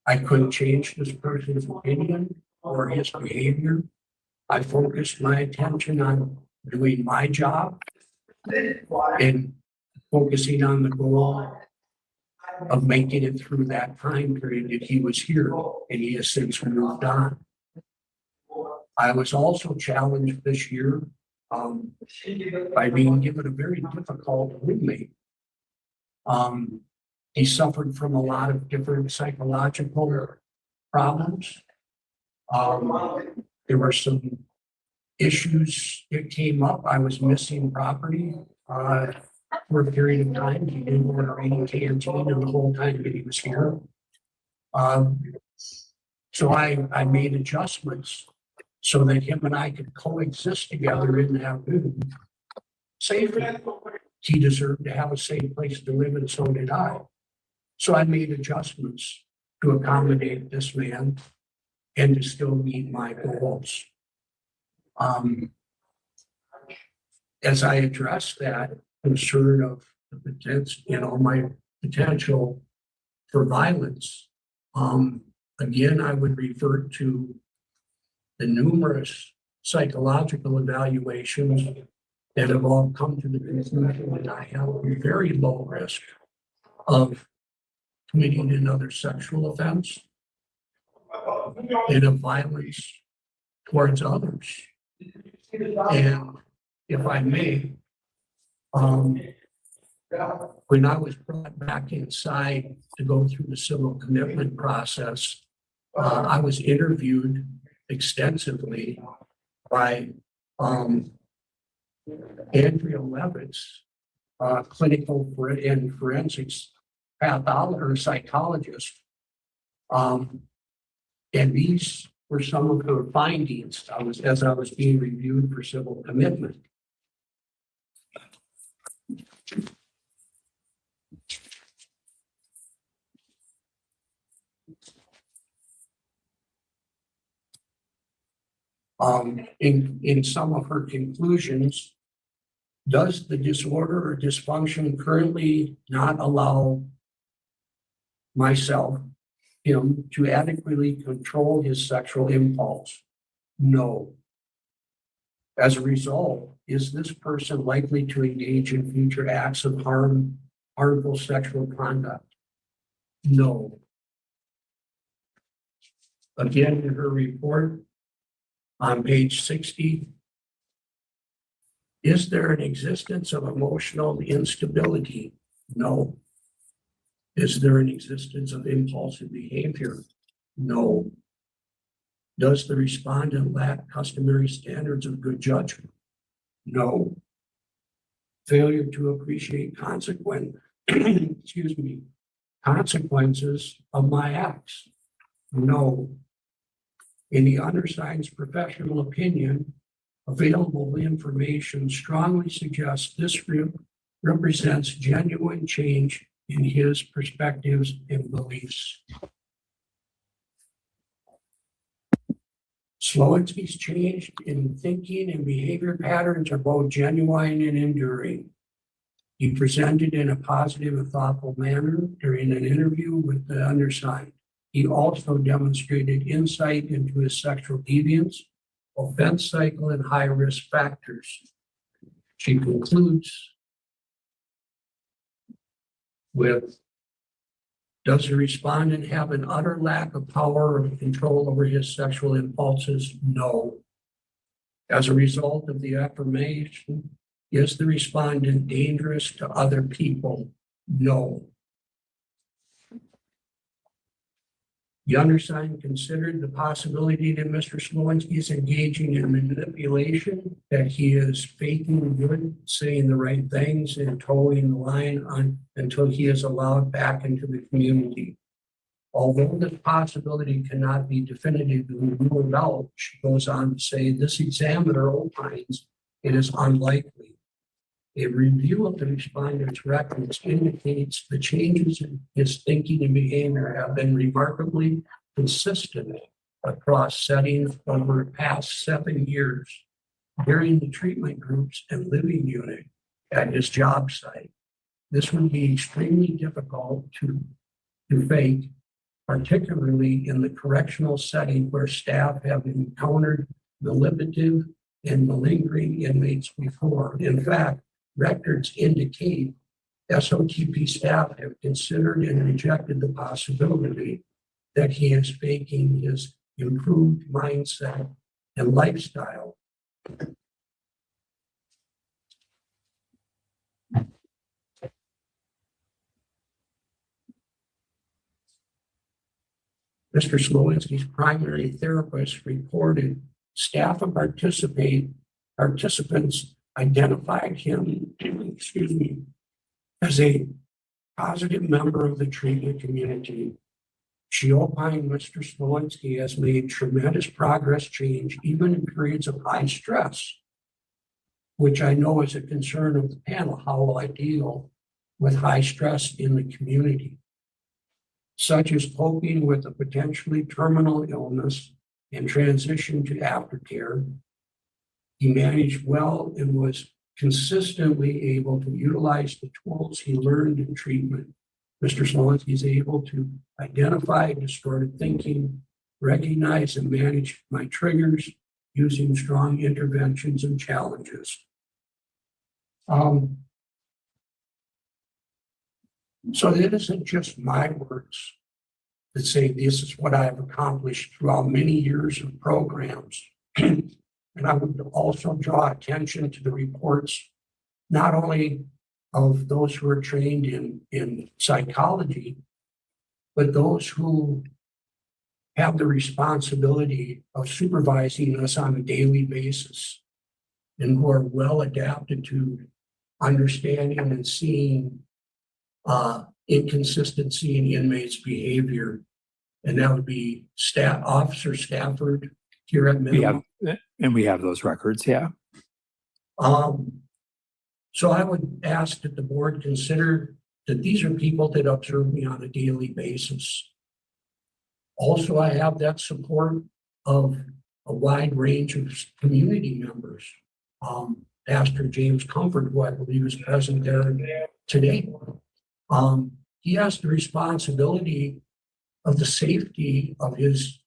I couldn't change this person's opinion or his behavior. I focused my attention on doing my job and focusing on the goal of making it through that time period that he was here, and he has since moved on. I was also challenged this year by being given a very difficult roommate. He suffered from a lot of different psychological problems. There were some issues that came up. I was missing property for a period of time. He didn't order any canteen in the whole time that he was here. So I made adjustments so that him and I could coexist together in that room safely. He deserved to have a safe place to live, and so did I. So I made adjustments to accommodate this man and to still meet my goals. As I addressed that concern of the potential, my potential for violence, again, I would refer to the numerous psychological evaluations that have all come to the conclusion that I have a very low risk of committing another sexual offense and of violence towards others. And if I may, when I was brought back inside to go through the civil commitment process, I was interviewed extensively by Andrea Levitt's clinical and forensics pathologist or psychologist. And these were some of her findings as I was being reviewed for civil commitment. In some of her conclusions, does the disorder or dysfunction currently not allow him to adequately control his sexual impulse? No. As a result, is this person likely to engage in future acts of harmful sexual conduct? No. Again, in her report on page 60, is there an existence of emotional instability? No. Is there an existence of impulsive behavior? No. Does the respondent lack customary standards of good judgment? No. Failure to appreciate consequences of my acts? No. In the undersigned's professional opinion, available information strongly suggests this group represents genuine change in his perspectives and beliefs. Slowinski's change in thinking and behavior patterns are both genuine and enduring. He presented in a positive and thoughtful manner during an interview with the undersigned. He also demonstrated insight into his sexual deviance, offense cycle, and high-risk factors. She concludes with, does the respondent have an utter lack of power or control over his sexual impulses? No. As a result of the affirmation, is the respondent dangerous to other people? No. The undersigned considered the possibility that Mr. Slowinski is engaging in manipulation, that he is faking good, saying the right things, and towing the line on until he is allowed back into the community. Although this possibility cannot be definitively ruled out, she goes on to say, this examiner opines it is unlikely. A review of the respondent's records indicates the changes in his thinking and behavior have been remarkably consistent across settings over the past 7 years during the treatment groups and living unit at his job site. This would be extremely difficult to fake, particularly in the correctional setting where staff have encountered manipulative and malingering inmates before. In fact, records indicate SOTP staff have considered and rejected the possibility that he is faking his improved mindset and lifestyle. Mr. Slowinski's primary therapist reported staff of participants identified him, as a positive member of the treatment community. She opined Mr. Slowinski has made tremendous progress change, even in periods of high stress, which I know is a concern of the panel. How will I deal with high stress in the community? Such as coping with a potentially terminal illness and transition to aftercare. He managed well and was consistently able to utilize the tools he learned in treatment. Mr. Slowinski is able to identify distorted thinking, recognize and manage my triggers using strong interventions and challenges. So it isn't just my words that say this is what I've accomplished throughout many years of programs. And I would also draw attention to the reports, not only of those who are trained in psychology, but those who have the responsibility of supervising us on a daily basis and who are well adapted to understanding and seeing inconsistency in inmates' behavior. And that would be Officer Stafford here at Mandoo. We have those records, yeah. So I would ask that the board consider that these are people that observe me on a daily basis. Also, I have that support of a wide range of community members. Pastor James Comfort, who I believe is present there today. He has the responsibility of the safety of his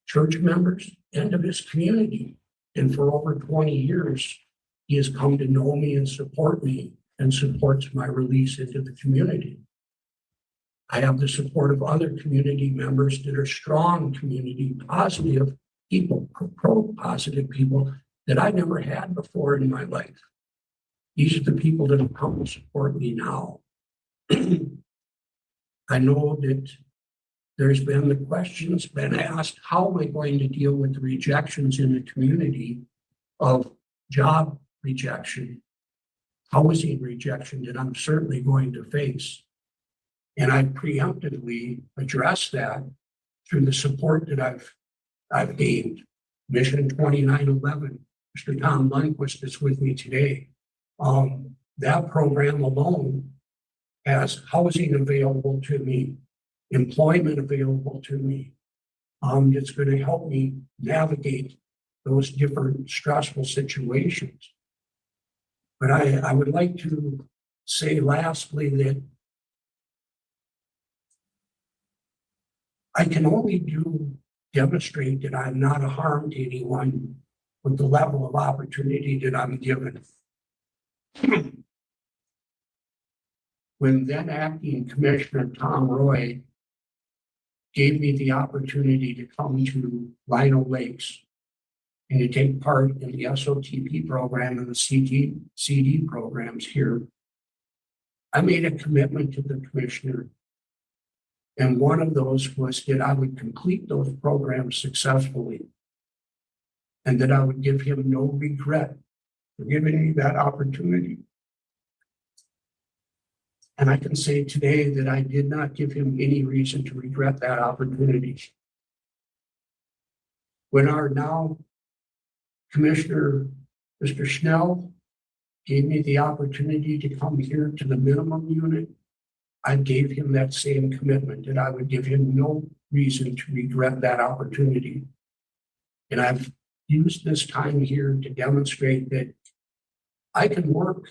church members and of his community. And for over 20 years, he has come to know me and support me and supports my release into the community. I have the support of other community members that are strong community, positive people, pro-positive people that I never had before in my life. These are the people that have come to support me now. I know that there's been the questions been asked, how am I going to deal with the rejections in the community of job rejection, housing rejection that I'm certainly going to face? And I preemptively address that through the support that I've gained. Mission 2911, Mr. Tom Lundquist is with me today. That program alone has housing available to me, employment available to me. It's going to help me navigate those different stressful situations. But I would like to say lastly that I can only demonstrate that I'm not a harm to anyone with the level of opportunity that I'm given. When then acting Commissioner Tom Roy gave me the opportunity to come to Lino Lakes and to take part in the SOTP program and the CD programs here, I made a commitment to the commissioner And one of those was that I would complete those programs successfully. And that I would give him no regret for giving me that opportunity. And I can say today that I did not give him any reason to regret that opportunity. When our now Commissioner, Mr. Schnell, gave me the opportunity to come here to the minimum unit, I gave him that same commitment that I would give him no reason to regret that opportunity. And I've used this time here to demonstrate that I can work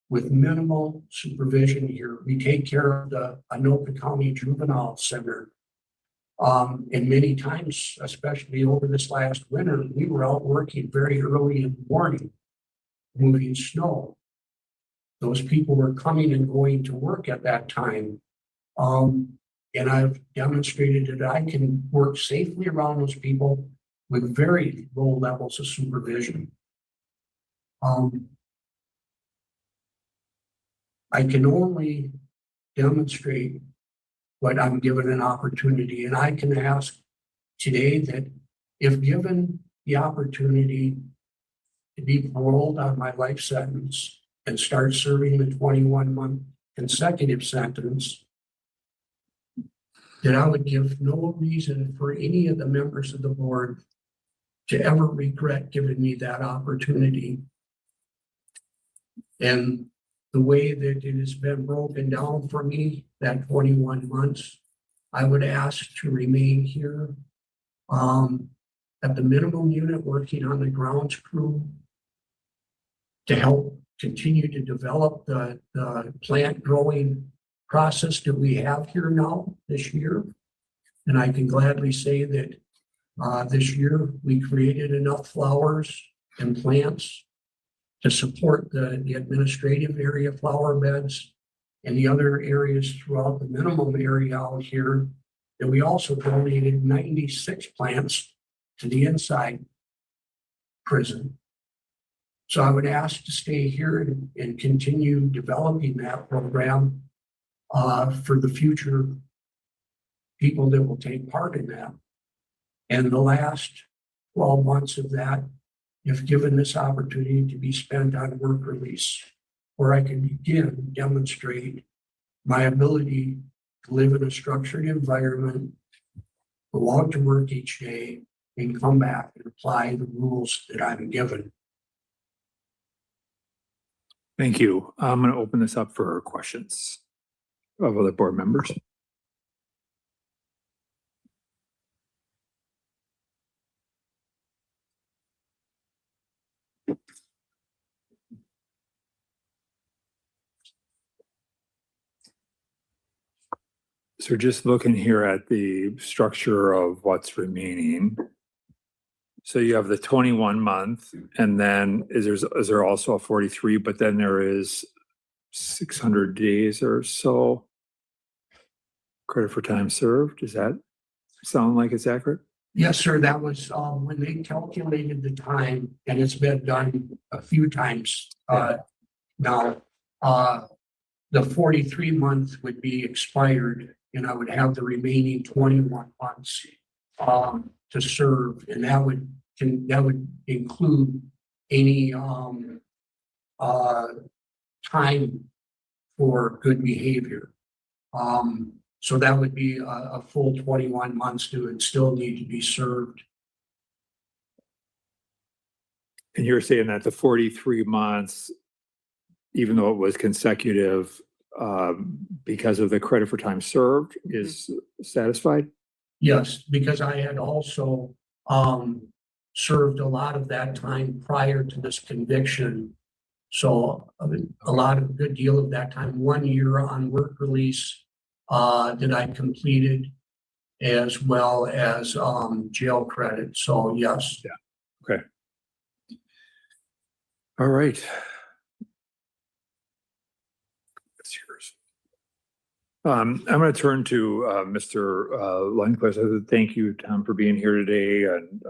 with minimal supervision here. We take care of the Anoka County Juvenile Center. And many times, especially over this last winter, we were out working very early in the morning, moving snow. Those people were coming and going to work at that time. And I've demonstrated that I can work safely around those people with very low levels of supervision. I can only demonstrate what I'm given an opportunity, and I can ask today that if given the opportunity to be paroled on my life sentence and start serving the 21-month consecutive sentence, that I would give no reason for any of the members of the board to ever regret giving me that opportunity. And the way that it has been broken down for me, that 21 months, I would ask to remain here at the minimum unit working on the grounds crew to help continue to develop the plant growing process that we have here now this year. And I can gladly say that this year we created enough flowers and plants to support the administrative area flower beds and the other areas throughout the minimum area out here. And we also donated 96 plants to the inside prison. So I would ask to stay here and continue developing that program for the future people that will take part in that. And the last 12 months of that, if given this opportunity to be spent on work release, where I can begin demonstrate my ability to live in a structured environment, go out to work each day, and come back and apply the rules that I'm given. Thank you. I'm going to open this up for questions of other board members. So just looking here at the structure of what's remaining. So you have the 21 month, and then is there also a 43, but then there is 600 days or so credit for time served. Does that sound like it's accurate? Yes, sir. That was when they calculated the time, and it's been done a few times now. The 43 month would be expired, and I would have the remaining 21 months to serve, and that would include any time for good behavior. So that would be a full 21 months to it still need to be served. And you're saying that the 43 months, even though it was consecutive, because of the credit for time served, is satisfied? Yes, because I had also served a lot of that time prior to this conviction. So a good deal of that time, 1 year on work release that I completed, as well as jail credit. So yes. Yeah. Okay. All right. That's yours. I'm going to turn to Mr. Lundquist. Thank you, Tom, for being here today. And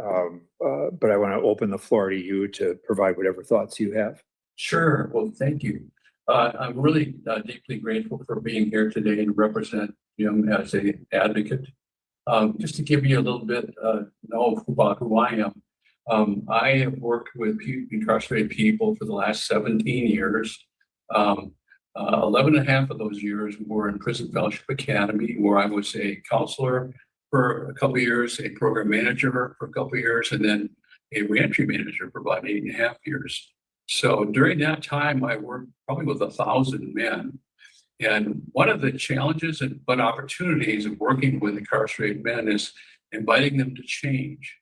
but I want to open the floor to you to provide whatever thoughts you have. Sure. Well, thank you. I'm really deeply grateful for being here today to represent Jim as a advocate. Just to give you a little bit about who I am. I have worked with incarcerated people for the last 17 years. 11 and a half of those years were in Prison Fellowship Academy, where I was a counselor for a couple of years, a program manager for a couple of years, and then a reentry manager for about 8.5 years. So during that time, I worked probably with 1,000 men. And one of the challenges but opportunities of working with incarcerated men is inviting them to change.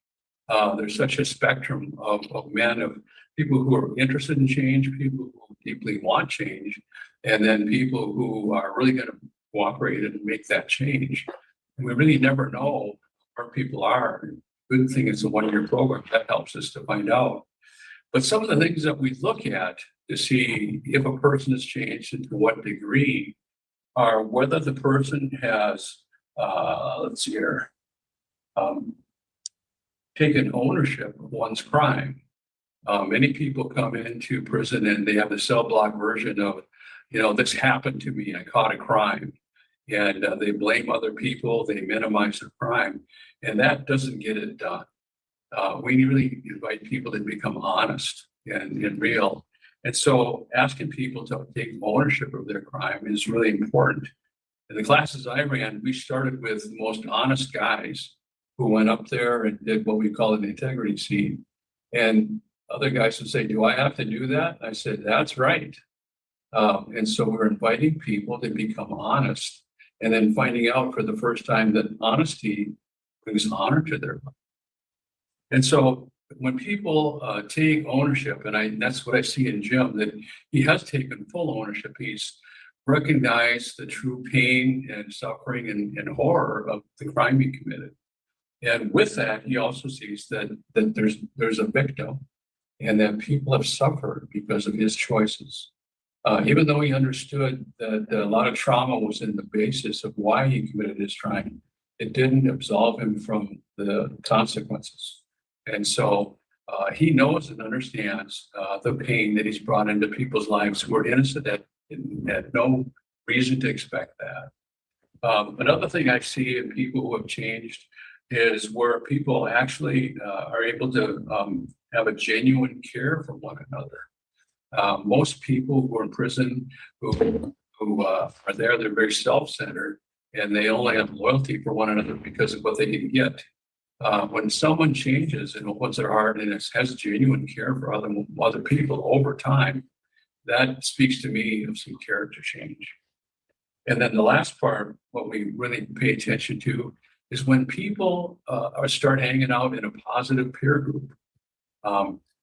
There's such a spectrum of men, of people who are interested in change, people who deeply want change, and then people who are really going to cooperate and make that change. And we really never know where people are. Good thing it's a one-year program that helps us to find out. But some of the things that we look at to see if a person has changed and to what degree are whether the person has, let's see here, taken ownership of one's crime. Many people come into prison and they have the cell block version of, this happened to me, I caught a crime. And they blame other people, they minimize the crime, and that doesn't get it done. We really invite people to become honest and real. And so asking people to take ownership of their crime is really important. In the classes I ran, we started with the most honest guys who went up there and did what we call an integrity scene. And other guys would say, do I have to do that? I said, that's right. And so we're inviting people to become honest and then finding out for the first time that honesty brings honor to their life. And so when people take ownership, and that's what I see in Jim, that he has taken full ownership. He's recognized the true pain and suffering and horror of the crime he committed. And with that, he also sees that there's a victim and that people have suffered because of his choices. Even though he understood that a lot of trauma was in the basis of why he committed his crime, it didn't absolve him from the consequences. And so he knows and understands the pain that he's brought into people's lives who are innocent that had no reason to expect that. Another thing I see in people who have changed is where people actually are able to have a genuine care for one another. Most people who are in prison who are there, they're very self-centered and they only have loyalty for one another because of what they can get. When someone changes and opens their heart and has genuine care for other people over time, that speaks to me of some character change. And then the last part, what we really pay attention to is when people start hanging out in a positive peer group.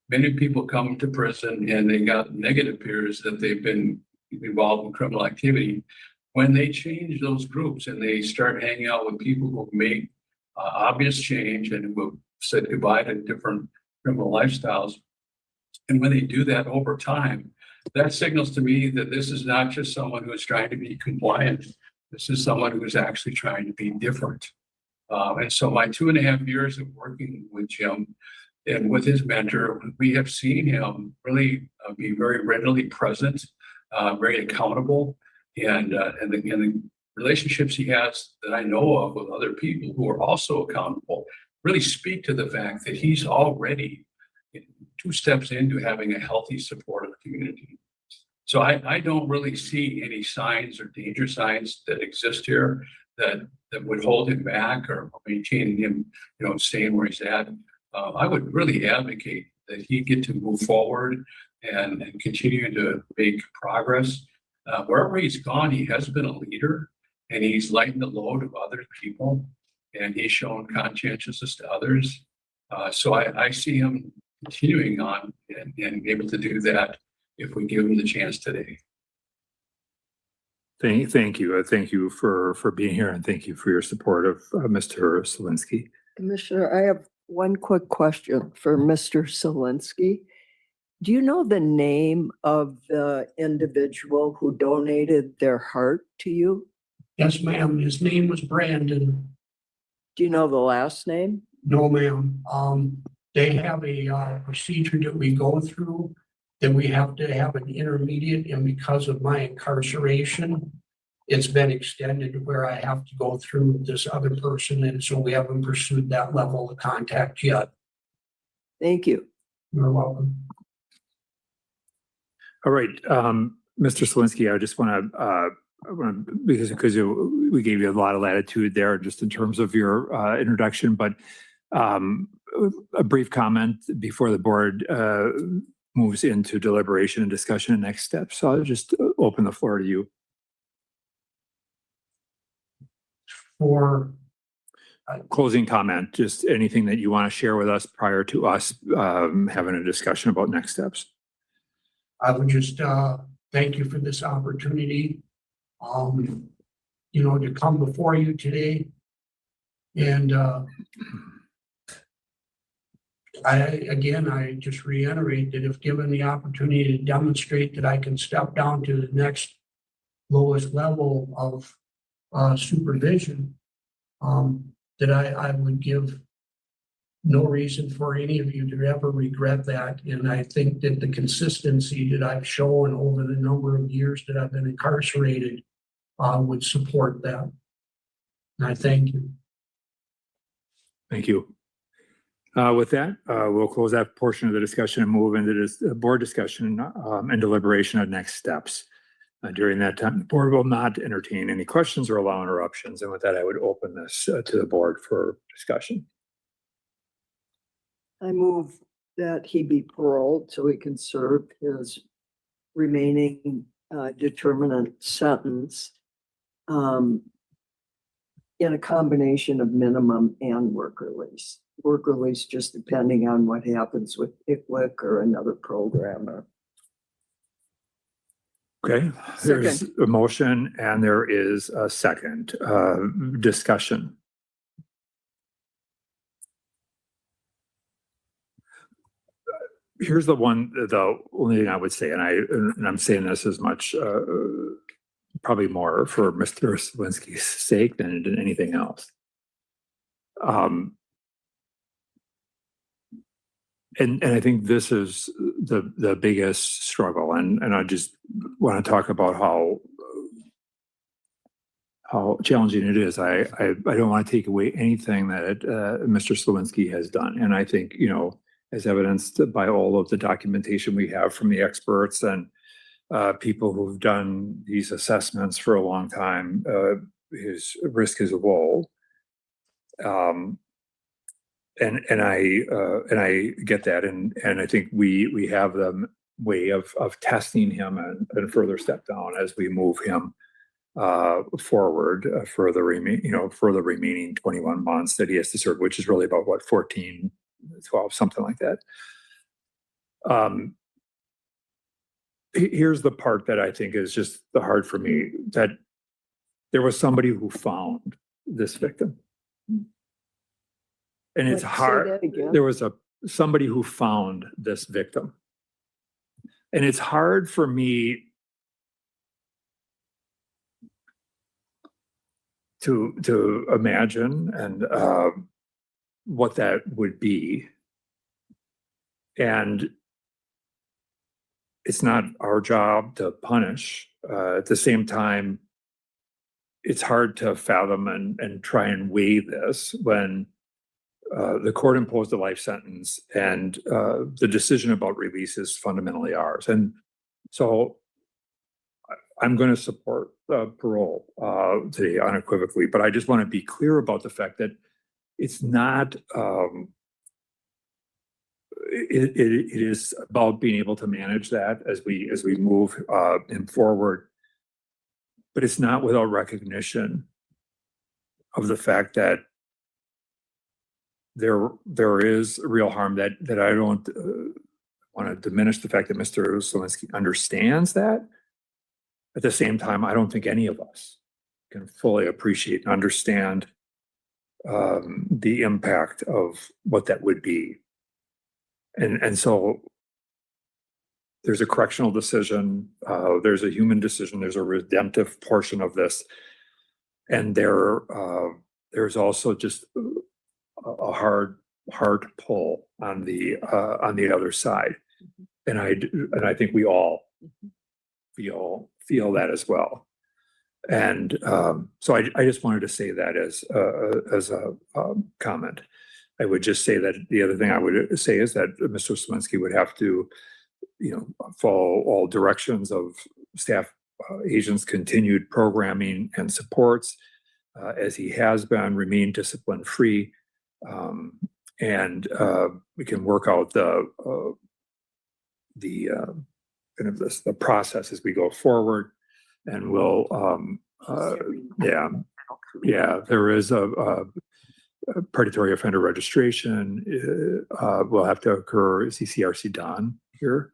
Many people come to prison and they got negative peers that they've been involved in criminal activity. When they change those groups and they start hanging out with people who make obvious change and who have said goodbye to different criminal lifestyles, and when they do that over time, that signals to me that this is not just someone who is trying to be compliant. This is someone who is actually trying to be different. And so my 2.5 years of working with Jim and with his mentor, we have seen him really be very readily present, very accountable, and the relationships he has that I know of with other people who are also accountable really speak to the fact that he's already 2 steps into having a healthy, supportive community. So I don't really see any signs or danger signs that exist here that would hold him back or maintain him, staying where he's at. I would really advocate that he get to move forward and continue to make progress. Wherever he's gone, he has been a leader and he's lightened the load of other people and he's shown conscientiousness to others. So I see him continuing on and able to do that if we give him the chance today. Thank you. Thank you for being here and thank you for your support of Mr. Slowinski. Commissioner, I have one quick question for Mr. Slowinski. Do you know the name of the individual who donated their heart to you? Yes, ma'am. His name was Brandon. Do you know the last name? No, ma'am. They have a procedure that we go through that we have to have an intermediate, and because of my incarceration, it's been extended to where I have to go through this other person, and so we haven't pursued that level of contact yet. Thank you. You're welcome. All right, Mr. Slowinski, I just want to, because we gave you a lot of latitude there just in terms of your introduction, but a brief comment before the board moves into deliberation and discussion and next steps. So I'll just open the floor to you. For Closing comment, just anything that you want to share with us prior to us having a discussion about next steps. I would just thank you for this opportunity, you know, to come before you today. And I just reiterate that if given the opportunity to demonstrate that I can step down to the next lowest level of supervision, that I would give no reason for any of you to ever regret that. And I think that the consistency that I've shown over the number of years that I've been incarcerated would support that. And I thank you. Thank you. With that, we'll close that portion of the discussion and move into this board discussion and deliberation of next steps. During that time, the board will not entertain any questions or allow interruptions. And with that, I would open this to the board for discussion. I move that he be paroled so he can serve his remaining determinate sentence in a combination of minimum and work release. Work release just depending on what happens with ICWIC or another programmer. Okay, there's a motion and there is a second discussion. Here's the only thing I would say, and I'm saying this as much, probably more for Mr. Slowinski's sake than anything else. And I think this is the biggest struggle, and I just want to talk about how challenging it is. I don't want to take away anything that Mr. Slowinski has done, and I think, you know, as evidenced by all of the documentation we have from the experts and people who've done these assessments for a long time, his risk is low. And I get that, and I think we have the way of testing him and further step down as we move him forward for the remaining 21 months that he has to serve, which is really about what, 14, 12, something like that. Here's the part that I think is just the hard for me, that there was somebody who found this victim. And it's hard. There was somebody who found this victim. And it's hard for me to imagine and what that would be. And it's not our job to punish. At the same time, it's hard to fathom and try and weigh this when the court imposed a life sentence and the decision about release is fundamentally ours. And so I'm going to support parole today unequivocally, but I just want to be clear about the fact that it's not, it is about being able to manage that as we move him forward, but it's not without recognition of the fact that there is real harm that I don't want to diminish the fact that Mr. Slowinski understands that. At the same time, I don't think any of us can fully appreciate and understand the impact of what that would be. And so there's a correctional decision, there's a human decision, there's a redemptive portion of this. And there's also just a hard pull on the other side, and I think we all feel that as well. And so I just wanted to say that as a comment. I would just say that the other thing I would say is that Mr. Slowinski would have to, follow all directions of staff agents' continued programming and supports, as he has been, remain discipline-free. And we can work out the kind of the process as we go forward. And we'll, there is a predatory offender registration will have to occur. Is CCRC done here?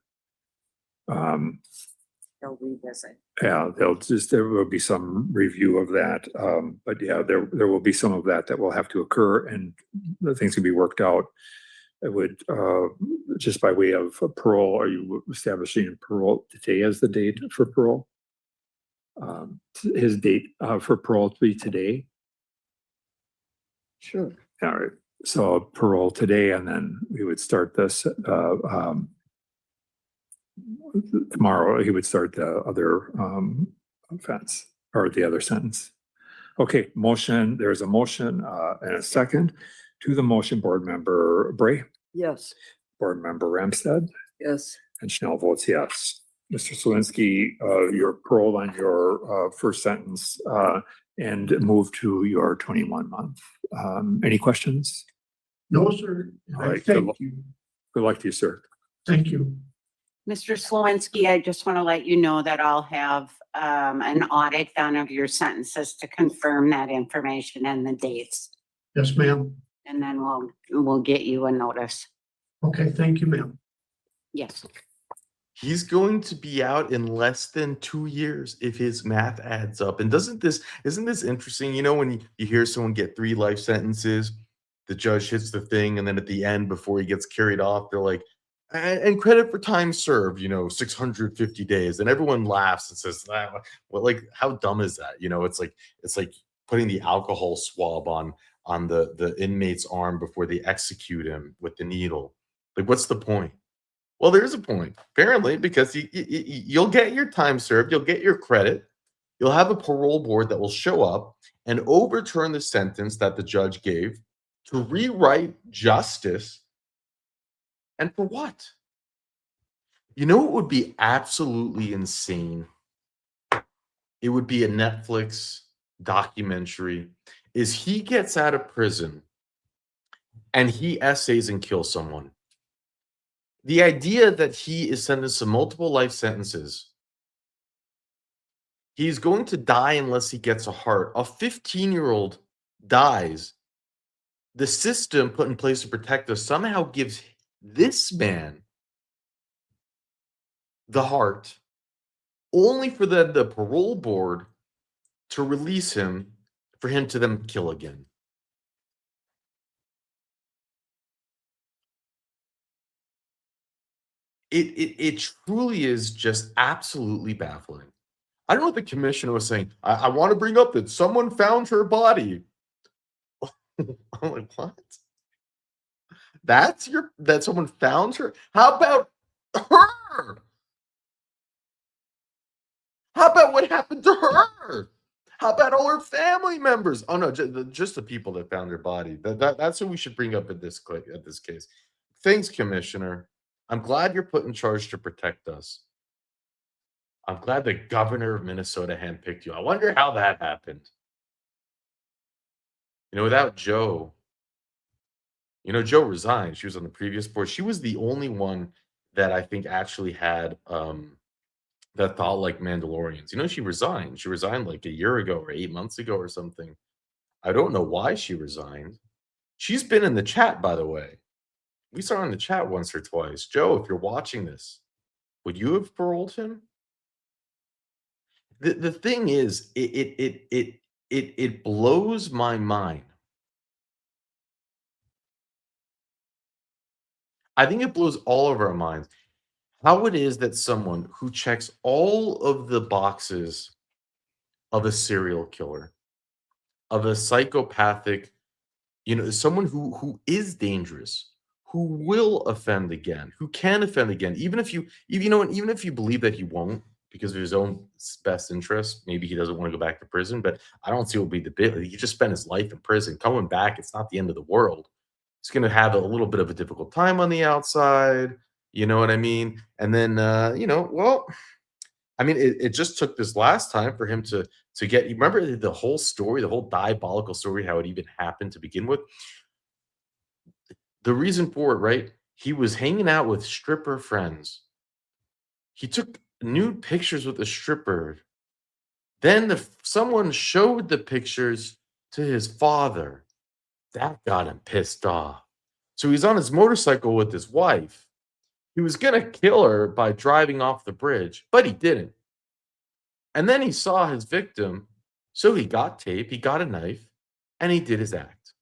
They'll revisit. Yeah, there will be some review of that. But yeah, there will be some of that will have to occur, and the things can be worked out. It would, just by way of parole, are you establishing parole today as the date for parole? His date for parole to be today? Sure. All right, so parole today, and then we would start this tomorrow. He would start the other offense or the other sentence. Okay, motion. There's a motion and a second to the motion. Board Member Bray. Yes. Board Member Ramstead. Yes. And Schnell votes yes. Mr. Slowinski, you're paroled on your first sentence and move to your 21-month. Any questions? No, sir. All right, Thank you. Good luck to you, sir. Thank you. Mr. Slowinski, I just want to let you know that I'll have an audit done of your sentences to confirm that information and the dates. Yes, ma'am. And then we'll get you a notice. Okay, thank you, ma'am. Yes. He's going to be out in less than 2 years if his math adds up. And isn't this interesting? When you hear someone get 3 life sentences, the judge hits the thing, and then at the end, before he gets carried off, they're like, and credit for time served, 650 days. And everyone laughs and says, well, like, how dumb is that? It's like putting the alcohol swab on the inmate's arm before they execute him with the needle. Like, what's the point? Well, there's a point, apparently, because you'll get your time served, you'll get your credit, you'll have a parole board that will show up and overturn the sentence that the judge gave to rewrite justice. And for what? It would be absolutely insane? It would be a Netflix documentary. Is he gets out of prison and he essays and kills someone. The idea that he is sentenced to multiple life sentences, he's going to die unless he gets a heart. A 15-year-old dies. The system put in place to protect us somehow gives this man the heart, only for the parole board to release him, for him to then kill again. It truly is just absolutely baffling. I don't know what the commissioner was saying. I want to bring up that someone found her body. I'm like, what? That someone found her? How about her? How about what happened to her? How about all her family members? Oh no, just the people that found her body. That's who we should bring up at this case. Thanks, Commissioner. I'm glad you're put in charge to protect us. I'm glad the governor of Minnesota handpicked you. I wonder how that happened. Without Joe, Joe resigned. She was on the previous board. She was the only one that I think actually had that thought like Mandalorians. She resigned. She resigned like a year ago or 8 months ago or something. I don't know why she resigned. She's been in the chat, by the way. We saw her in the chat once or twice. Joe, if you're watching this, would you have paroled him? The thing is, it blows my mind. I think it blows all of our minds how it is that someone who checks all of the boxes of a serial killer, of a psychopathic, someone who is dangerous, who will offend again, who can offend again, even if you believe that he won't, because of his own best interest. Maybe he doesn't want to go back to prison, but I don't see what would be the big. He just spent his life in prison. Coming back, it's not the end of the world. He's going to have a little bit of a difficult time on the outside. You know what I mean? And then, well, I mean, it just took this last time for him to get. You remember the whole story, the whole diabolical story, how it even happened to begin with. The reason for it, right? He was hanging out with stripper friends. He took nude pictures with a stripper. Then someone showed the pictures to his father. That got him pissed off. So he's on his motorcycle with his wife. He was going to kill her by driving off the bridge, but he didn't. And then he saw his victim. So he got tape, he got a knife, and he did his act.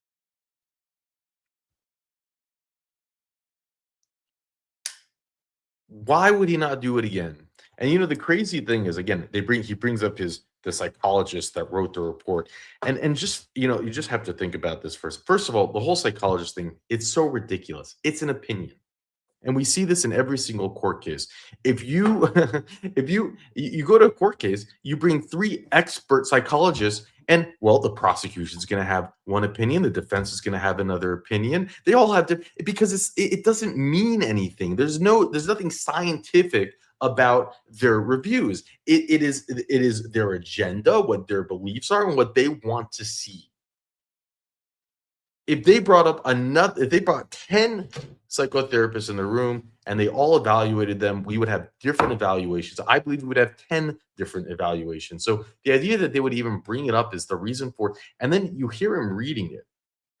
Why would he not do it again? And the crazy thing is, again, he brings up the psychologist that wrote the report. And just, you just have to think about this first. First of all, the whole psychologist thing, it's so ridiculous. It's an opinion. And we see this in every single court case. If you you go to a court case, you bring 3 expert psychologists, and well, the prosecution is going to have one opinion, the defense is going to have another opinion. They all have to, because it doesn't mean anything. There's nothing scientific about their reviews. It is their agenda, what their beliefs are, and what they want to see. If they brought 10 psychotherapists in the room and they all evaluated them, we would have different evaluations. I believe we would have 10 different evaluations. So the idea that they would even bring it up is the reason for it. And then you hear him reading it,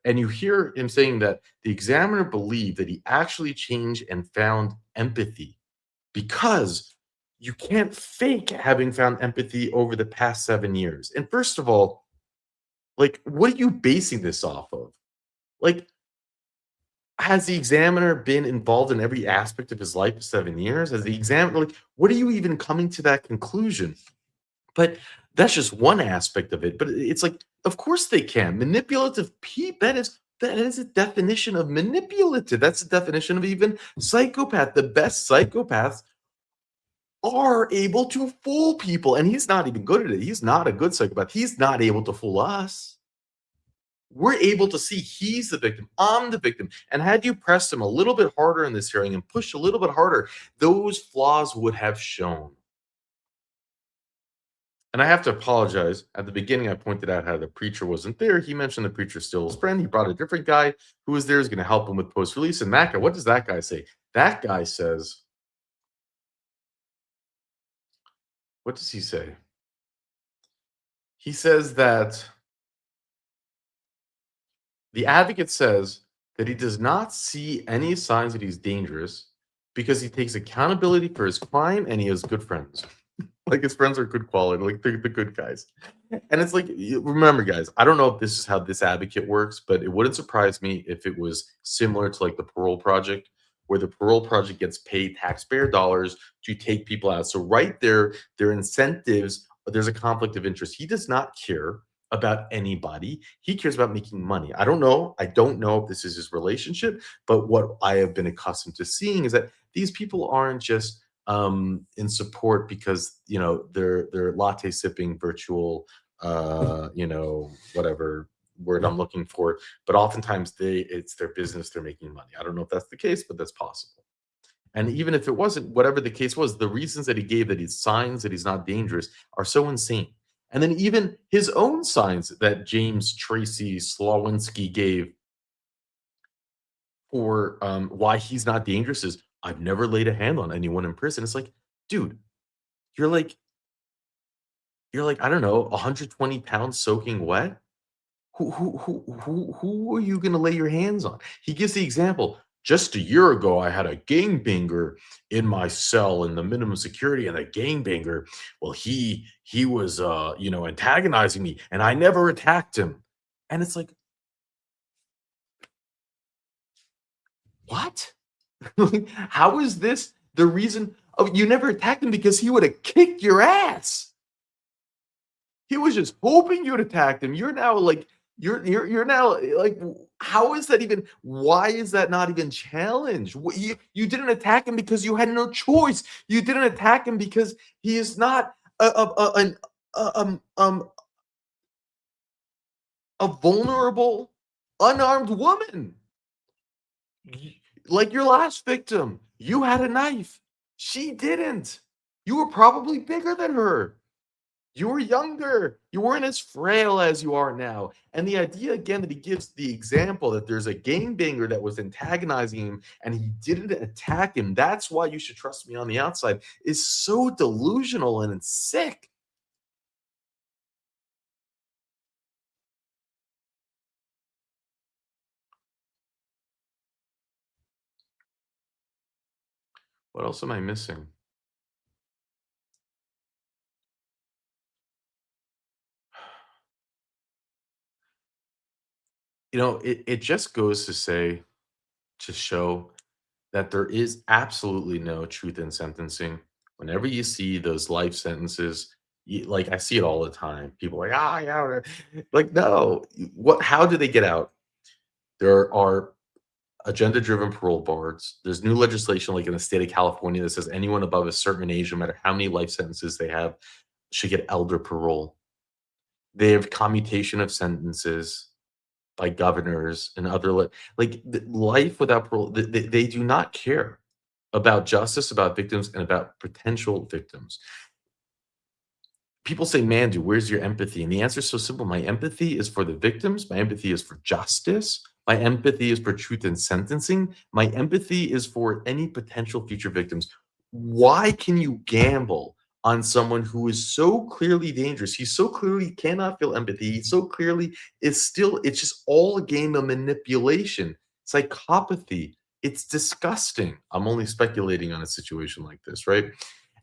and you hear him saying that the examiner believed that he actually changed and found empathy, because you can't fake having found empathy over the past 7 years. And first of all, like, what are you basing this off of? Like, has the examiner been involved in every aspect of his life for 7 years? Has the examiner, like, what are you even coming to that conclusion? But that's just one aspect of it. But it's like, of course they can. Manipulative people, that is a definition of manipulative. That's a definition of even psychopath. The best psychopaths are able to fool people. And he's not even good at it. He's not a good psychopath. He's not able to fool us. We're able to see he's the victim. I'm the victim. And had you pressed him a little bit harder in this hearing and pushed a little bit harder, those flaws would have shown. And I have to apologize. At the beginning, I pointed out how the preacher wasn't there. He mentioned the preacher still his friend. He brought a different guy who was there, is going to help him with post-release. And that guy, what does that guy say? That guy says, what does he say? He says that the advocate says that he does not see any signs that he's dangerous because he takes accountability for his crime and he has good friends. Like, his friends are good quality, like the good guys. And it's like, remember, guys, I don't know if this is how this advocate works, but it wouldn't surprise me if it was similar to like the Parole Project, where the Parole Project gets paid taxpayer dollars to take people out. So right there, their incentives, there's a conflict of interest. He does not care about anybody. He cares about making money. I don't know if this is his relationship, but what I have been accustomed to seeing is that these people aren't just in support because they're latte sipping virtual whatever word I'm looking for, but oftentimes it's their business, they're making money. I don't know if that's the case, but that's possible. And even if it wasn't, whatever the case was, the reasons that he gave, that he's signs that he's not dangerous, are so insane. And then even his own signs that James Tracy Slowinski gave for why he's not dangerous is, I've never laid a hand on anyone in prison. It's like, dude, you're like, I don't know, 120 pounds soaking wet. Who are you gonna lay your hands on? He gives the example. Just a year ago, I had a gangbanger in my cell in the minimum security, and the gangbanger, well, he was antagonizing me, and I never attacked him. And it's like, what? How is this the reason? Oh, you never attacked him because he would have kicked your ass. He was just hoping you'd attack him. You're now like You're now like, how is that even? Why is that not even challenged? You didn't attack him because you had no choice. You didn't attack him because he is not a, um um a vulnerable, unarmed woman. Like your last victim, you had a knife. She didn't. You were probably bigger than her. You were younger. You weren't as frail as you are now. And the idea again that he gives the example that there's a gangbanger that was antagonizing him and he didn't attack him. That's why you should trust me on the outside is so delusional and it's sick. What else am I missing? It just goes to say, to show that there is absolutely no truth in sentencing. Whenever you see those life sentences, like I see it all the time. People are like, ah, yeah, like no. How do they get out? There are agenda-driven parole boards. There's new legislation, like in the state of California, that says anyone above a certain age, no matter how many life sentences they have, should get elder parole. They have commutation of sentences by governors and other life without parole. They do not care about justice, about victims, and about potential victims. People say, Mandoo, where's your empathy? And the answer is so simple. My empathy is for the victims. My empathy is for justice. My empathy is for truth in sentencing. My empathy is for any potential future victims. Why can you gamble on someone who is so clearly dangerous? He so clearly cannot feel empathy. He so clearly it's just all a game of manipulation, psychopathy. It's disgusting. I'm only speculating on a situation like this, right?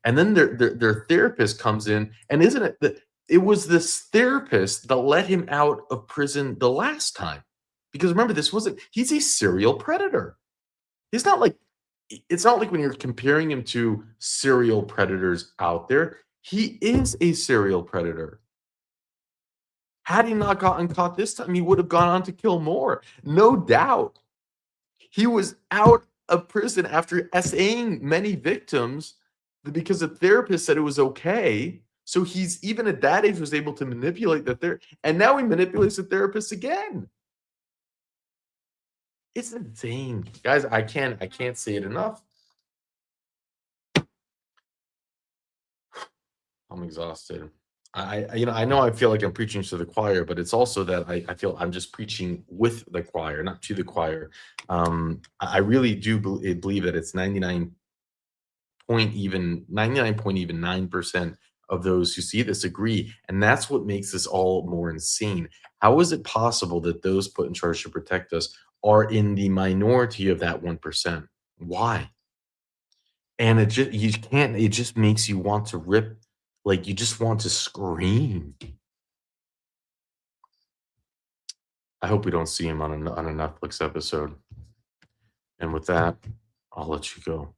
And then their therapist comes in, and isn't it that it was this therapist that let him out of prison the last time? Because remember, he's a serial predator. He's not like it's not like when you're comparing him to serial predators out there, he is a serial predator. Had he not gotten caught this time, he would have gone on to kill more. No doubt. He was out of prison after SAing many victims because the therapist said it was okay. So he's even at that age was able to manipulate the therapist, and now he manipulates the therapist again. It's insane, guys. I can't say it enough. I'm exhausted. I know I feel like I'm preaching to the choir, but it's also that I feel I'm just preaching with the choir, not to the choir. I really do believe that it's 99.9% of those who see this agree, and that's what makes this all more insane. How is it possible that those put in charge to protect us are in the minority of that 1%? Why? And it just makes you want to rip, like you just want to scream. I hope we don't see him on a Netflix episode. And with that, I'll let you go.